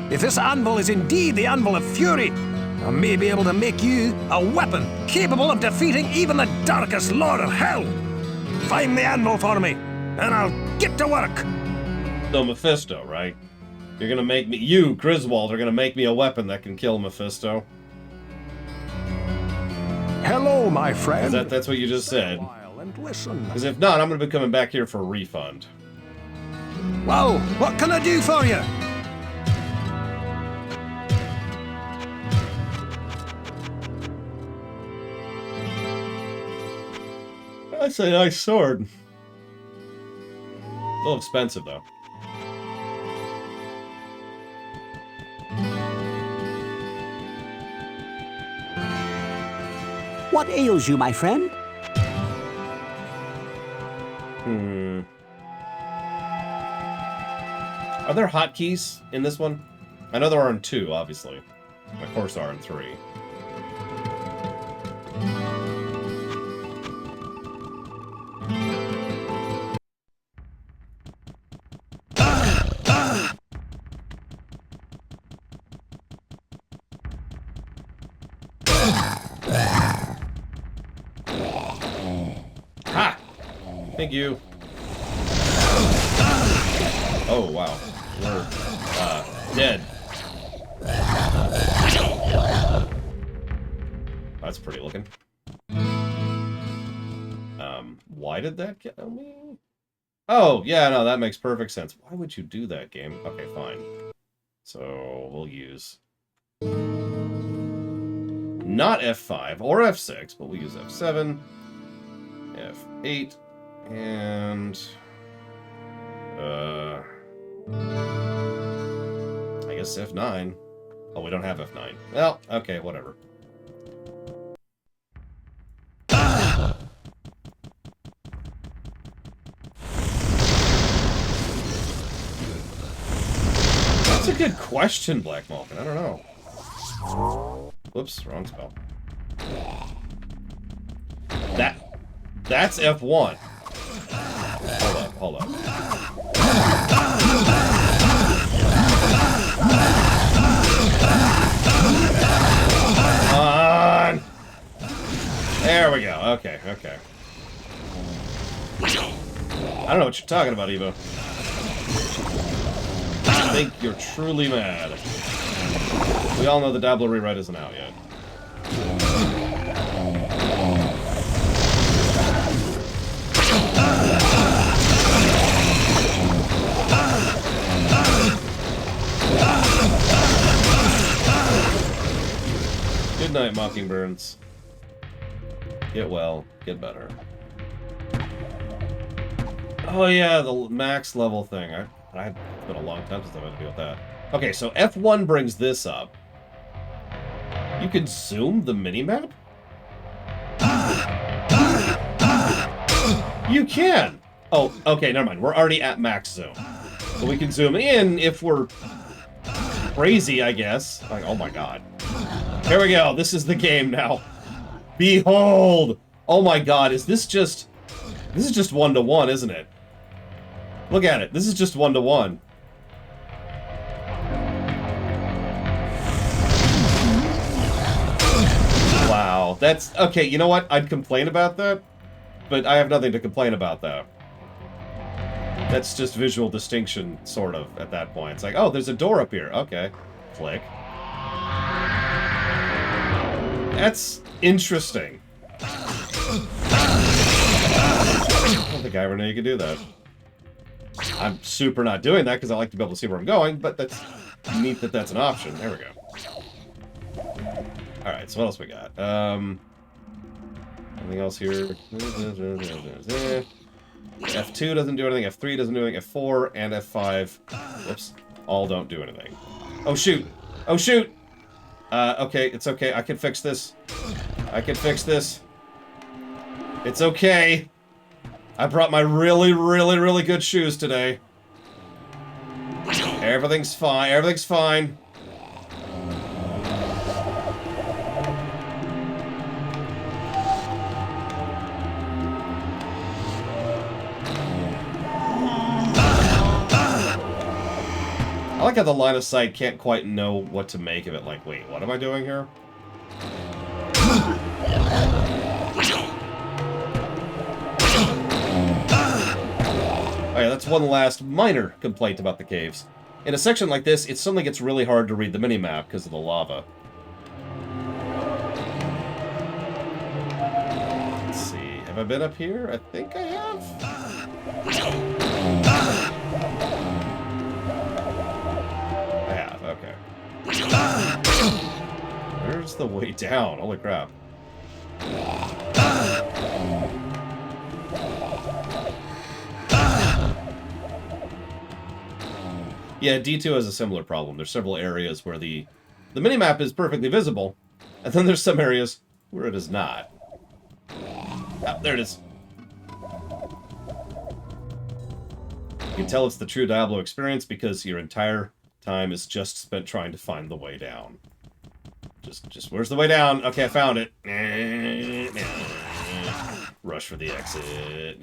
If this anvil is indeed the Anvil of Fury, I may be able to make you a weapon capable of defeating even the darkest lord of hell. Find the anvil for me, and I'll get to work. So Mephisto, right? You're gonna make me, you, Griswold, are gonna make me a weapon that can kill Mephisto? Hello, my friend. That's what you just said. Because if not, I'm gonna be coming back here for a refund. Well, what can I do for you? That's a nice sword. A little expensive, though. What ails you, my friend? Are there hotkeys in this one? I know there are in 2, obviously. Of course there are in 3. Thank you. Oh, wow. We're, dead. That's pretty looking. Why did that kill me? Oh, yeah, no, that makes perfect sense. Why would you do that, game? Okay, fine. So, we'll use... not F5 or F6, but we'll use F7, F8, and... I guess F9. Oh, we don't have F9. Well, okay, whatever. That's a good question, Black Malkin. I don't know. Whoops, wrong spell. That's F1. Hold up. Come on! There we go. Okay. I don't know what you're talking about, Evo. I think you're truly mad. We all know the Diablo rewrite isn't out yet. Good night, Mockingbirds. Get well, get better. Oh yeah, the max level thing. It's been a long time since I've had to deal with that. Okay, so F1 brings this up. You can zoom the minimap? You can! Oh, okay, never mind. We're already at max zoom. But we can zoom in if we're crazy, I guess. Like, oh my god. Here we go. This is the game now. Behold! Oh my god, is this just... This is just 1-to-1, isn't it? Look at it. This is just 1-to-1. Wow. That's... Okay, you know what? I'd complain about that, but I have nothing to complain about that. That's just visual distinction, sort of, at that point. It's like, oh, there's a door up here. Okay. Click. That's interesting. I don't think I ever knew you could do that. I'm super not doing that because I like to be able to see where I'm going, but that's neat that that's an option. There we go. Alright, so what else we got? Anything else here? F2 doesn't do anything, F3 doesn't do anything, F4 and F5, whoops, all don't do anything. Oh shoot! Oh shoot! Okay, it's okay, I can fix this. I can fix this. It's okay. I brought my really, really, really good shoes today. Everything's fine, everything's fine. I like how the line of sight can't quite know what to make of it. Like, wait, what am I doing here? Oh yeah, that's one last minor complaint about the caves. In a section like this, it suddenly gets really hard to read the minimap because of the lava. Let's see, have I been up here? I think I have. Okay. Where's the way down? Holy crap. Yeah, D2 has a similar problem. There's several areas where the minimap is perfectly visible, and then there's some areas where it is not. Ah, there it is. You can tell it's the true Diablo experience because your entire time is just spent trying to find the way down. Just where's the way down? Okay, I found it. Rush for the exit.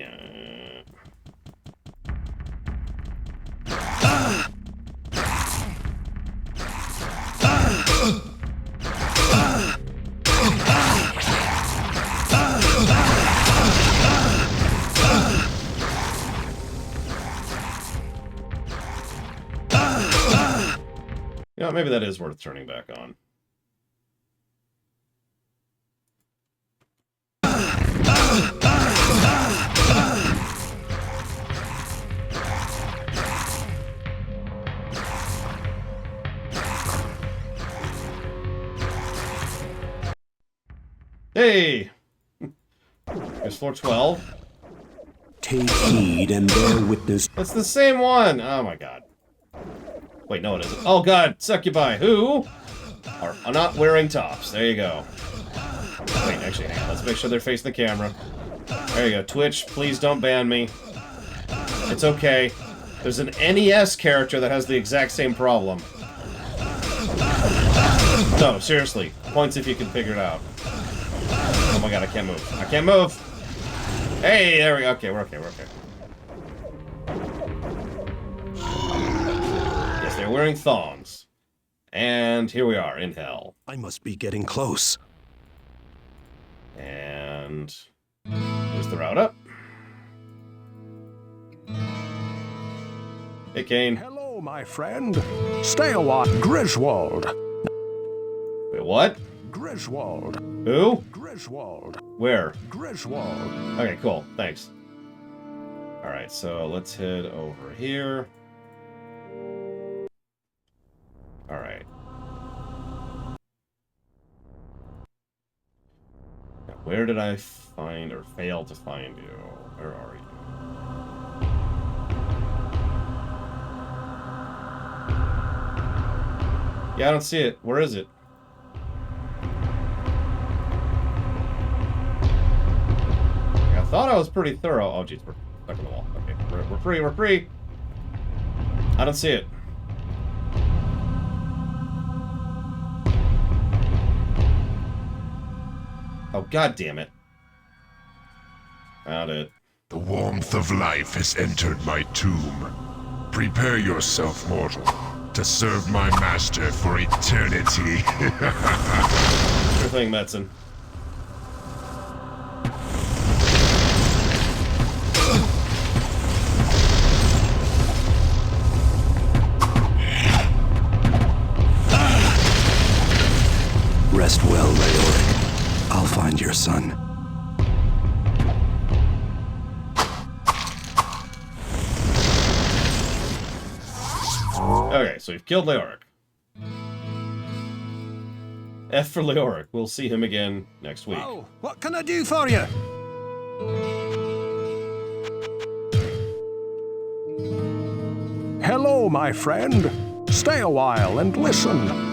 Yeah, maybe that is worth turning back on. Hey! Here's floor 12. Take heed and bear witness. It's the same one! Oh my god. Wait, no it isn't. Oh god, succubi who are not wearing tops. There you go. Wait, actually, hang on. Let's make sure they're facing the camera. There you go. Twitch, please don't ban me. It's okay. There's an NES character that has the exact same problem. No, seriously. Points if you can figure it out. Oh my god, I can't move. I can't move! Hey, there we go. Okay, we're okay, we're okay. Yes, they're wearing thongs. And here we are, in hell. I must be getting close. And there's the route up. Hey, Kane. Hello, my friend. Stay a while. Griswold. Wait, what? Griswold. Who? Griswold. Where? Griswold. Okay, cool. Thanks. Alright, so let's head over here. Alright. Now, where did I find or fail to find you? Where are you? Yeah, I don't see it. Where is it? I thought I was pretty thorough. Oh, jeez, we're stuck on the wall. Okay, we're free, we're free. I don't see it. Oh, god damn it. Found it. The warmth of life has entered my tomb. Prepare yourself, mortal, to serve my master for eternity. Sure thing, Metzen. Rest well, leoric. I'll find your son. Okay, so we've killed leoric. F for leoric. We'll see him again next week. Oh, what can I do for you? Hello, my friend. Stay a while and listen.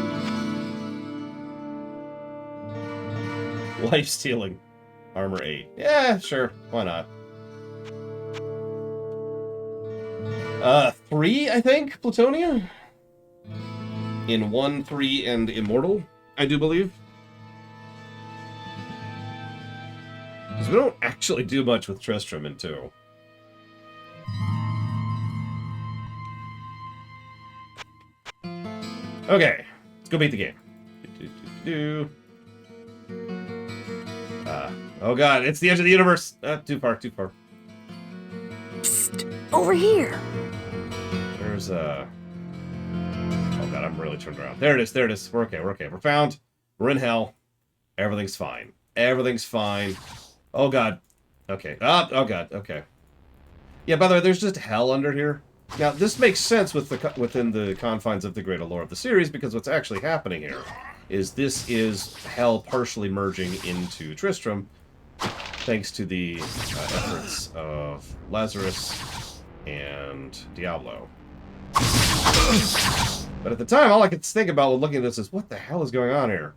Life stealing. Armor 8. Yeah, sure. Why not? 3, I think, Plutonia? In 1, 3, and Immortal, I do believe. Because we don't actually do much with Tristram in 2. Okay, let's go beat the game. Oh god, it's the edge of the universe! Too far, too far. Psst, over here. There's oh god, I'm really turned around. There it is, there it is. We're okay, we're okay. We're found. We're in hell. Everything's fine. Everything's fine. Oh god. Okay. Oh god, okay. Yeah, by the way, there's just hell under here. Now, this makes sense with within the confines of the greater lore of the series, because what's actually happening here is this is hell partially merging into Tristram, thanks to the efforts of Lazarus and Diablo. But at the time, all I could think about when looking at this is, what the hell is going on here?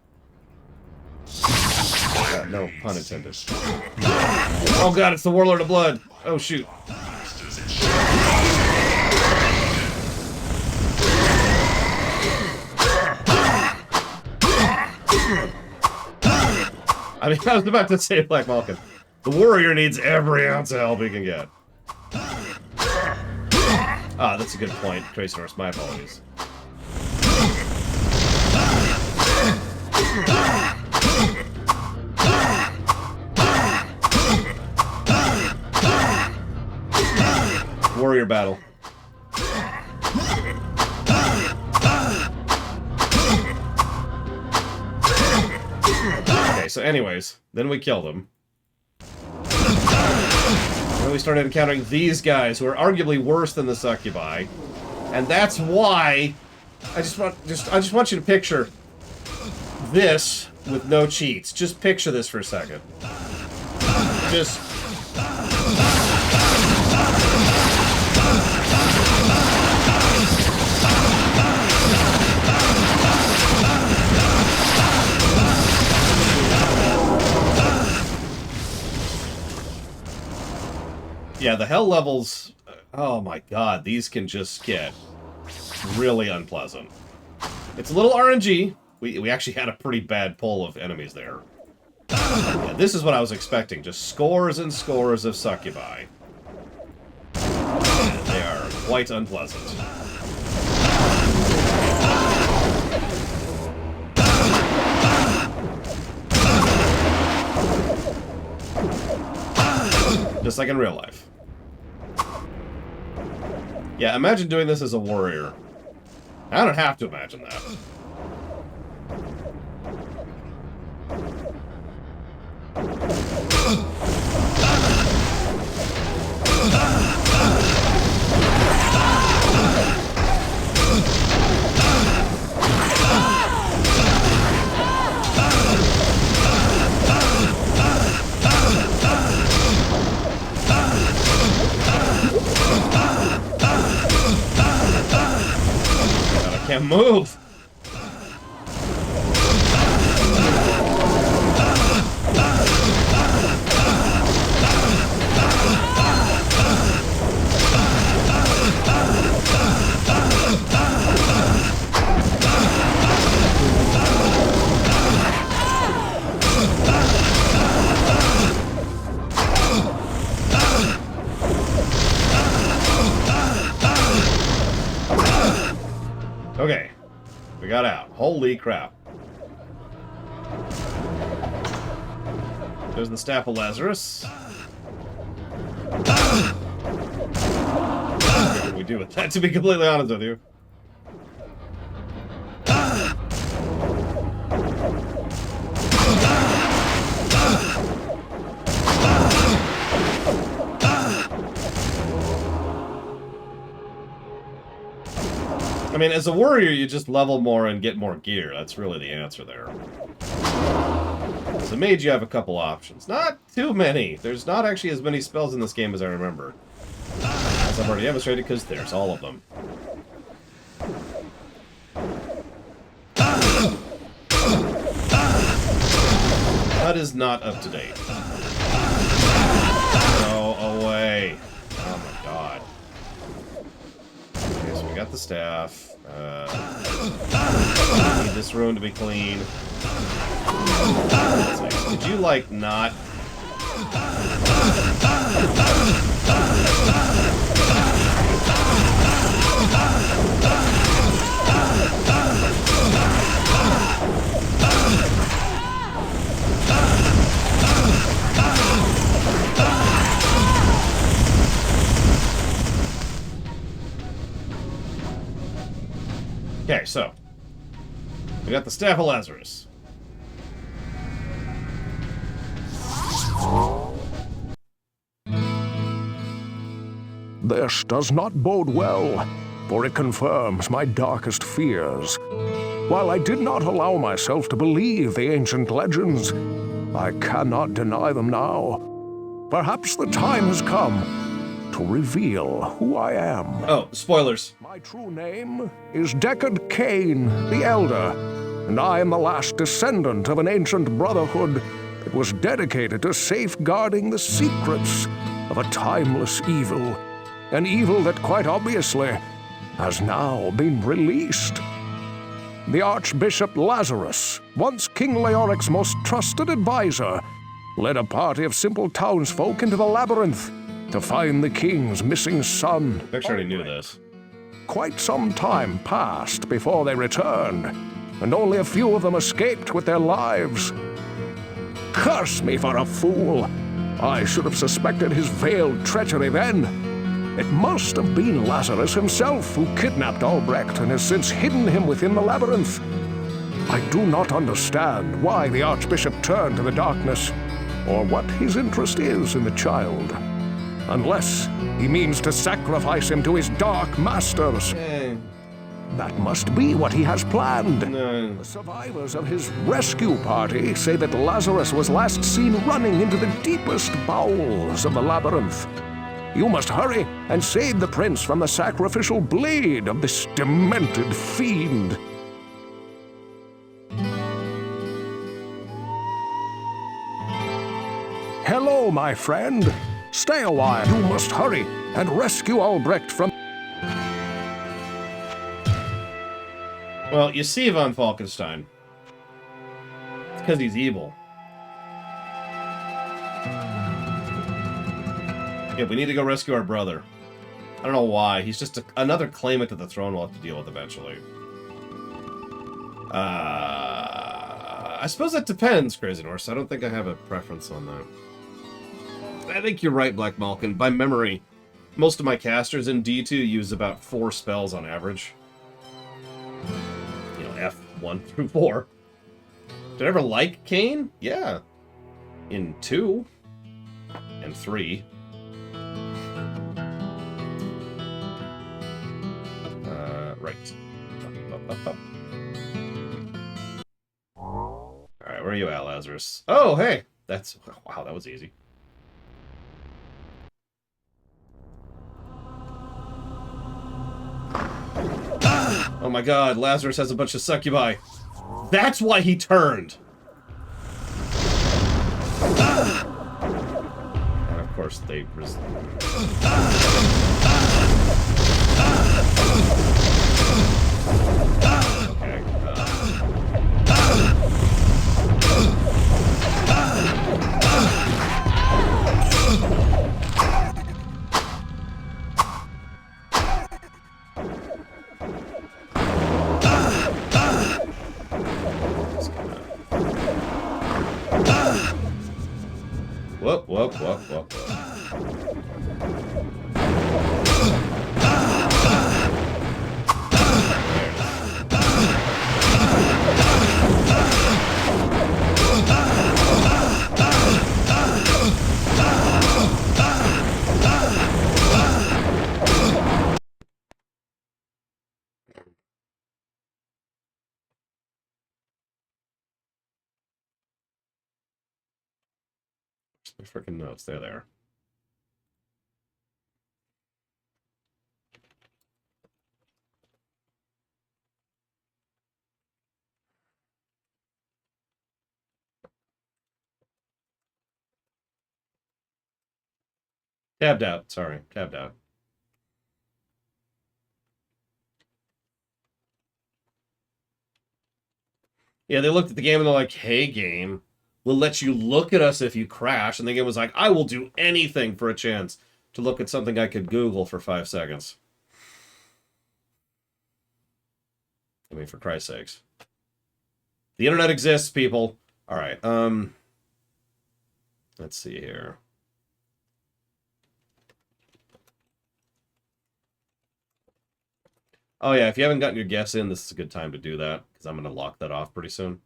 No pun intended. Oh god, it's the Warlord of Blood! Oh shoot. I mean, I was about to say Black Malkin. The warrior needs every ounce of help he can get. Ah, that's a good point, Tracerus. My apologies. Warrior battle. Okay, so anyways, then we killed him. Then we started encountering these guys who are arguably worse than the succubi. And that's why I just want you to picture this with no cheats. Just picture this for a second. Just yeah, the hell levels, oh my god, these can just get really unpleasant. It's a little RNG. We actually had a pretty bad pull of enemies there. Yeah, this is what I was expecting, just scores and scores of succubi. And they are quite unpleasant. Just like in real life. Yeah, imagine doing this as a warrior. I don't have to imagine that. I can't move. Okay, we got out. Holy crap. There's the Staff of Lazarus. What do we do with that, to be completely honest with you? I mean, as a warrior, you just level more and get more gear. That's really the answer there. As a mage, you have a couple options. Not too many. There's not actually as many spells in this game as I remember. As I've already demonstrated, because there's all of them. That is not up to date. Go away. Oh my god. Okay, so we got the staff. Need this room to be clean. Could you, like, not... Okay, so we got the Staff of Lazarus. This does not bode well, for it confirms my darkest fears. While I did not allow myself to believe the ancient legends, I cannot deny them now. Perhaps the time has come to reveal who I am. Oh, spoilers. My true name is Deckard Cain the Elder, and I am the last descendant of an ancient brotherhood that was dedicated to safeguarding the secrets of a timeless evil, an evil that quite obviously has now been released. The Archbishop Lazarus, once King Leoric's most trusted advisor, led a party of simple townsfolk into the labyrinth to find the king's missing son. I already knew this. Quite some time passed before they returned, and only a few of them escaped with their lives. Curse me for a fool! I should have suspected his veiled treachery then. It must have been Lazarus himself who kidnapped Albrecht and has since hidden him within the labyrinth. I do not understand why the Archbishop turned to the darkness, or what his interest is in the child. Unless he means to sacrifice him to his dark masters. That must be what he has planned. No. The survivors of his rescue party say that Lazarus was last seen running into the deepest bowels of the labyrinth. You must hurry and save the prince from the sacrificial blade of this demented fiend. Hello, my friend. Stay a while. You must hurry and rescue Albrecht from... Well, you see von Falkenstein. It's because he's evil. Yeah, we need to go rescue our brother. I don't know why. He's just another claimant to the throne we'll have to deal with eventually. I suppose that depends, Crazy Norse. I don't think I have a preference on that. I think you're right, Black Malkin. By memory, most of my casters in D2 use about 4 spells on average. You know, F1 through 4. Did I ever like Kane? Yeah. In 2. And 3. Right. Up. Alright, where are you at, Lazarus? Oh, hey! That's... Wow, that was easy. Oh my god, Lazarus has a bunch of succubi. That's why he turned! And of course they... Okay. Whoop. My freaking notes. They're there. Tabbed out. Sorry. Tabbed out. Yeah, they looked at the game and they're like, hey, game, we'll let you look at us if you crash. And the game was like, I will do anything for a chance to look at something I could Google for 5 seconds. I mean, for Christ's sakes. The internet exists, people. All right. Let's see here. Oh, yeah, if you haven't gotten your guess in, this is a good time to do that, because I'm going to lock that off pretty soon.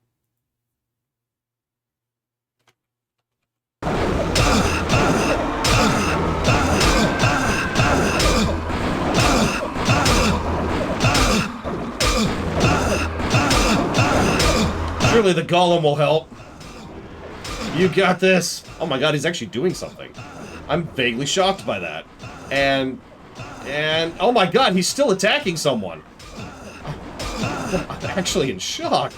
Surely the golem will help. You got this. Oh my god, he's actually doing something. I'm vaguely shocked by that. And oh my god, he's still attacking someone. I'm actually in shock.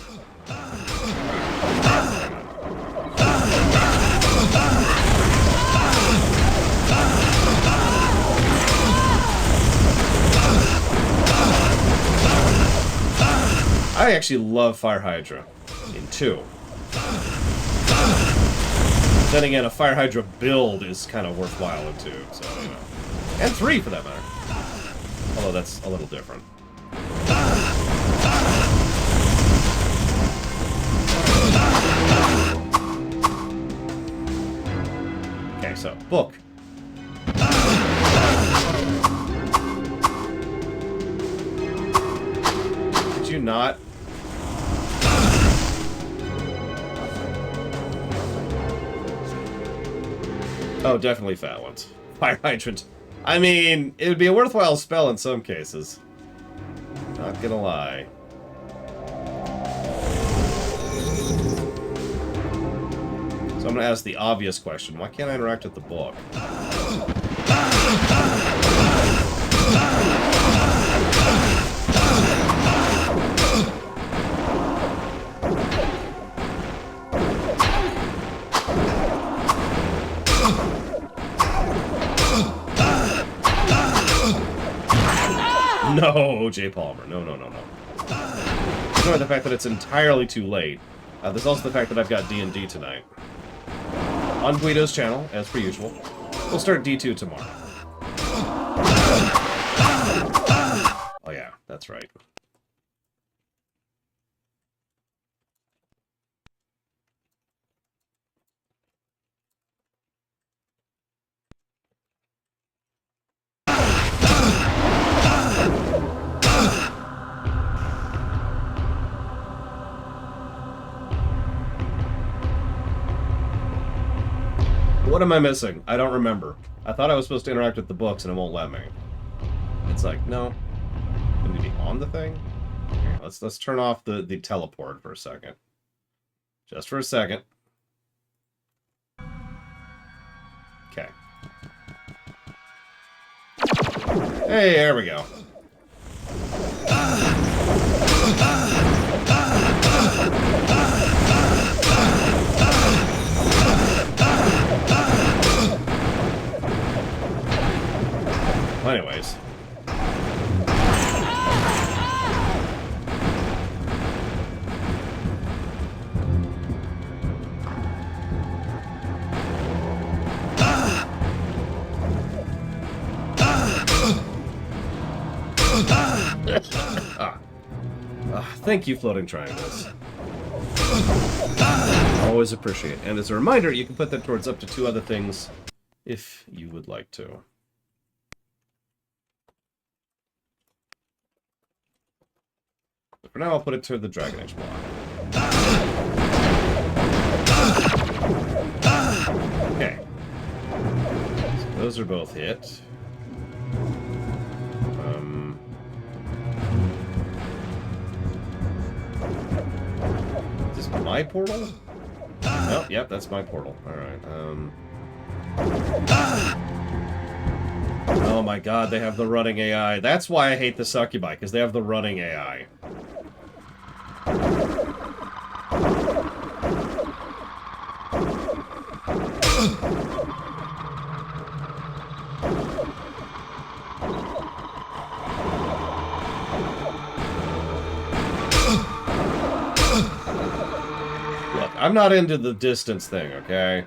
I actually love Fire Hydra in 2. Then again, a Fire Hydra build is kind of worthwhile in 2, so, you know. And 3, for that matter. Although that's a little different. Okay, so, book. Did you not? Oh, definitely fat ones. Fire hydrant. I mean, it would be a worthwhile spell in some cases. Not gonna lie. So I'm gonna ask the obvious question. Why can't I interact with the book? No, J. Palmer. No, no, no, no. Ignore the fact that it's entirely too late. There's also the fact that I've got D&D tonight. On Guido's channel, as per usual. We'll start D2 tomorrow. Oh yeah, that's right. What am I missing? I don't remember. I thought I was supposed to interact with the books and it won't let me. It's like, no. I need to be on the thing? Okay, let's turn off the teleport for a second. Just for a second. Okay. Hey, there we go. Anyways. Thank you, floating triangles. Always appreciate. And as a reminder, you can put that towards up to 2 other things if you would like to. For now, I'll put it to the Dragon Age block. Okay. So those are both hit. Is this my portal? Oh, yep, that's my portal. Alright, Oh my god, they have the running AI. That's why I hate the succubi, because they have the running AI. Look, I'm not into the distance thing, okay?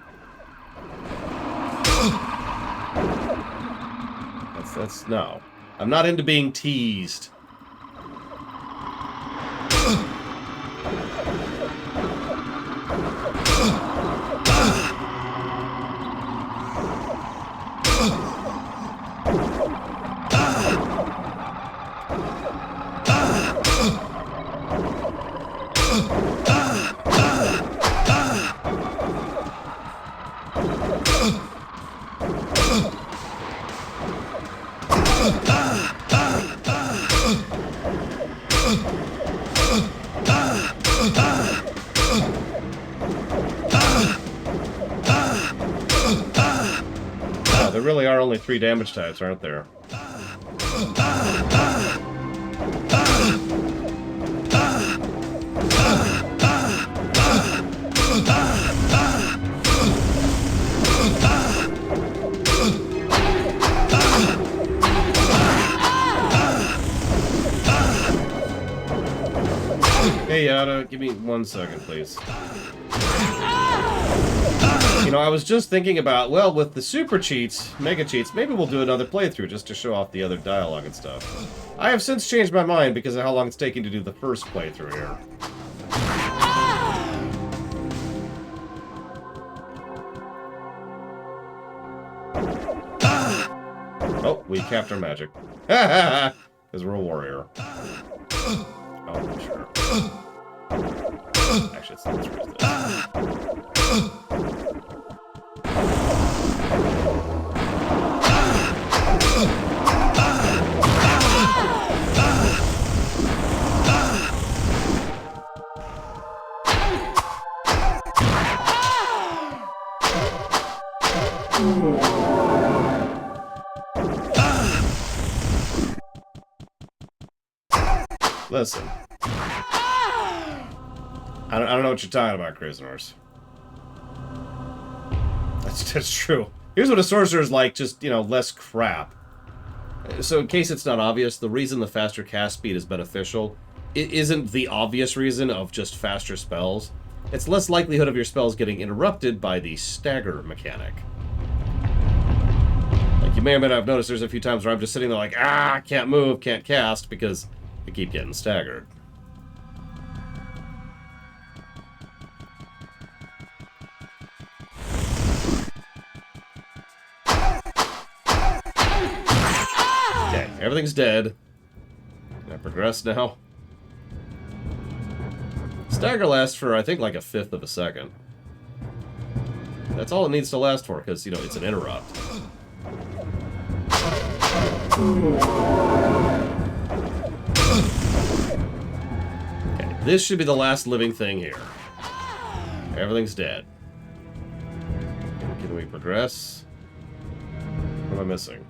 That's no. I'm not into being teased. There really are only 3 damage types, aren't there? Hey, Yada, give me 1 second, please. You know, I was just thinking about, well, with the super cheats, mega cheats, maybe we'll do another playthrough just to show off the other dialogue and stuff. I have since changed my mind because of how long it's taking to do the first playthrough here. Oh, we capped our magic. Because we're a warrior. Oh, sure. Actually, let's raise this. Listen. I don't know what you're talking about, Crazy Horse. That's true. Here's what a sorcerer's like, just, you know, less crap. So in case it's not obvious, the reason the faster cast speed is beneficial, it isn't the obvious reason of just faster spells. It's less likelihood of your spells getting interrupted by the stagger mechanic. Like, you may or may not have noticed there's a few times where I'm just sitting there like, ah, can't move, can't cast, because I keep getting staggered. Okay, everything's dead. Can I progress now? Stagger lasts for, I think, like a fifth of a second. That's all it needs to last for, because, you know, it's an interrupt. Okay, this should be the last living thing here. Everything's dead. Can we progress? What am I missing?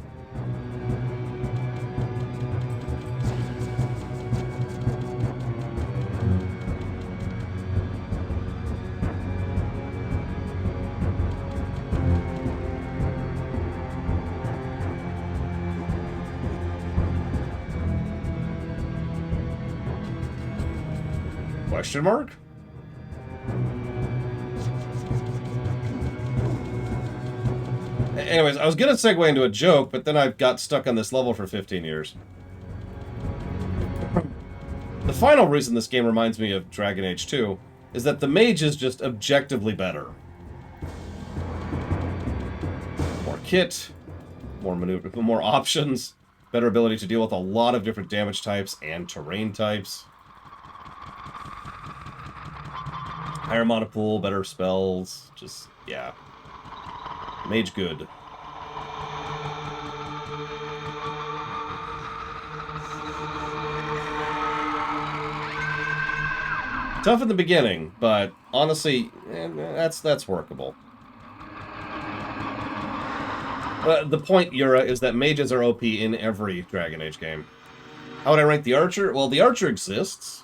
Question mark? Anyways, I was gonna segue into a joke, but then I got stuck on this level for 15 years. The final reason this game reminds me of Dragon Age 2 is that the mage is just objectively better. More kit, more maneuver, more options, better ability to deal with a lot of different damage types and terrain types. Higher mana pool, better spells, just, yeah. Mage good. Tough in the beginning, but honestly, that's workable. The point, Yura, is that mages are OP in every Dragon Age game. How would I rank the Archer? Well, the Archer exists.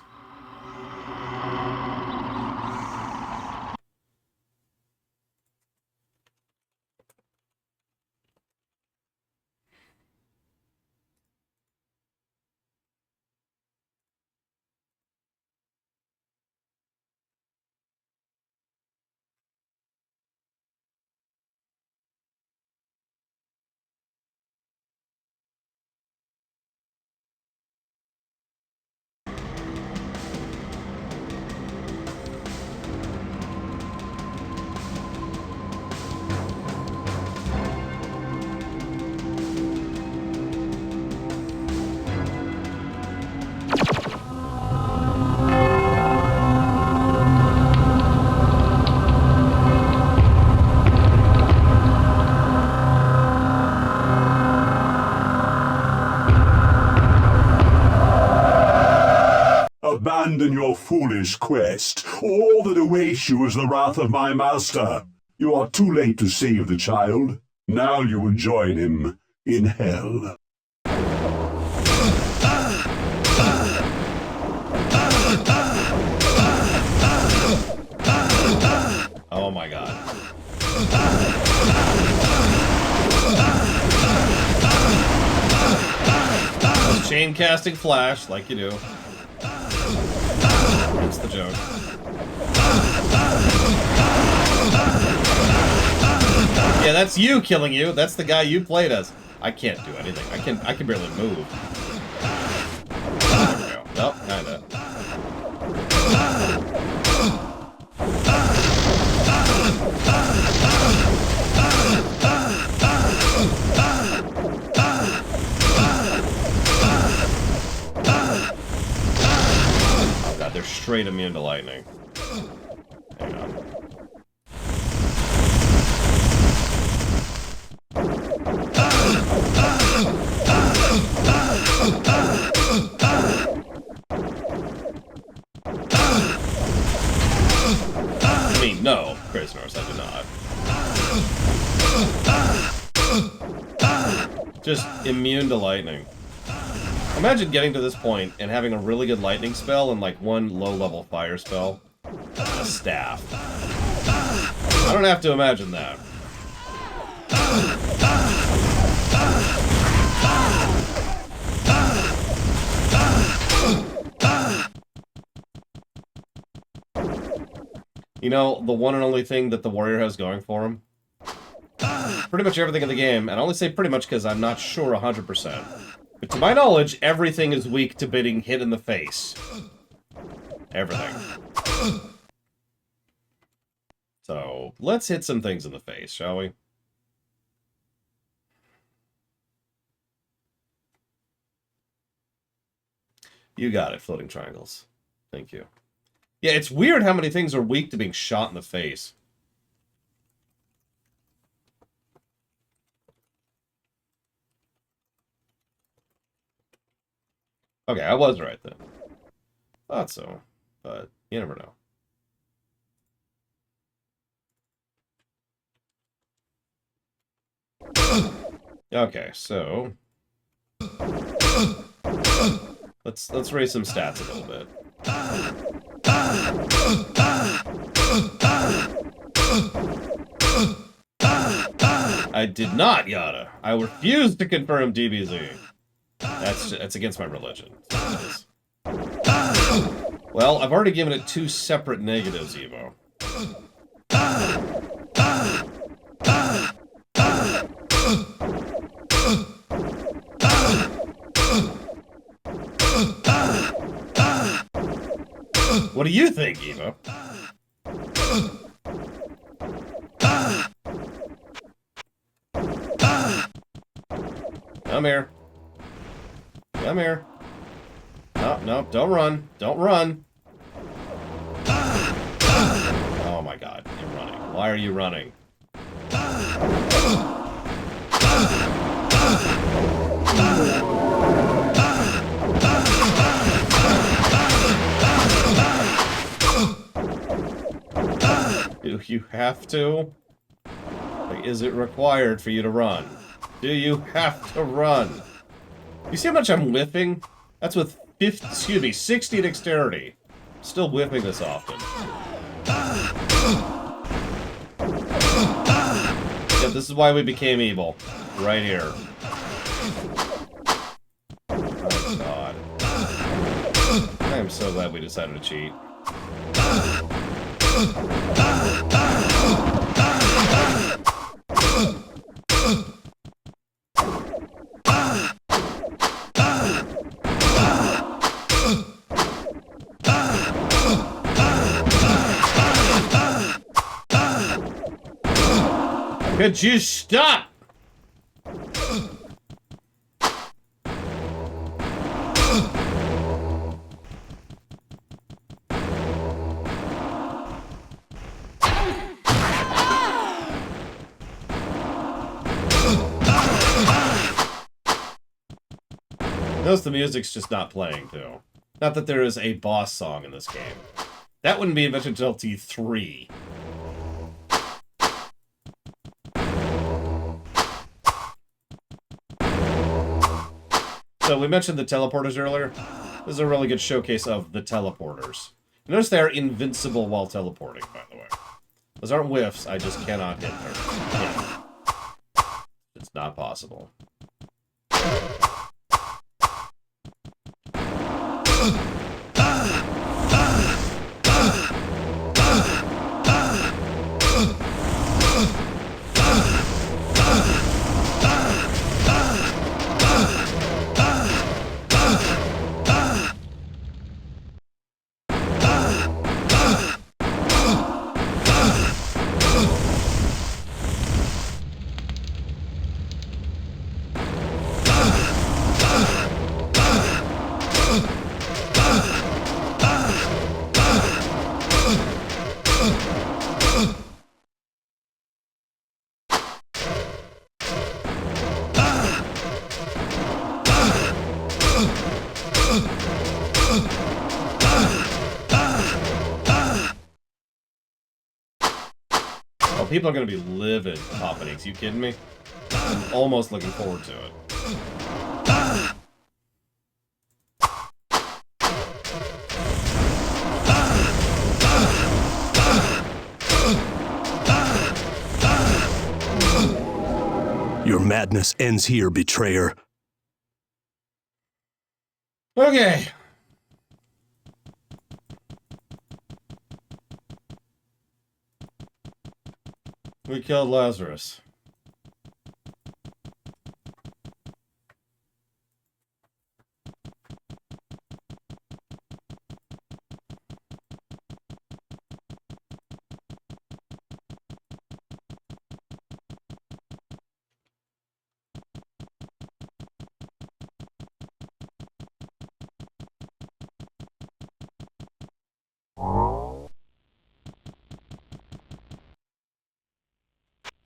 Abandon your foolish quest. All that awaits you is the wrath of my master. You are too late to save the child. Now you will join him in hell. Oh my god. Chain casting flash, like you do. That's the joke. Yeah, that's you killing you. That's the guy you played as. I can't do anything. I can barely move. There we go. Nope, kinda. Oh god, they're straight immune to lightning. Hang on. I mean, no, prisoners, I do not. Just immune to lightning. Imagine getting to this point and having a really good lightning spell and like one low-level fire spell. A staff. I don't have to imagine that. You know, the one and only thing that the warrior has going for him? Pretty much everything in the game, and I only say pretty much because I'm not sure 100%. But to my knowledge, everything is weak to being hit in the face. Everything. So, let's hit some things in the face, shall we? You got it, floating triangles. Thank you. Yeah, it's weird how many things are weak to being shot in the face. Okay, I was right then. Thought so, but you never know. Okay, so let's raise some stats a little bit. I did not, Yada. I refuse to confirm DBZ. That's against my religion. Well, I've already given it 2 separate negatives, Evo. What do you think, Evo? Come here. Come here. No, no, don't run. Don't run. Oh my god, you're running. Why are you running? Do you have to? Like, is it required for you to run? Do you have to run? You see how much I'm whiffing? That's with 60 dexterity. Still whiffing this often. Yeah, this is why we became evil. Right here. Oh god. I am so glad we decided to cheat. Could you stop? Notice the music's just not playing, too. Not that there is a boss song in this game. That wouldn't be invented until T3. So we mentioned the teleporters earlier. This is a really good showcase of the teleporters. Notice they're invincible while teleporting, by the way. Those aren't whiffs, I just cannot hit her. Yeah. It's not possible. People are going to be livid, Poppinix. You kidding me? I'm almost looking forward to it. Your madness ends here, betrayer. Okay. We killed Lazarus.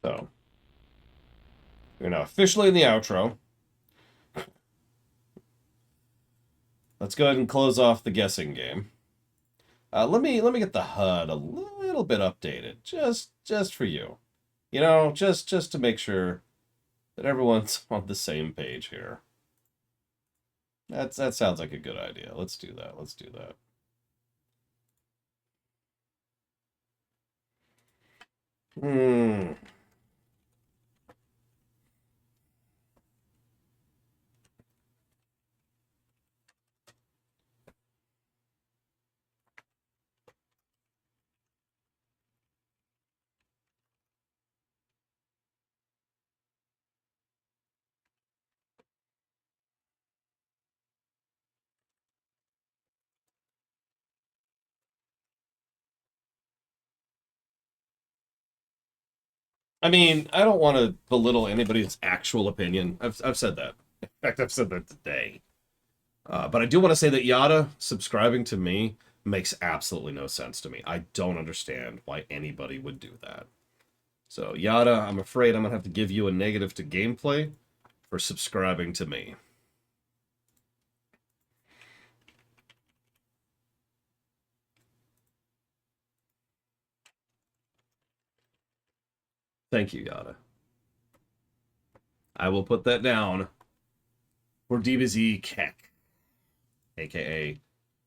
So, we're now officially in the outro. Let's go ahead and close off the guessing game. Let me get the HUD a little bit updated, just for you. You know, just to make sure that everyone's on the same page here. That sounds like a good idea. Let's do that. Let's do that. I mean, I don't want to belittle anybody's actual opinion. I've said that. In fact, I've said that today. But I do want to say that Yada subscribing to me makes absolutely no sense to me. I don't understand why anybody would do that. So, Yada, I'm afraid I'm going to have to give you a negative to gameplay for subscribing to me. Thank you, Yada. I will put that down for DBZ Keck, aka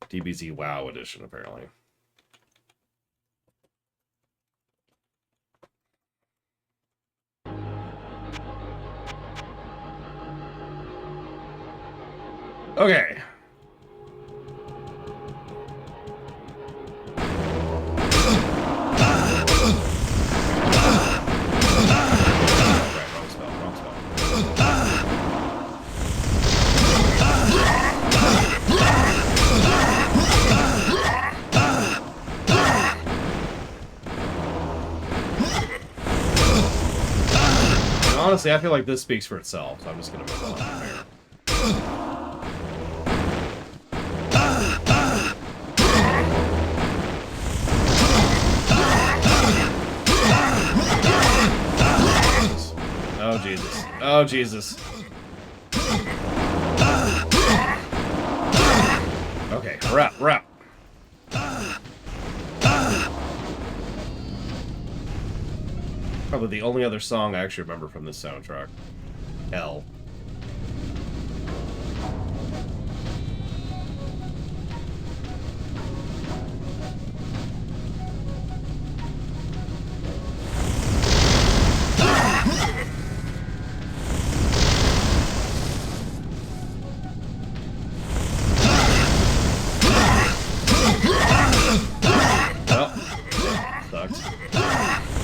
DBZ WoW Edition, apparently. Okay. Honestly, I feel like this speaks for itself, so I'm just gonna move on from here. Oh, Jesus. Oh, Jesus. Okay, we're up. Probably the only other song I actually remember from this soundtrack. Hell.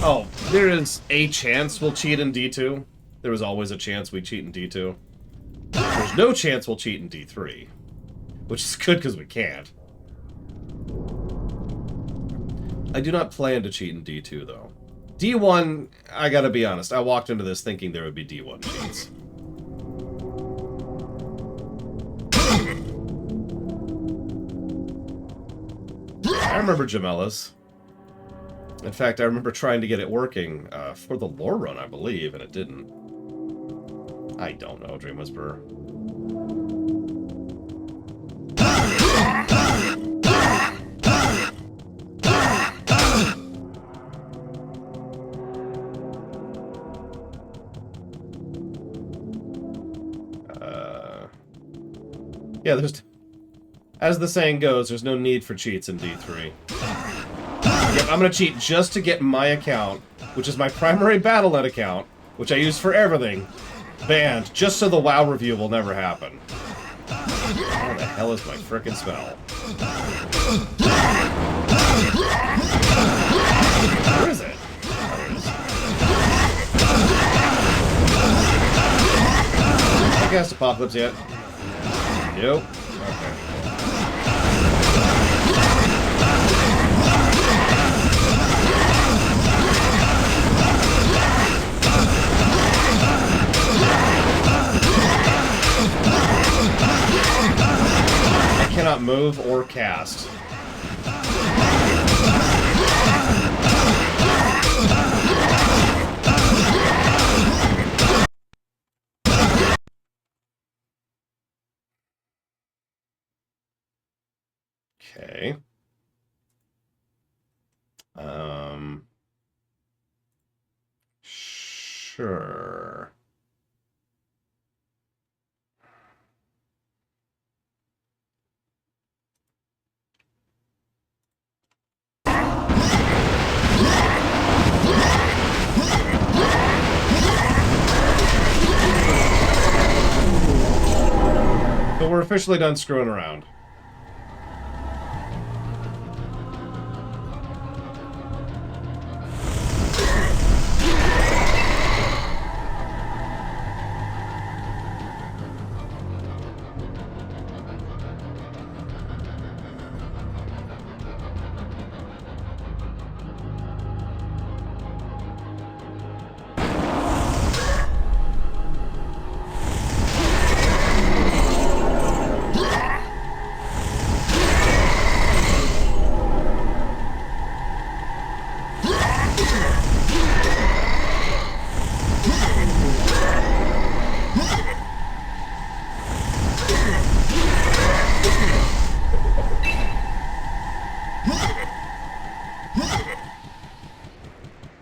Oh, there is a chance we'll cheat in D2. There was always a chance we'd cheat in D2. There's no chance we'll cheat in D3. Which is good because we can't. I do not plan to cheat in D2, though. D1, I gotta be honest, I walked into this thinking there would be D1 cheats. I remember Gemella's. In fact, I remember trying to get it working for the lore run, I believe, and it didn't. I don't know, Dream Whisperer. Yeah, there's... As the saying goes, there's no need for cheats in D3. Yep, I'm gonna cheat just to get my account, which is my primary Battle.net account, which I use for everything, banned, just so the WoW review will never happen. Where the hell is my frickin' spell? Where is it? There it is. Have I cast Apocalypse yet? Nope. Okay. I cannot move or cast. Okay. Sure. But we're officially done screwing around.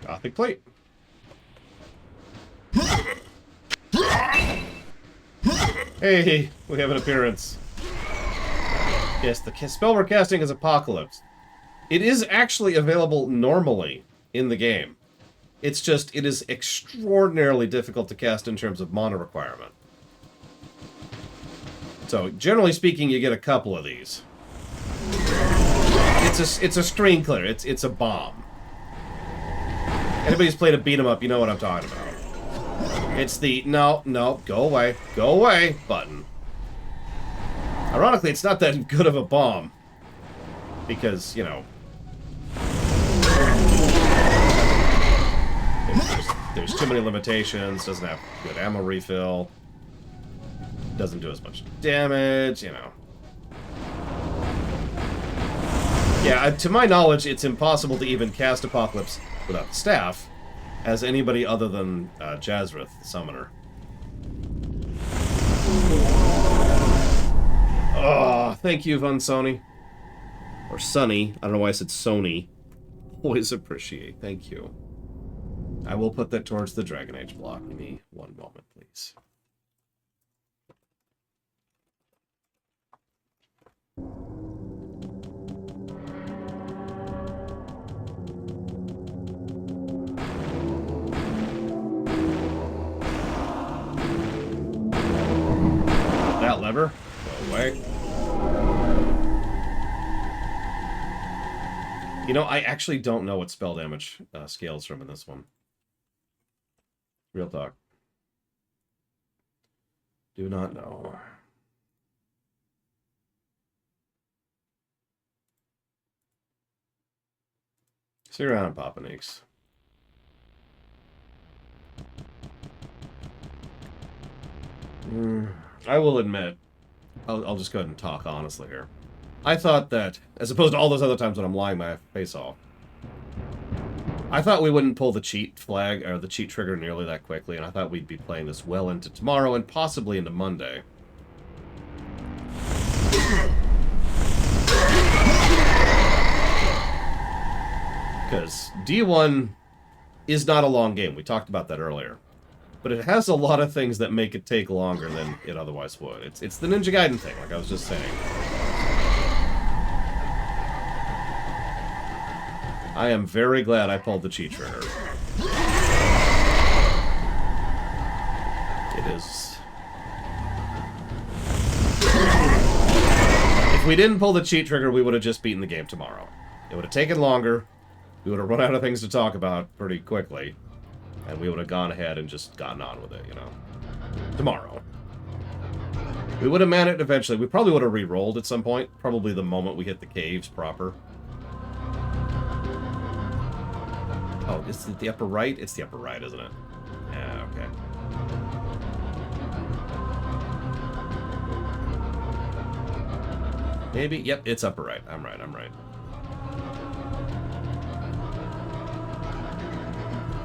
Gothic plate. Hey, we have an appearance. Yes, the spell we're casting is Apocalypse. It is actually available normally in the game. It's just, it is extraordinarily difficult to cast in terms of mana requirement. So, generally speaking, you get a couple of these. It's a screen clear. It's a bomb. Anybody's played a beat 'em up, you know what I'm talking about. It's the no, go away button. Ironically, it's not that good of a bomb. Because, you know, there's too many limitations, doesn't have good ammo refill, doesn't do as much damage, you know. Yeah, to my knowledge, it's impossible to even cast Apocalypse without the staff, as anybody other than Lazarus, the summoner. Oh, thank you, Von Sony. Or Sonny. I don't know why I said Sony. Always appreciate. Thank you. I will put that towards the Dragon Age block. Give me one moment, please. That lever. Go away. You know, I actually don't know what spell damage scales from in this one. Real talk. Do not know. See you around, Papa Neeks. I will admit, I'll just go ahead and talk honestly here. I thought that, as opposed to all those other times when I'm lying my face off, I thought we wouldn't pull the cheat flag, or the cheat trigger nearly that quickly, and I thought we'd be playing this well into tomorrow, and possibly into Monday. Because D1 is not a long game, we talked about that earlier. But it has a lot of things that make it take longer than it otherwise would. It's the Ninja Gaiden thing, like I was just saying. I am very glad I pulled the cheat trigger. If we didn't pull the cheat trigger, we would have just beaten the game tomorrow. It would have taken longer. We would have run out of things to talk about pretty quickly. And we would have gone ahead and just gotten on with it, you know. Tomorrow. We would have managed eventually. We probably would have re-rolled at some point. Probably the moment we hit the caves proper. Oh, is it the upper right? It's the upper right, isn't it? Yeah, okay. Maybe? Yep, it's upper right. I'm right.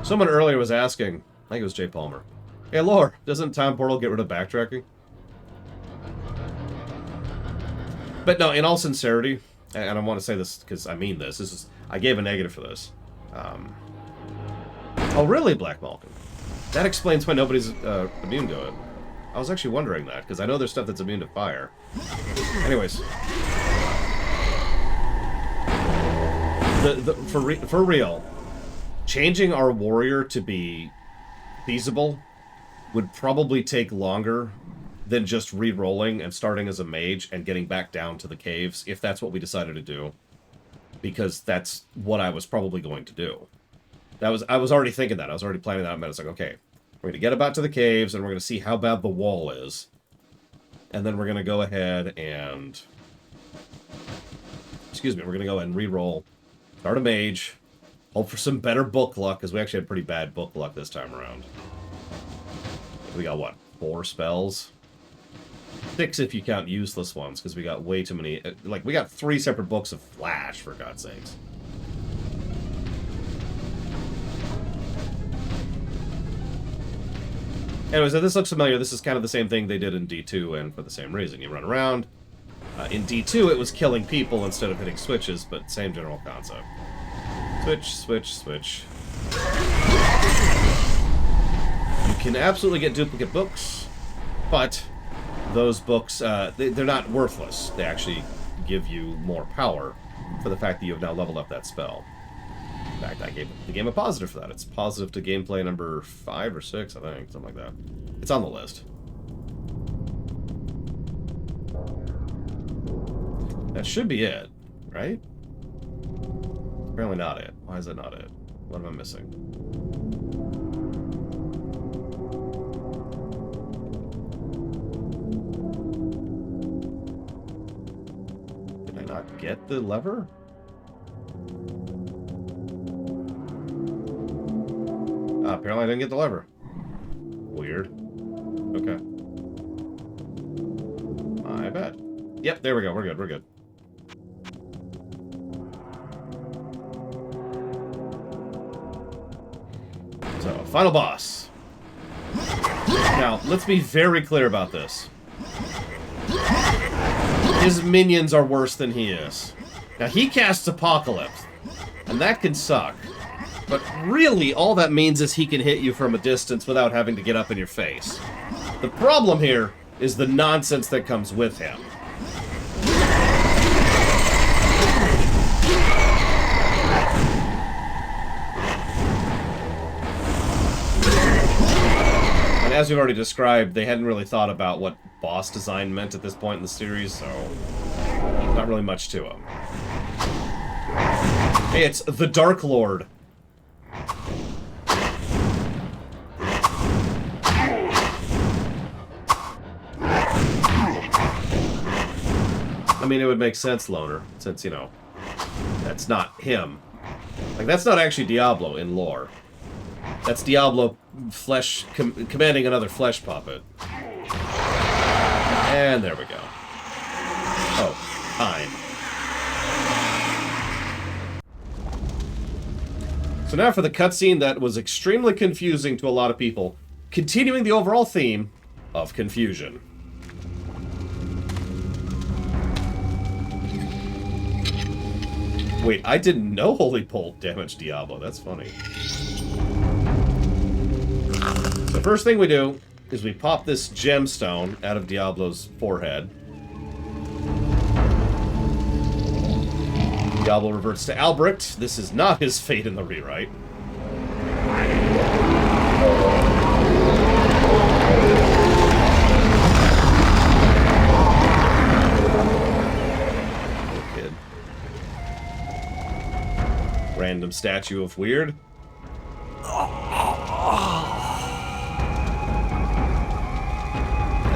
Someone earlier was asking, I think it was Jay Palmer, hey, Lore, doesn't Time Portal get rid of backtracking? But no, in all sincerity, and I want to say this because I mean this, I gave a negative for this. Oh, really, Black Malkin? That explains why nobody's immune to it. I was actually wondering that, because I know there's stuff that's immune to fire. Anyways. For real, changing our warrior to be feasible would probably take longer than just re-rolling and starting as a mage and getting back down to the caves, if that's what we decided to do. Because that's what I was probably going to do. I was already thinking that. I was already planning that. I was like, okay, we're going to get about to the caves, and we're going to see how bad the wall is. And then we're going to go ahead and... Excuse me, we're going to go ahead and re-roll. Start a mage. Hope for some better book luck, because we actually had pretty bad book luck this time around. We got, what, 4 spells? 6 if you count useless ones, because we got way too many... Like, we got 3 separate books of Flash, for God's sakes. Anyways, if this looks familiar, this is kind of the same thing they did in D2, and for the same reason. You run around. In D2, it was killing people instead of hitting switches, but same general concept. Switch, switch, switch. You can absolutely get duplicate books, but those books, they're not worthless. They actually give you more power for the fact that you have now leveled up that spell. In fact, I gave the game a positive for that. It's positive to gameplay number 5 or 6, I think. Something like that. It's on the list. That should be it, right? Apparently not it. Why is it not it? What am I missing? Did I not get the lever? Apparently I didn't get the lever. Weird. Okay. My bad. Yep, there we go. We're good. We're good. So, final boss. Now, let's be very clear about this. His minions are worse than he is. Now, he casts Apocalypse, and that can suck. But really, all that means is he can hit you from a distance without having to get up in your face. The problem here is the nonsense that comes with him. And as we've already described, they hadn't really thought about what boss design meant at this point in the series, so not really much to him. Hey, it's the Dark Lord. I mean, it would make sense, Loner, since, you know, that's not him. Like, that's not actually Diablo in lore. That's Diablo commanding another flesh puppet. And there we go. Oh, time. So now for the cutscene that was extremely confusing to a lot of people, continuing the overall theme of confusion. Wait, I didn't know Holy Bolt damaged Diablo. That's funny. The first thing we do is we pop this gemstone out of Diablo's forehead. Diablo reverts to Albrecht. This is not his fate in the rewrite. Random statue of weird.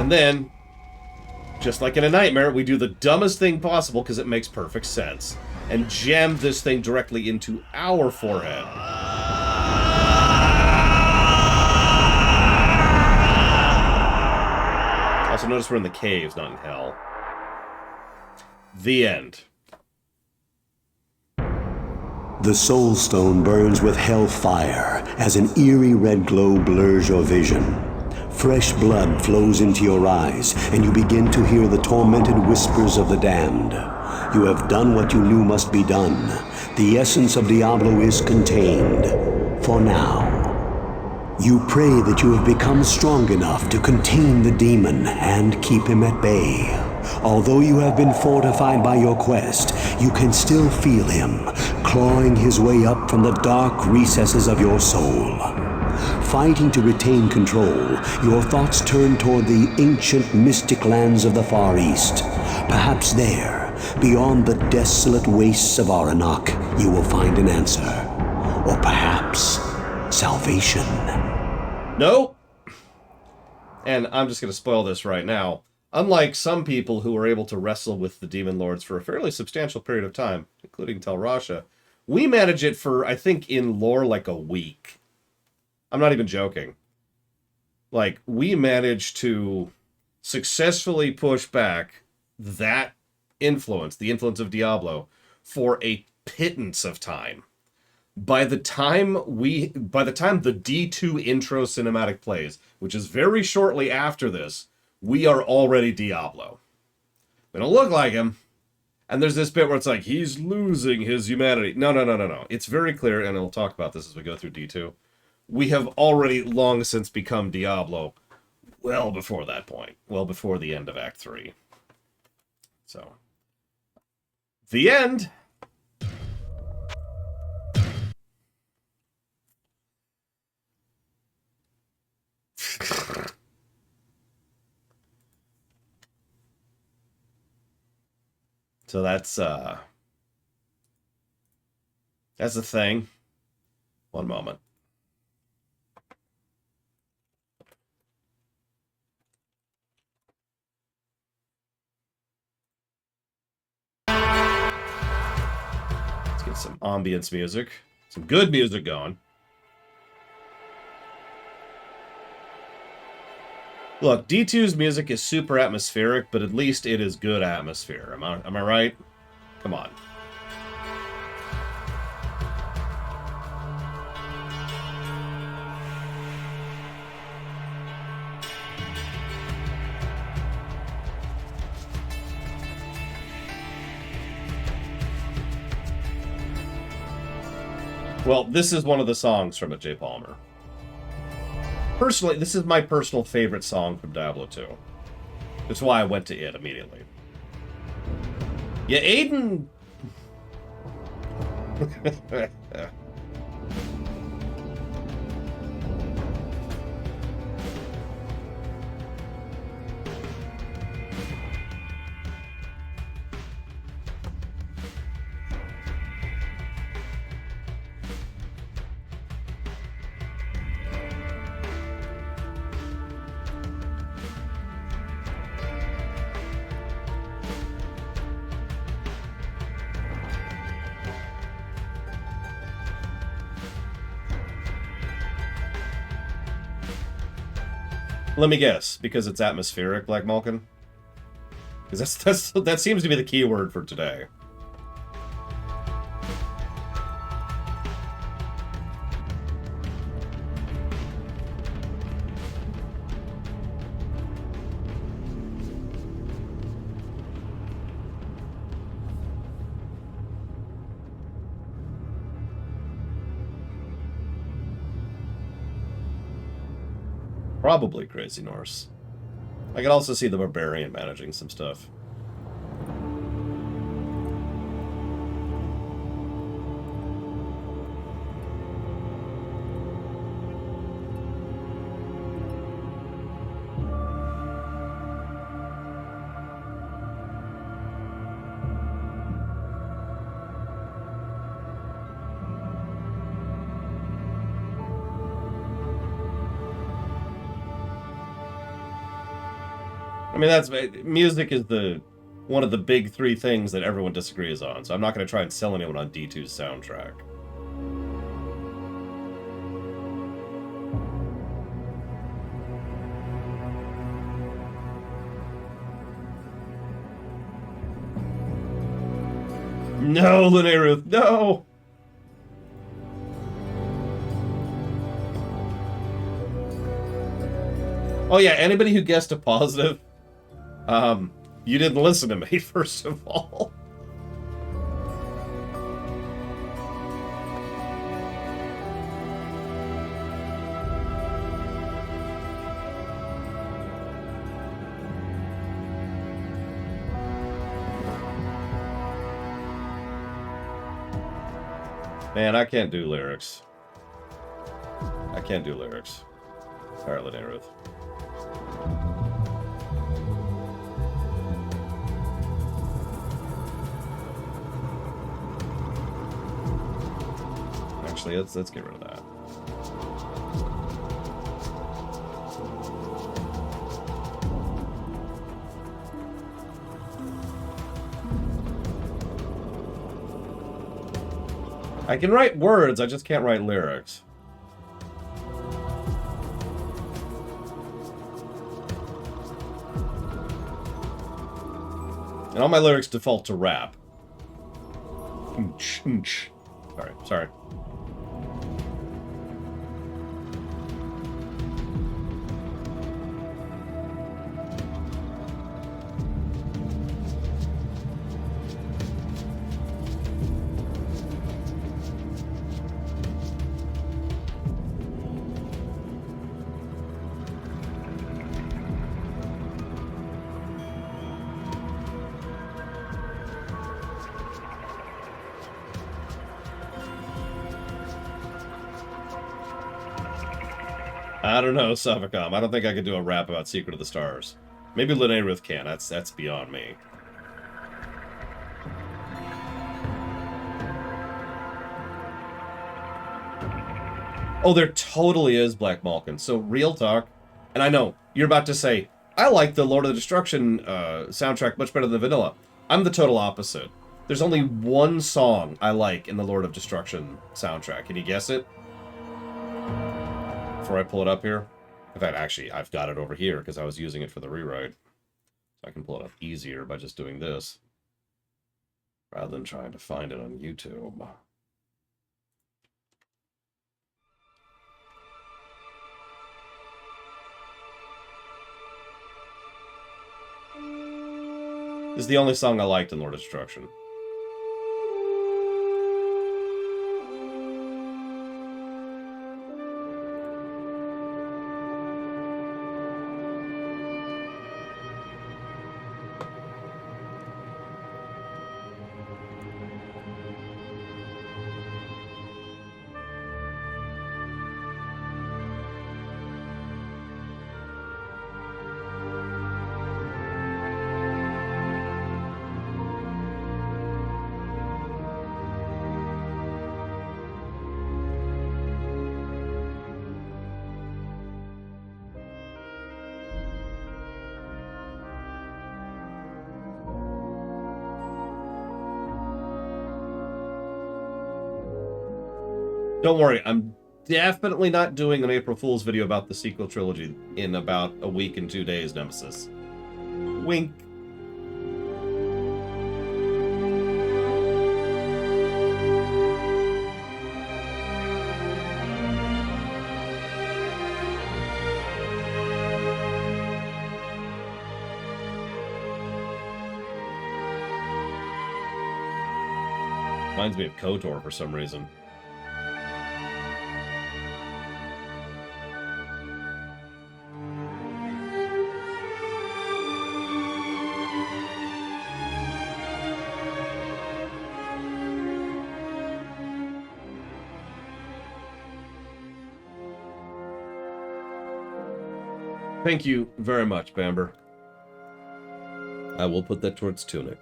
And then, just like in a nightmare, we do the dumbest thing possible because it makes perfect sense. And jam this thing directly into our forehead. Also notice we're in the caves, not in hell. The end. The soul stone burns with hellfire as an eerie red glow blurs your vision. Fresh blood flows into your eyes, and you begin to hear the tormented whispers of the damned. You have done what you knew must be done. The essence of Diablo is contained. For now. You pray that you have become strong enough to contain the demon and keep him at bay. Although you have been fortified by your quest, you can still feel him, clawing his way up from the dark recesses of your soul. Fighting to retain control, your thoughts turn toward the ancient mystic lands of the Far East. Perhaps there, beyond the desolate wastes of Aranok, you will find an answer. Or perhaps, salvation. Nope. And I'm just going to spoil this right now. Unlike some people who were able to wrestle with the demon lords for a fairly substantial period of time, including Tel Rasha, we manage it for, I think, in lore, like a week. I'm not even joking. Like, we managed to successfully push back that influence, the influence of Diablo, for a pittance of time. By the time the D2 intro cinematic plays, which is very shortly after this, we are already Diablo. We don't look like him. And there's this bit where it's like, he's losing his humanity. No. It's very clear, and I'll talk about this as we go through D2. We have already long since become Diablo well before that point. Well before the end of Act 3. So, the end. So that's the thing. One moment. Let's get some ambience music. Some good music going. Look, D2's music is super atmospheric, but at least it is good atmosphere. Am I right? Come on. Well, this is one of the songs from it, J. Palmer. Personally, this is my personal favorite song from Diablo 2. That's why I went to it immediately. Yeah, Aiden... Let me guess, because it's atmospheric, Black Malkin? Because that seems to be the key word for today. Probably Crazy Norse. I can also see the Barbarian managing some stuff. I mean, that's music is one of the big three things that everyone disagrees on, so I'm not going to try and sell anyone on D2's soundtrack. No, Lene Ruth, no! Oh yeah, anybody who guessed a positive, you didn't listen to me, first of all. Man, I can't do lyrics. I can't do lyrics. Alright, Lene Ruth. Actually, let's get rid of that. I can write words, I just can't write lyrics. And all my lyrics default to rap. Sorry. I don't know, Suffocom. I don't think I could do a rap about Secret of the Stars. Maybe Lene Ruth can. That's beyond me. Oh, there totally is Black Malkin. So, real talk. And I know, you're about to say, I like the Lord of the Destruction soundtrack much better than Vanilla. I'm the total opposite. There's only one song I like in the Lord of Destruction soundtrack. Can you guess it? Before I pull it up here. In fact, actually, I've got it over here because I was using it for the rewrite. So I can pull it up easier by just doing this. Rather than trying to find it on YouTube. This is the only song I liked in Lord of Destruction. Don't worry, I'm definitely not doing an April Fool's video about the sequel trilogy in about a week and 2 days, Nemesis. Wink. Reminds me of KOTOR for some reason. Thank you very much, Bamber. I will put that towards Tunic.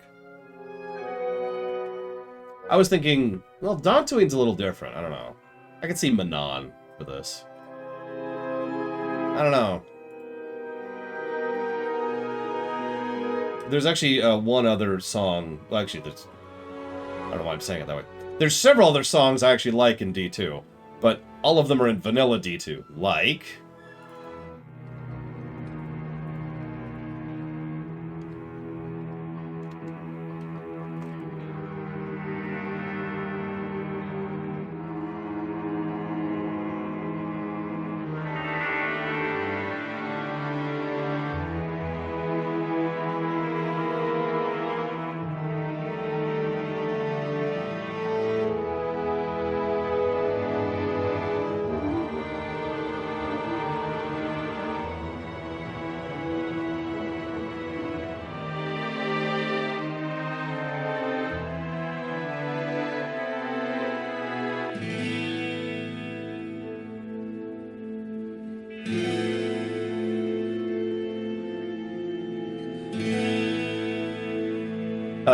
I was thinking, well, Dantooine's a little different. I don't know. I could see Manon for this. I don't know. There's actually one other song. Well, actually, there's... I don't know why I'm saying it that way. There's several other songs I actually like in D2, but all of them are in vanilla D2. Like...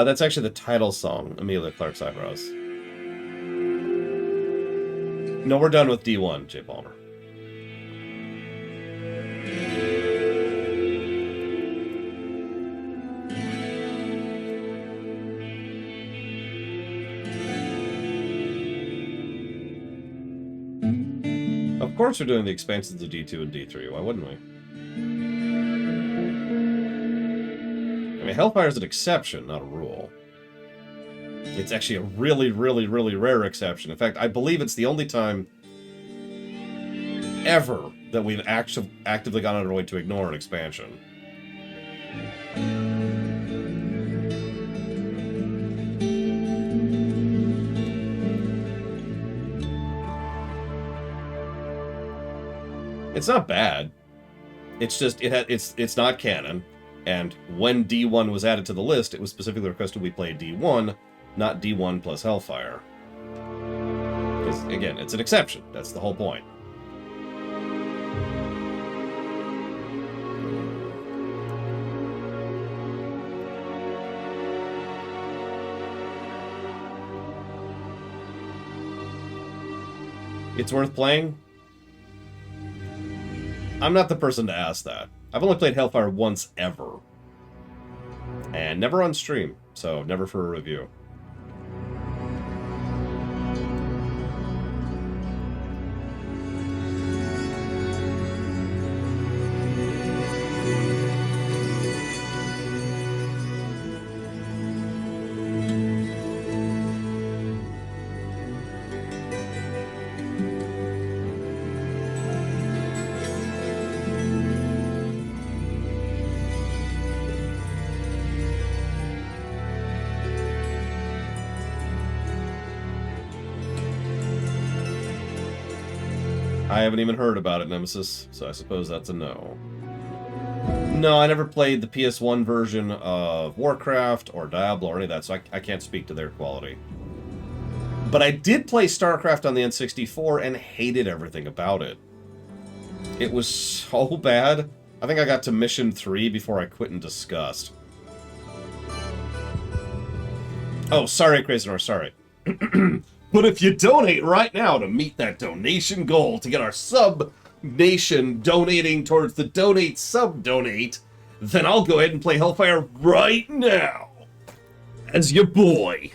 that's actually the title song, Emilia Clarke's Eyebrows. No, we're done with D1, J. Palmer. Of course we're doing the expansions of D2 and D3, why wouldn't we? I mean, Hellfire is an exception, not a rule. It's actually a really, really, really rare exception. In fact, I believe it's the only time ever that we've actively gone out of our way to ignore an expansion. It's not bad. It's just it's not canon. And when D1 was added to the list, it was specifically requested we play D1, not D1 plus Hellfire. Because, again, it's an exception. That's the whole point. It's worth playing? I'm not the person to ask that. I've only played Hellfire once ever. And never on stream, so never for a review. I haven't even heard about it, Nemesis, so I suppose that's a no. No, I never played the PS1 version of Warcraft or Diablo or any of that, so I can't speak to their quality. But I did play StarCraft on the N64 and hated everything about it. It was so bad. I think I got to mission 3 before I quit in disgust. Oh, sorry, Crazy North, sorry. But if you donate right now to meet that donation goal, to get our sub-nation donating towards the donate sub-donate, then I'll go ahead and play Hellfire right now. As your boy.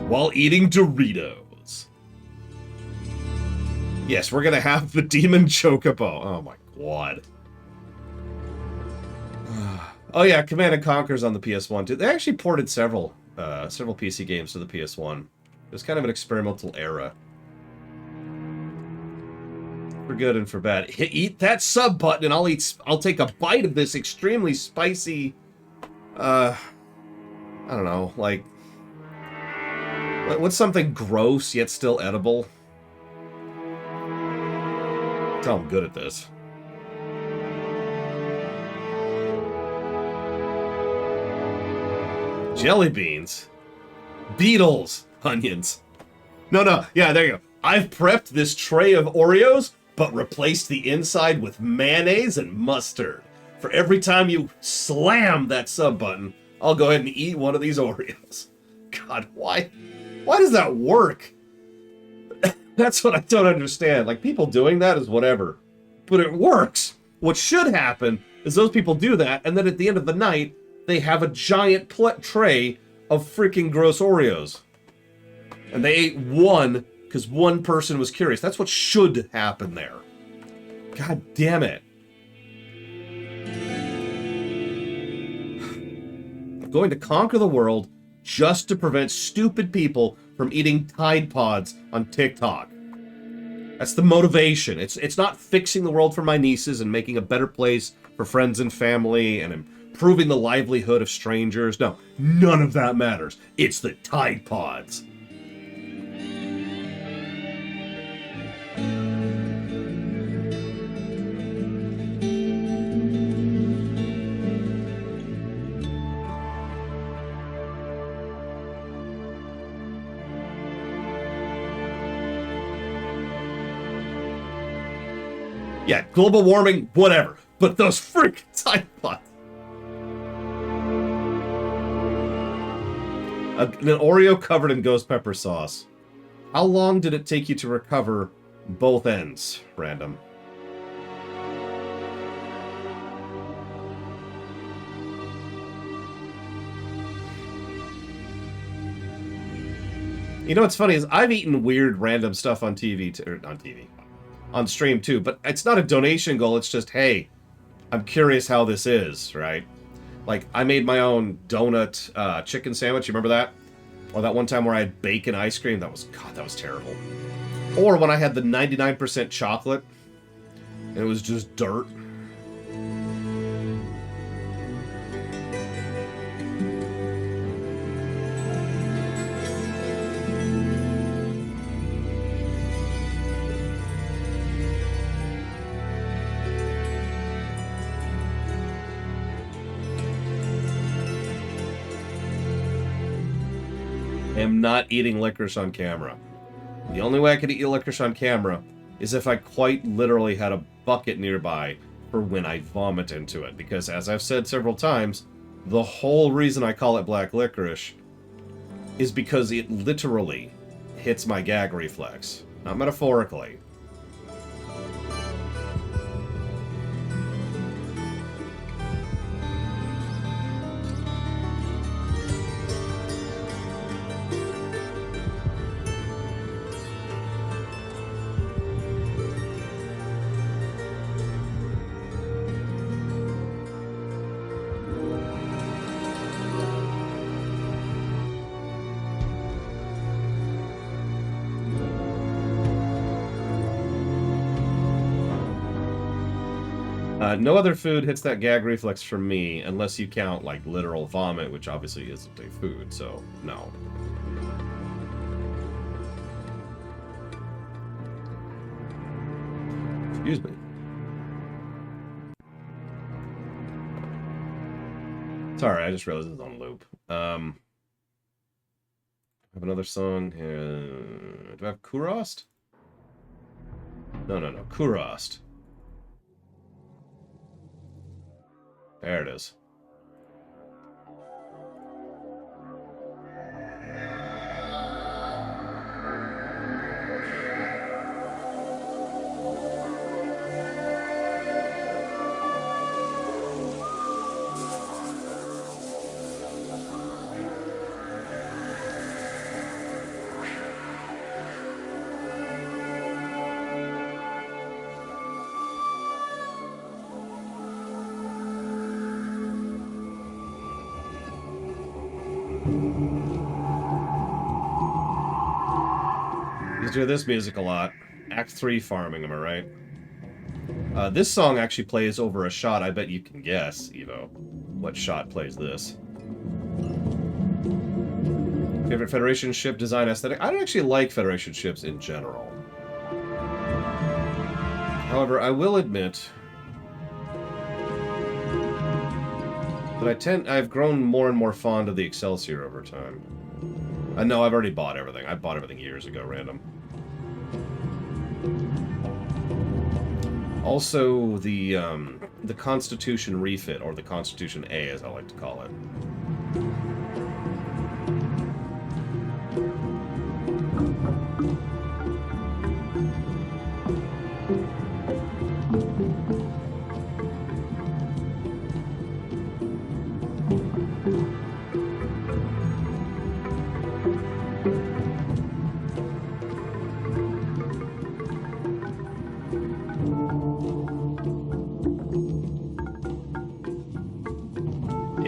While eating Doritos. Yes, we're gonna have the Demon Chocobo. Oh my god. Oh yeah, Command & Conquer's on the PS1 too. They actually ported several PC games to the PS1. It was kind of an experimental era. For good and for bad. Eat that sub button and I'll take a bite of this extremely spicy, I don't know, like, what's something gross yet still edible? That's how I'm good at this. Jelly beans. Beetles. Onions. No, yeah, there you go. I've prepped this tray of Oreos, but replaced the inside with mayonnaise and mustard. For every time you slam that sub button, I'll go ahead and eat one of these Oreos. God, why? Why does that work? That's what I don't understand. Like, people doing that is whatever. But it works. What should happen is those people do that, and then at the end of the night, they have a giant tray of freaking gross Oreos. And they ate one because one person was curious. That's what should happen there. God damn it. I'm going to conquer the world just to prevent stupid people from eating Tide Pods on TikTok. That's the motivation. It's not fixing the world for my nieces and making a better place for friends and family and improving the livelihood of strangers. No, none of that matters. It's the Tide Pods. Yeah, global warming, whatever. But those freaking Tide Pods. An Oreo covered in ghost pepper sauce. How long did it take you to recover both ends, Random? You know what's funny is I've eaten weird random stuff on on stream too, but it's not a donation goal, it's just, hey, I'm curious how this is, right? Like, I made my own donut chicken sandwich, you remember that? Or that one time where I had bacon ice cream, that was terrible. Or when I had the 99% chocolate, and it was just dirt. I am not eating licorice on camera. The only way I could eat licorice on camera is if I quite literally had a bucket nearby for when I vomit into it. Because as I've said several times, the whole reason I call it black licorice is because it literally hits my gag reflex. Not metaphorically. No other food hits that gag reflex for me, unless you count, like, literal vomit, which obviously isn't a food, so no. Excuse me. Sorry, I just realized it's on loop. I have another song. Do I have Kurost? No. Kurost. There it is. Used to hear this music a lot. Act 3 farming, am I right? This song actually plays over a shot. I bet you can guess, Evo, what shot plays this. Favorite Federation ship design aesthetic? I don't actually like Federation ships in general. However, I will admit that I've grown more and more fond of the Excelsior over time. No, I've already bought everything. I bought everything years ago, Random. Also, the Constitution refit, or the Constitution A, as I like to call it.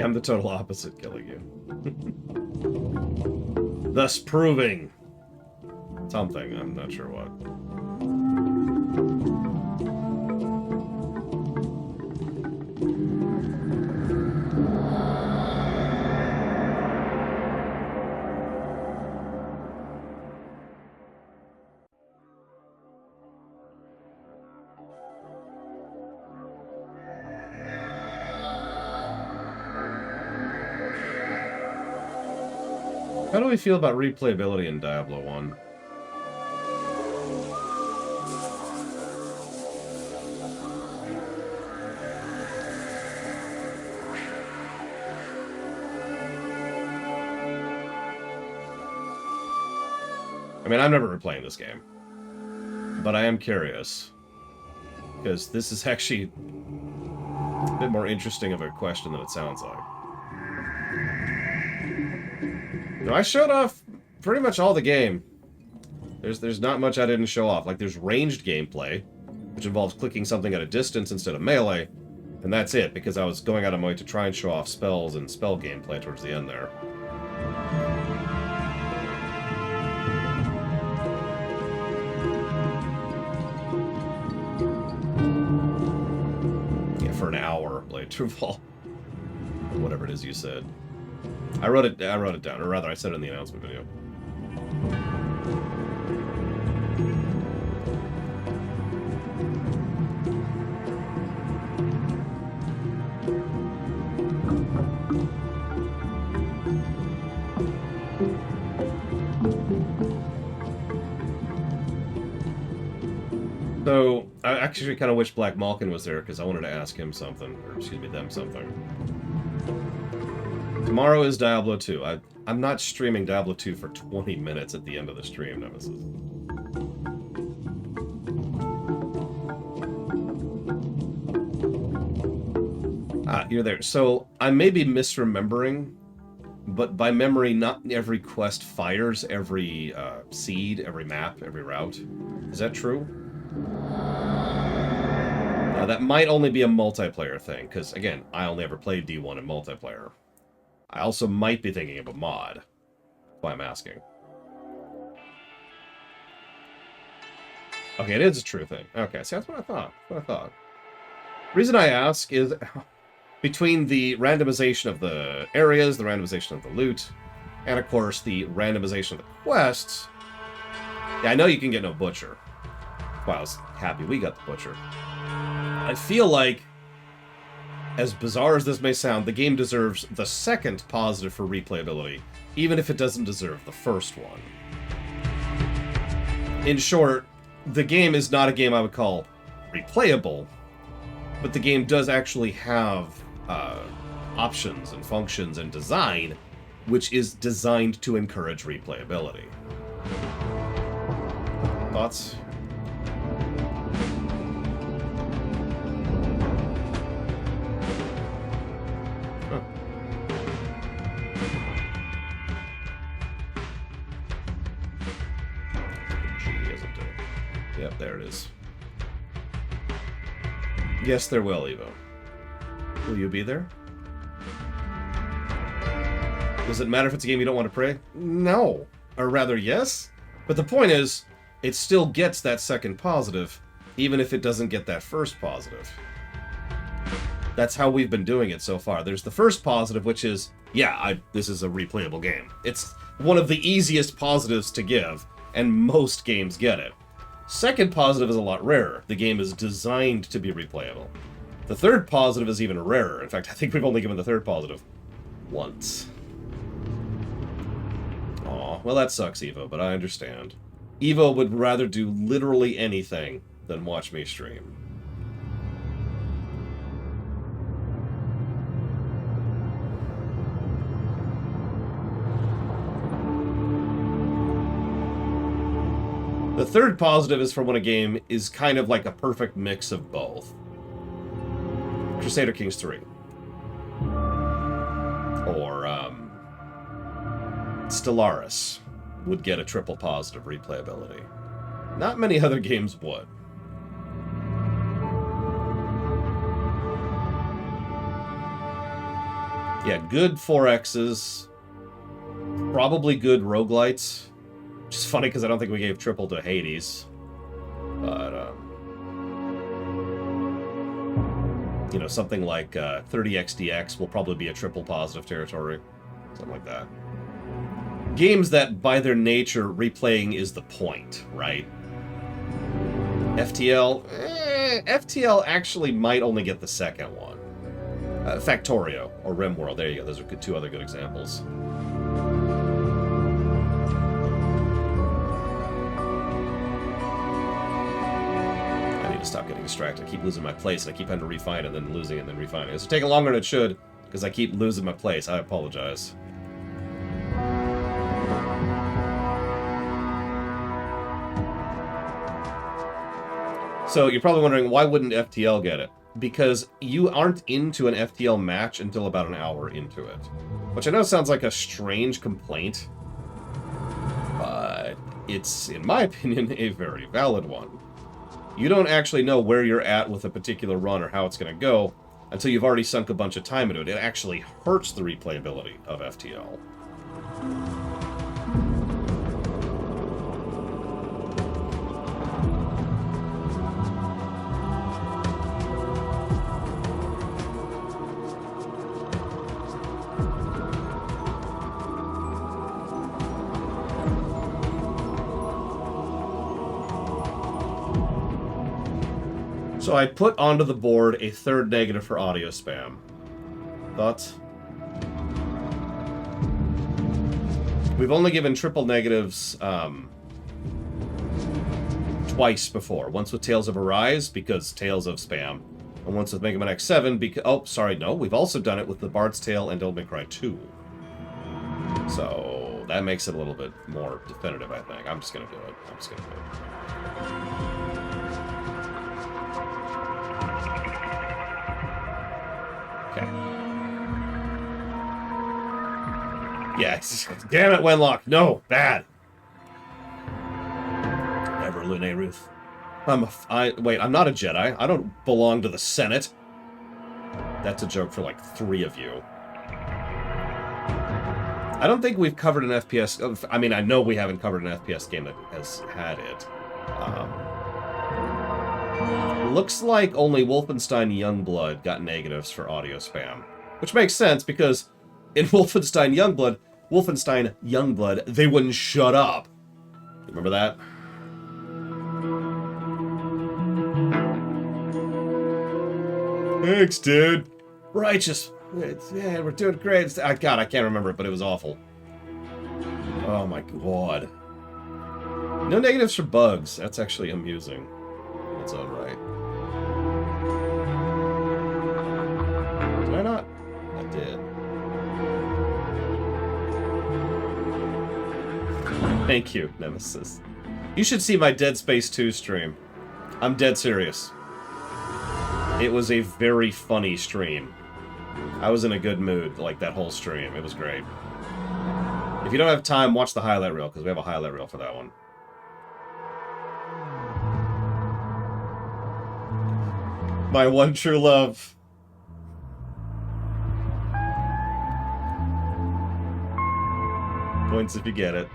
I'm the total opposite, killing you. Thus proving something, I'm not sure what. How do we feel about replayability in Diablo 1? I mean, I'm never replaying this game, but I am curious, because this is actually a bit more interesting of a question than it sounds like. No, I showed off pretty much all the game. There's not much I didn't show off. Like, there's ranged gameplay, which involves clicking something at a distance instead of melee, and that's it, because I was going out of my way to try and show off spells and spell gameplay towards the end there. Yeah, for an hour, Blade Truefall. Whatever it is you said. I wrote it down, or rather, I said it in the announcement video. So, I actually kind of wish Black Malkin was there, because I wanted to ask him something, or excuse me, them something. Tomorrow is Diablo 2. I'm not streaming Diablo 2 for 20 minutes at the end of the stream, Nemesis. Ah, you're there. So, I may be misremembering, but by memory, not every quest fires every seed, every map, every route. Is that true? Now, that might only be a multiplayer thing, because, again, I only ever played D1 in multiplayer. I also might be thinking of a mod. That's why I'm asking. Okay, it is a true thing. Okay, see, that's what I thought. Reason I ask is between the randomization of the areas, the randomization of the loot, and of course the randomization of the quests. Yeah, I know you can get no butcher. That's why I was happy we got the butcher. I feel like, as bizarre as this may sound, the game deserves the second positive for replayability, even if it doesn't deserve the first one. In short, the game is not a game I would call replayable, but the game does actually have options and functions and design, which is designed to encourage replayability. Thoughts? Yep, there it is. Yes, there will, Evo. Will you be there? Does it matter if it's a game you don't want to play? No. Or rather, yes. But the point is, it still gets that second positive, even if it doesn't get that first positive. That's how we've been doing it so far. There's the first positive, which is, yeah, this is a replayable game. It's one of the easiest positives to give, and most games get it. Second positive is a lot rarer. The game is designed to be replayable. The third positive is even rarer. In fact, I think we've only given the third positive once. Aw, well that sucks, Evo, but I understand. Evo would rather do literally anything than watch me stream. The third positive is for when a game is kind of like a perfect mix of both. Crusader Kings 3. Or, Stellaris would get a triple positive replayability. Not many other games would. Yeah, good 4Xs. Probably good roguelites. Which is funny because I don't think we gave triple to Hades. But, you know, something like 30XDX will probably be a triple positive territory. Something like that. Games that, by their nature, replaying is the point, right? FTL? FTL actually might only get the second one. Factorio, or RimWorld, there you go. Those are two other good examples. I need to stop getting distracted. I keep losing my place, and I keep having to refine it, and then losing it, and then refining it. It's taking longer than it should, because I keep losing my place. I apologize. So you're probably wondering, why wouldn't FTL get it? Because you aren't into an FTL match until about an hour into it. Which I know sounds like a strange complaint, but it's, in my opinion, a very valid one. You don't actually know where you're at with a particular run or how it's going to go until you've already sunk a bunch of time into it. It actually hurts the replayability of FTL. So I put onto the board a third negative for audio spam. Thoughts? We've only given triple negatives twice before. Once with Tales of Arise, because Tales of Spam. And once with Mega Man X7, because... Oh, sorry, no. We've also done it with the Bard's Tale and Devil May Cry 2. So that makes it a little bit more definitive, I think. I'm just going to do it. I'm just going to do it. Okay. Yeah, damn it, Wenlock. No, bad. Never Lune Ruth. Wait, I'm not a Jedi. I don't belong to the Senate. That's a joke for like 3 of you. I don't think we've covered an FPS... I mean, I know we haven't covered an FPS game that has had it. Looks like only Wolfenstein Youngblood got negatives for audio spam. Which makes sense, because in Wolfenstein Youngblood, they wouldn't shut up. Remember that? Thanks, dude. Righteous. Yeah, we're doing great. God, I can't remember it, but it was awful. Oh my god. No negatives for bugs. That's actually amusing. That's alright. Did I not? I did. Thank you, Nemesis. You should see my Dead Space 2 stream. I'm dead serious. It was a very funny stream. I was in a good mood, like, that whole stream. It was great. If you don't have time, watch the highlight reel, because we have a highlight reel for that one. My one true love. Points if you get it.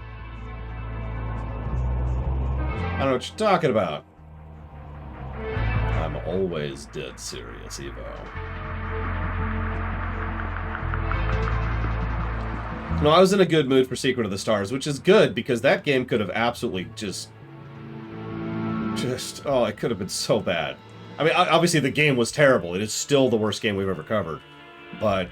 I don't know what you're talking about. I'm always dead serious, Evo. No, I was in a good mood for Secret of the Stars, which is good, because that game could have absolutely just... Oh, it could have been so bad. I mean, obviously the game was terrible. It is still the worst game we've ever covered. But...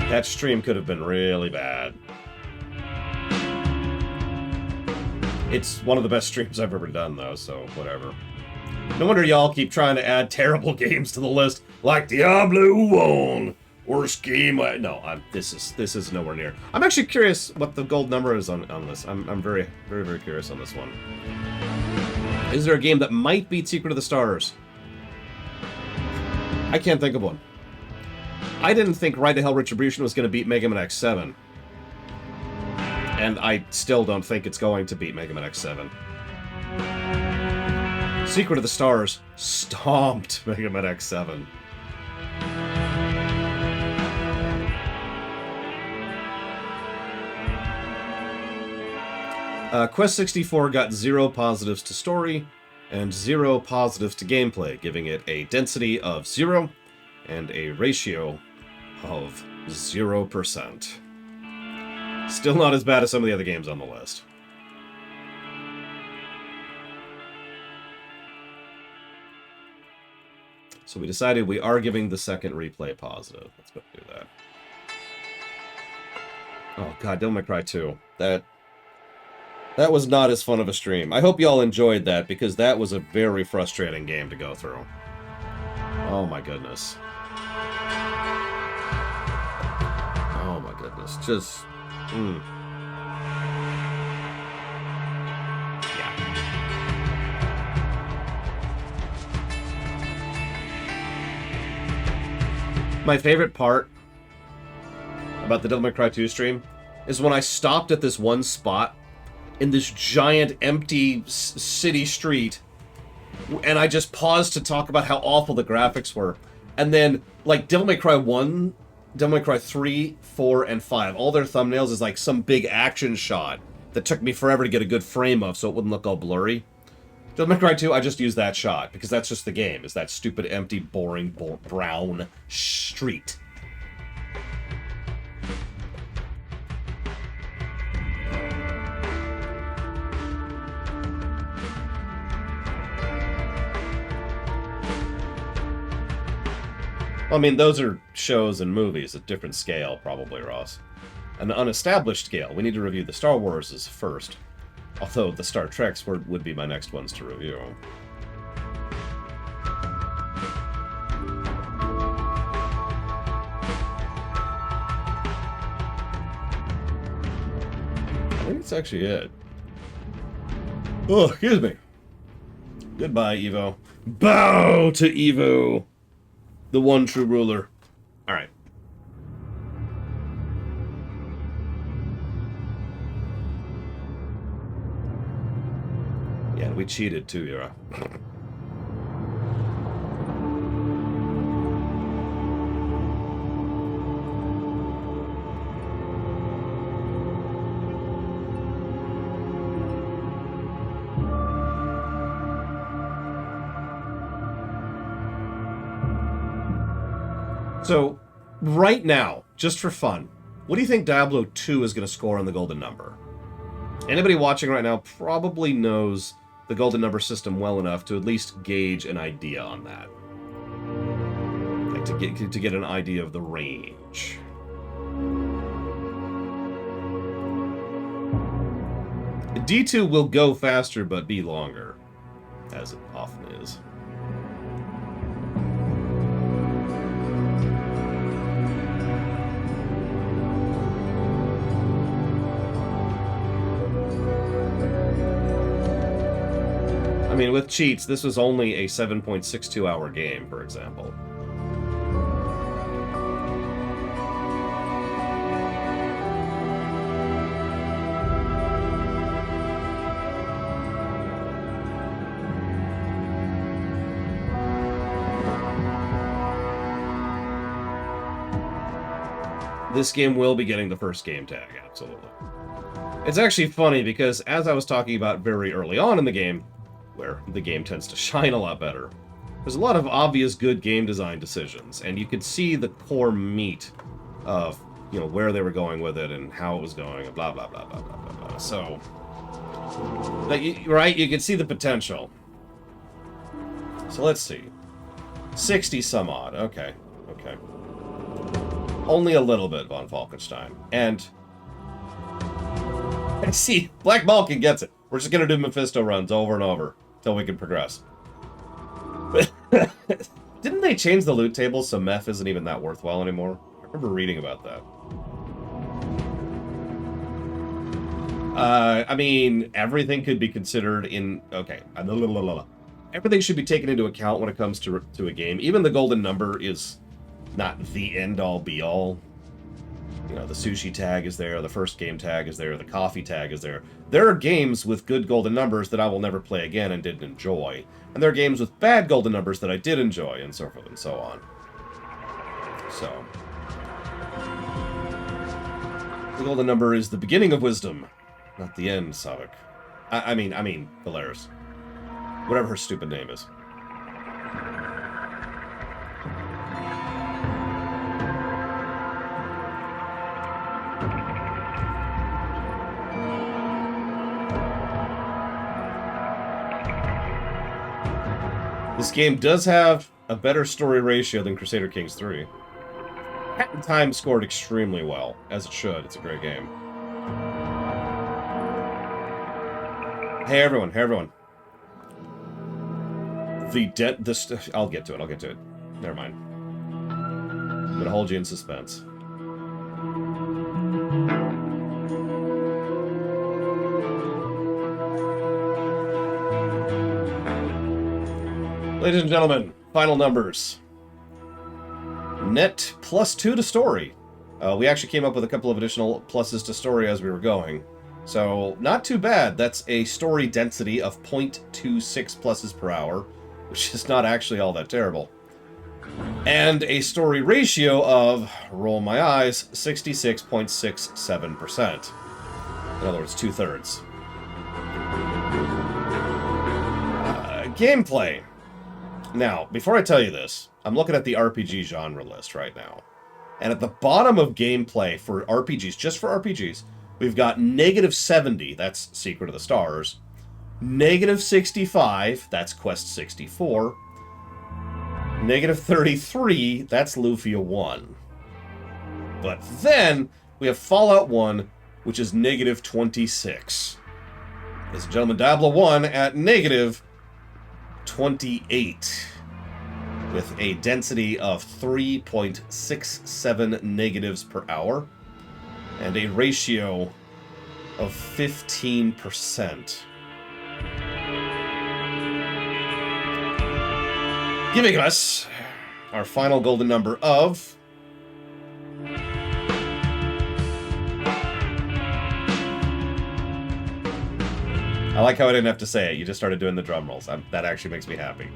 that stream could have been really bad. It's one of the best streams I've ever done, though, so whatever. No wonder y'all keep trying to add terrible games to the list, like Diablo 1. Worst game. No, this is nowhere near. I'm actually curious what the gold number is on this. I'm very, very, very curious on this one. Is there a game that might beat Secret of the Stars? I can't think of one. I didn't think Ride to Hell Retribution was going to beat Mega Man X7. And I still don't think it's going to beat Mega Man X7. Secret of the Stars stomped Mega Man X7. Quest 64 got 0 positives to story and 0 positives to gameplay, giving it a density of 0 and a ratio of 0%. Still not as bad as some of the other games on the list. So we decided we are giving the second replay positive. Let's go do that. Oh god, Devil May Cry 2. That was not as fun of a stream. I hope y'all enjoyed that, because that was a very frustrating game to go through. Oh my goodness. Oh my goodness. Just... Yeah. My favorite part about the Devil May Cry 2 stream is when I stopped at this one spot in this giant empty city street, and I just paused to talk about how awful the graphics were. And then, like, Devil May Cry 1, Devil May Cry 3, 4, and 5, all their thumbnails is like some big action shot that took me forever to get a good frame of so it wouldn't look all blurry. Devil May Cry 2, I just use that shot, because that's just the game, is that stupid, empty, boring, brown street. I mean, those are shows and movies at different scale, probably, Ross. An unestablished scale. We need to review the Star Warses first. Although the Star Treks would be my next ones to review. I think that's actually it. Oh, excuse me. Goodbye, Evo. Bow to Evo! The one true ruler. Alright. Yeah, we cheated too, Yura. So, right now, just for fun, what do you think Diablo 2 is going to score on the golden number? Anybody watching right now probably knows the golden number system well enough to at least gauge an idea on that. Like to get an idea of the range. D2 will go faster but be longer, as it often is. I mean, with cheats, this was only a 7.62 hour game, for example. This game will be getting the first game tag, absolutely. It's actually funny because, as I was talking about very early on in the game, where the game tends to shine a lot better, there's a lot of obvious good game design decisions, and you could see the core meat of, you know, where they were going with it and how it was going, and blah, blah, blah, blah, blah, blah, blah. So, right, you can see the potential. So let's see. 60 some odd, okay, okay. Only a little bit, Von Falkenstein. And see, Black Balkan gets it. We're just gonna do Mephisto runs over and over until we can progress. Didn't they change the loot table so meth isn't even that worthwhile anymore? I remember reading about that. I mean, everything could be considered in... Okay. Everything should be taken into account when it comes to a game. Even the golden number is not the end-all, be-all. You know, the sushi tag is there, the first game tag is there, the coffee tag is there. There are games with good golden numbers that I will never play again and didn't enjoy. And there are games with bad golden numbers that I did enjoy, and so forth and so on. So, the golden number is the beginning of wisdom, not the end, Savik. I mean, Valeris. Whatever her stupid name is. This game does have a better story ratio than Crusader Kings 3. Hat Time scored extremely well, as it should. It's a great game. Hey everyone, hey everyone. I'll get to it. Never mind. I'm gonna hold you in suspense. Ladies and gentlemen, final numbers. Net +2 to story. We actually came up with a couple of additional pluses to story as we were going. So, not too bad. That's a story density of 0.26 pluses per hour, which is not actually all that terrible. And a story ratio of, roll my eyes, 66.67%. In other words, 2/3. Gameplay. Now, before I tell you this, I'm looking at the RPG genre list right now. And at the bottom of gameplay for RPGs, just for RPGs, we've got -70, that's Secret of the Stars. -65, that's Quest 64. -33, that's Lufia 1. But then, we have Fallout 1, which is -26. Ladies and gentlemen, Diablo 1 at -28. With a density of 3.67 negatives per hour. And a ratio of 15%. Giving us our final golden number of... I like how I didn't have to say it. You just started doing the drum rolls. That actually makes me happy.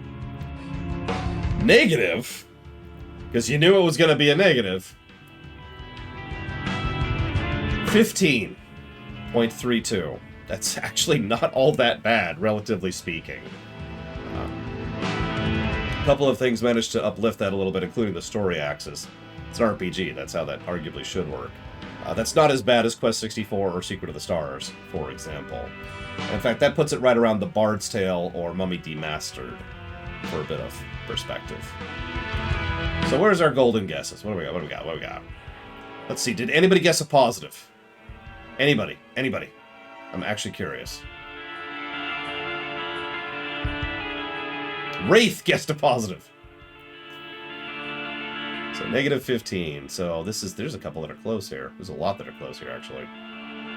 Negative, because you knew it was going to be a negative. 15.32. That's actually not all that bad, relatively speaking. A couple of things managed to uplift that a little bit, including the story axis. It's an RPG. That's how that arguably should work. That's not as bad as Quest 64 or Secret of the Stars, for example. In fact, that puts it right around the Bard's Tale or Mummy Demastered, for a bit of perspective. So where's our golden guesses? What do we got? Let's see, did anybody guess a positive? Anybody? I'm actually curious. Wraith guessed a positive. So -15. So there's a couple that are close here. There's a lot that are close here, actually.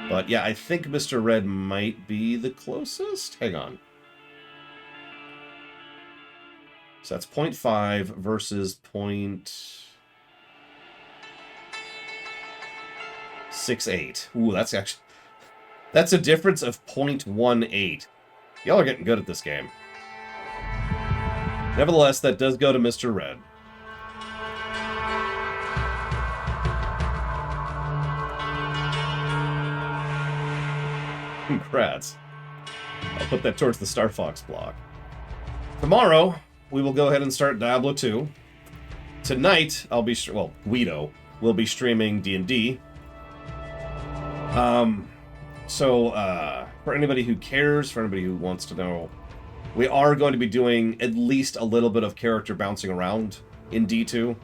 But yeah, I think Mr. Red might be the closest. Hang on. So that's 0.5 versus 0.68. Ooh, that's a difference of 0.18. Y'all are getting good at this game. Nevertheless, that does go to Mr. Red. Congrats. I'll put that towards the Star Fox block. Tomorrow, we will go ahead and start Diablo 2. Tonight, Guido will be streaming D&D. For anybody who cares, for anybody who wants to know, we are going to be doing at least a little bit of character bouncing around in D2.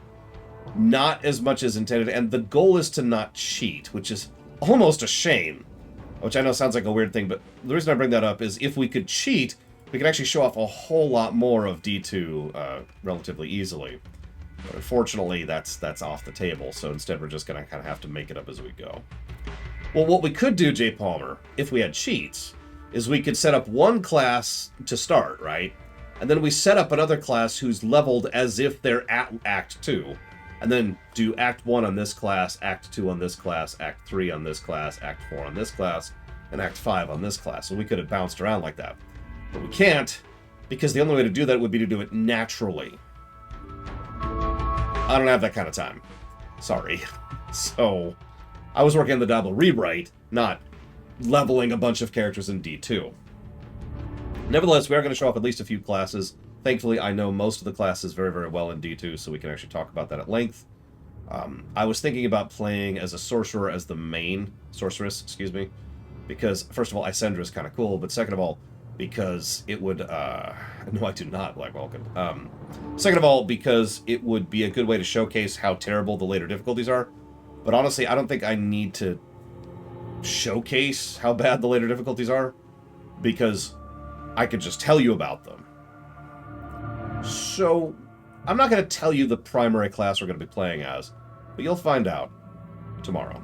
Not as much as intended, and the goal is to not cheat, which is almost a shame. Which I know sounds like a weird thing, but the reason I bring that up is if we could cheat, we could actually show off a whole lot more of D2 relatively easily. But unfortunately, that's off the table, so instead we're just going to kind of have to make it up as we go. Well, what we could do, Jay Palmer, if we had cheats, is we could set up one class to start, right? And then we set up another class who's leveled as if they're at Act 2. and then do Act 1 on this class, Act 2 on this class, Act 3 on this class, Act 4 on this class, and Act 5 on this class. So we could have bounced around like that. But we can't, because the only way to do that would be to do it naturally. I don't have that kind of time. Sorry. So, I was working on the Diablo rewrite, not leveling a bunch of characters in D2. Nevertheless, we are going to show off at least a few classes. Thankfully, I know most of the classes very, very well in D2, so we can actually talk about that at length. I was thinking about playing as a sorcerer as the main sorceress, excuse me, because, first of all, Isendra is kind of cool, but second of all, because it would, no, I do not like Vulcan. Second of all, because it would be a good way to showcase how terrible the later difficulties are. But honestly, I don't think I need to showcase how bad the later difficulties are, because I could just tell you about them. So, I'm not going to tell you the primary class we're going to be playing as, but you'll find out tomorrow.